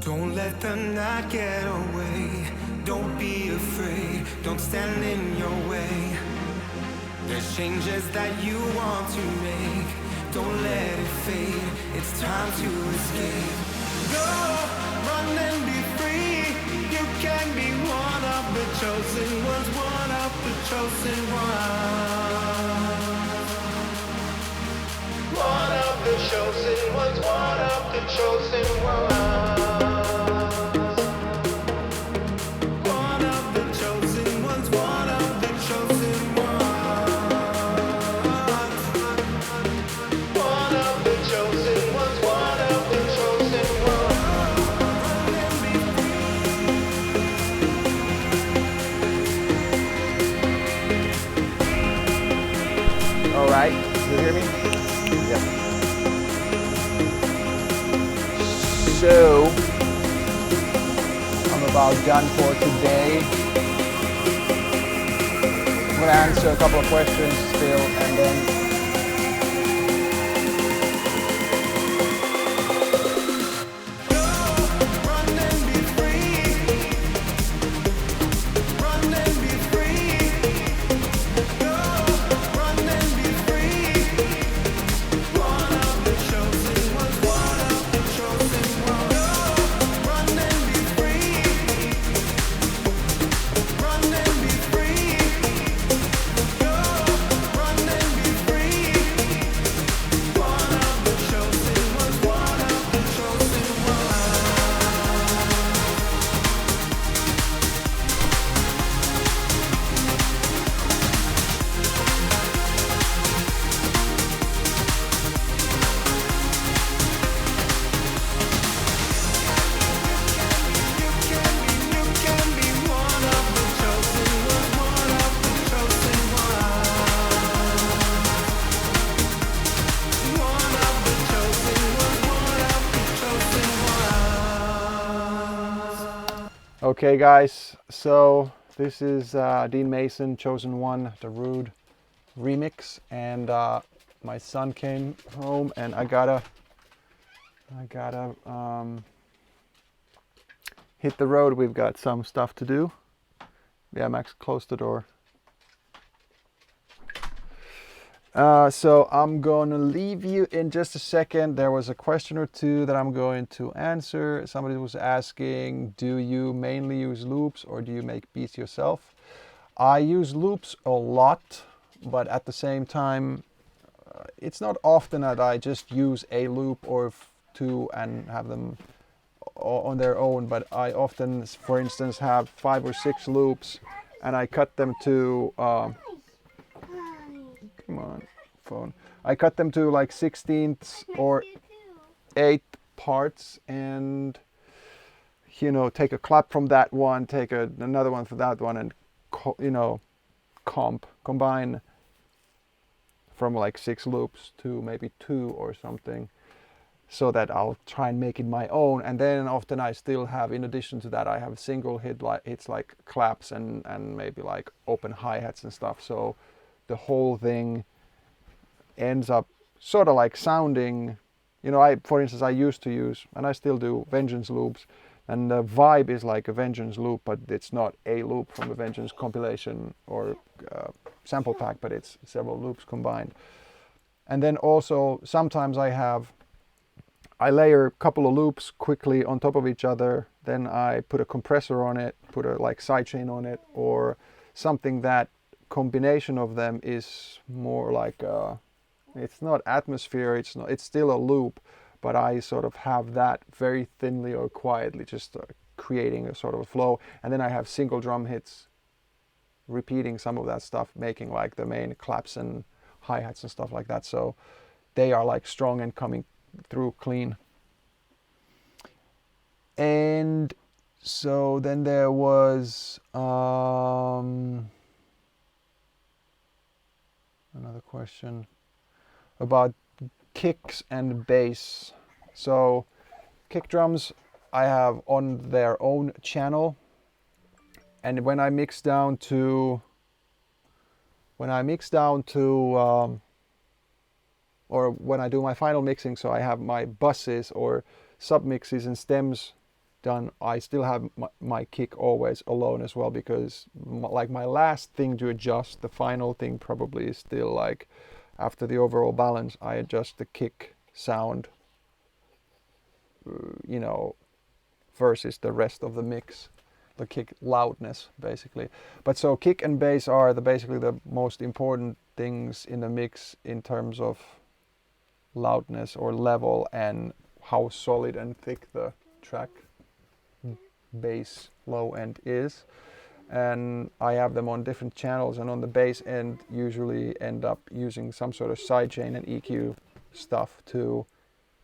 Don't let the night get away. Don't be afraid. Don't stand in your way. There's changes that you want to make. Don't let it fade. It's time to escape. Go, run and be free. You can be one of the chosen ones. One of the chosen ones. One of the chosen ones. One of the chosen ones. One of the chosen ones. One of the chosen ones. One of the chosen ones. One of the chosen ones. All right, you hear me? Yep. So, I'm about done for today. I'm gonna answer a couple of questions still, and then Run and be free. Run and be free. Go, run and be free. One of the chosen ones. One of the chosen ones. Go, run and be free. Run and be free. Go, run and be free. One of the chosen ones. One of the chosen ones. You can be one of the chosen ones. One of the chosen ones. One of the chosen ones. One of the chosen ones. okay, guys. So this is Dean Mason, Chosen One, the Rude remix, and my son came home, and I gotta hit the road. We've got some stuff to do. Yeah, Max, close the door. So I'm gonna leave you in just a second. There was a question or two that I'm going to answer. Somebody was asking, do you mainly use loops or do you make beats yourself? I use loops a lot, but at the same time, it's not often that I just use a loop or two and have them on their own, but I often, for instance, have 5 or 6 loops and I cut them to come on, phone. I cut them to like 16ths or 8 parts, and take a clap from that one, take another one for that one, and combine from like 6 loops to maybe 2 or something, so that I'll try and make it my own. And then often I still have, in addition to that, I have single hits like claps and maybe like open hi-hats and stuff, so the whole thing ends up sort of like sounding, for instance, I used to use, and I still do, Vengeance loops, and the vibe is like a Vengeance loop, but it's not a loop from a Vengeance compilation or sample pack, but it's several loops combined. And then also sometimes I layer a couple of loops quickly on top of each other, then I put a compressor on it, put a like sidechain on it, or something that combination of them is more like it's not atmosphere, it's still a loop, but I sort of have that very thinly or quietly, just creating a sort of a flow. And then I have single drum hits repeating some of that stuff, making like the main claps and hi-hats and stuff like that, so they are like strong and coming through clean. And so then there was another question about kicks and bass. So kick drums I have on their own channel, and when I mix down to or when I do my final mixing, so I have my buses or submixes and stems done, I still have my kick always alone as well, because like my last thing to adjust, the final thing probably is still like after the overall balance, I adjust the kick sound, you know, versus the rest of the mix, the kick loudness basically. But so kick and bass are basically the most important things in the mix in terms of loudness or level and how solid and thick the track bass low end is. And I have them on different channels, and on the bass end usually end up using some sort of sidechain and EQ stuff to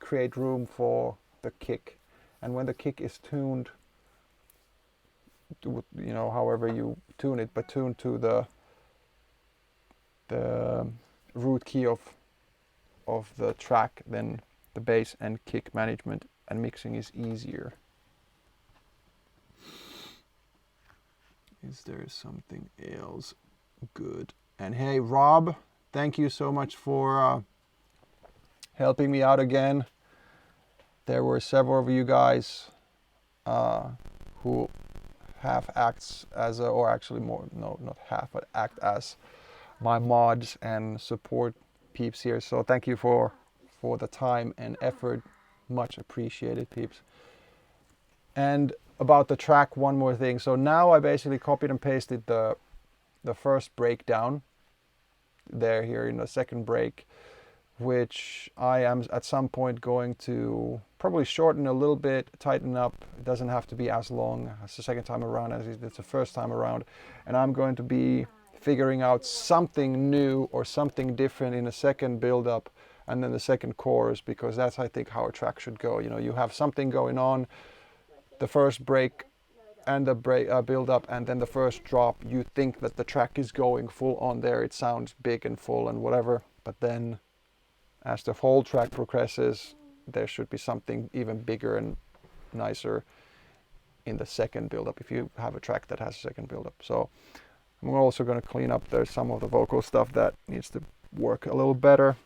create room for the kick. And when the kick is tuned to, you know, however you tune it, but tuned to the root key of the track, then the bass and kick management and mixing is easier. Is there something else good? And hey, Rob, thank you so much for helping me out again. There were several of you guys who have acts as or actually more, no, not half, but act as my mods and support peeps here. So thank you for the time and effort. Much appreciated, peeps. And about the track, one more thing. So now I basically copied and pasted the first breakdown there here in the second break, which I am at some point going to probably shorten a little bit, tighten up. It doesn't have to be as long as the second time around as it's the first time around. And I'm going to be figuring out something new or something different in the second build-up and then the second chorus, because that's, I think, how a track should go. You know, you have something going on, the first break and the build up, and then the first drop, you think that the track is going full on there, it sounds big and full and whatever, but then as the whole track progresses, there should be something even bigger and nicer in the second build up, if you have a track that has a second build up. So I'm also going to clean up there some of the vocal stuff that needs to work a little better,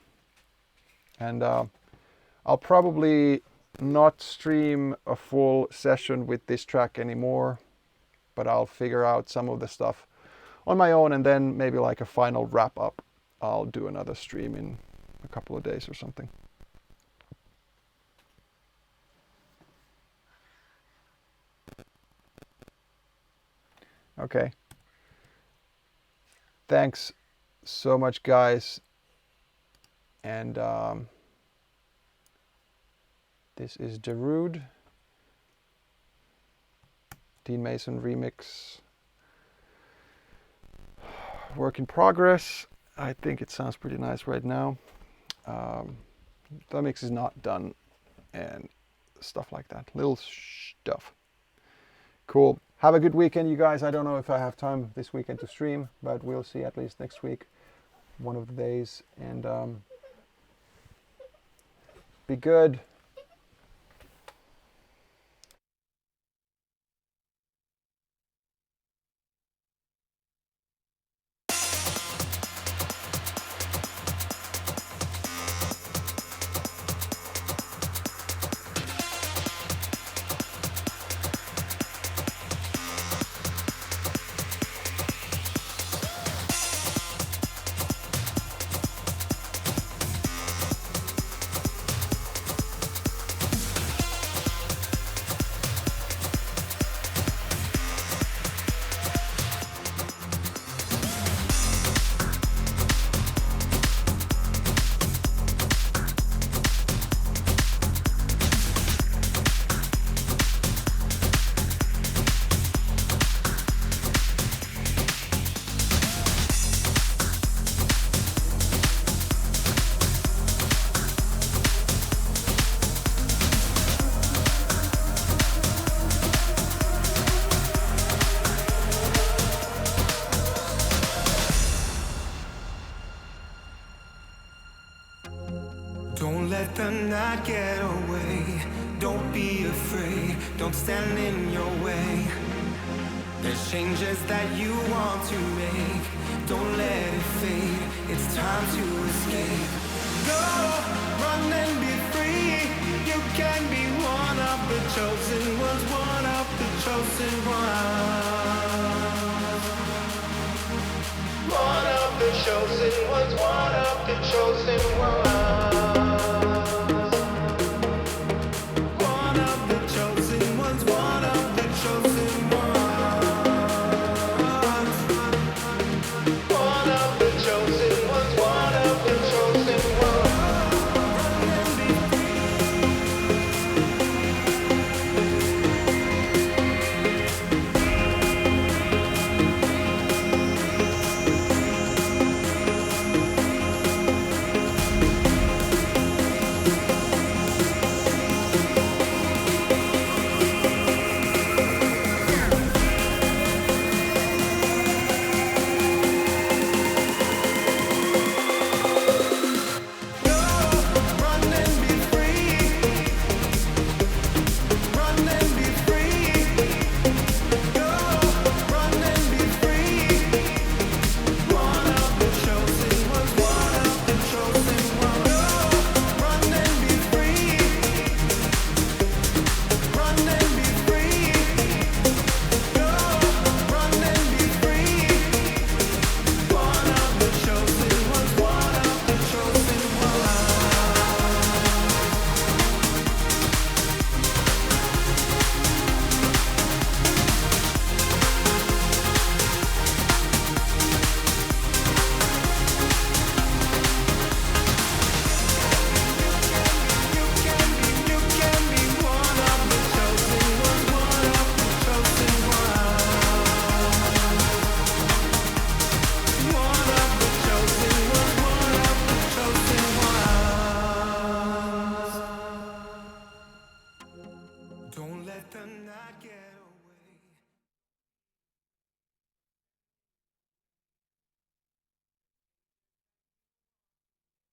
and I'll probably not stream a full session with this track anymore, but I'll figure out some of the stuff on my own, and then maybe like a final wrap up, I'll do another stream in a couple of days or something. Okay. Thanks so much, guys. And this is dududu, Dean Mason remix. Work in progress. I think it sounds pretty nice right now. The mix is not done and stuff like that. Little stuff. Cool. Have a good weekend, you guys. I don't know if I have time this weekend to stream, but we'll see at least next week, one of the days. And be good. Don't let the night get away. Don't be afraid. Don't stand in your way. There's changes that you want to make. Don't let it fade. It's time to escape. Go, run and be free. You can be one of the chosen ones. Don't let the night get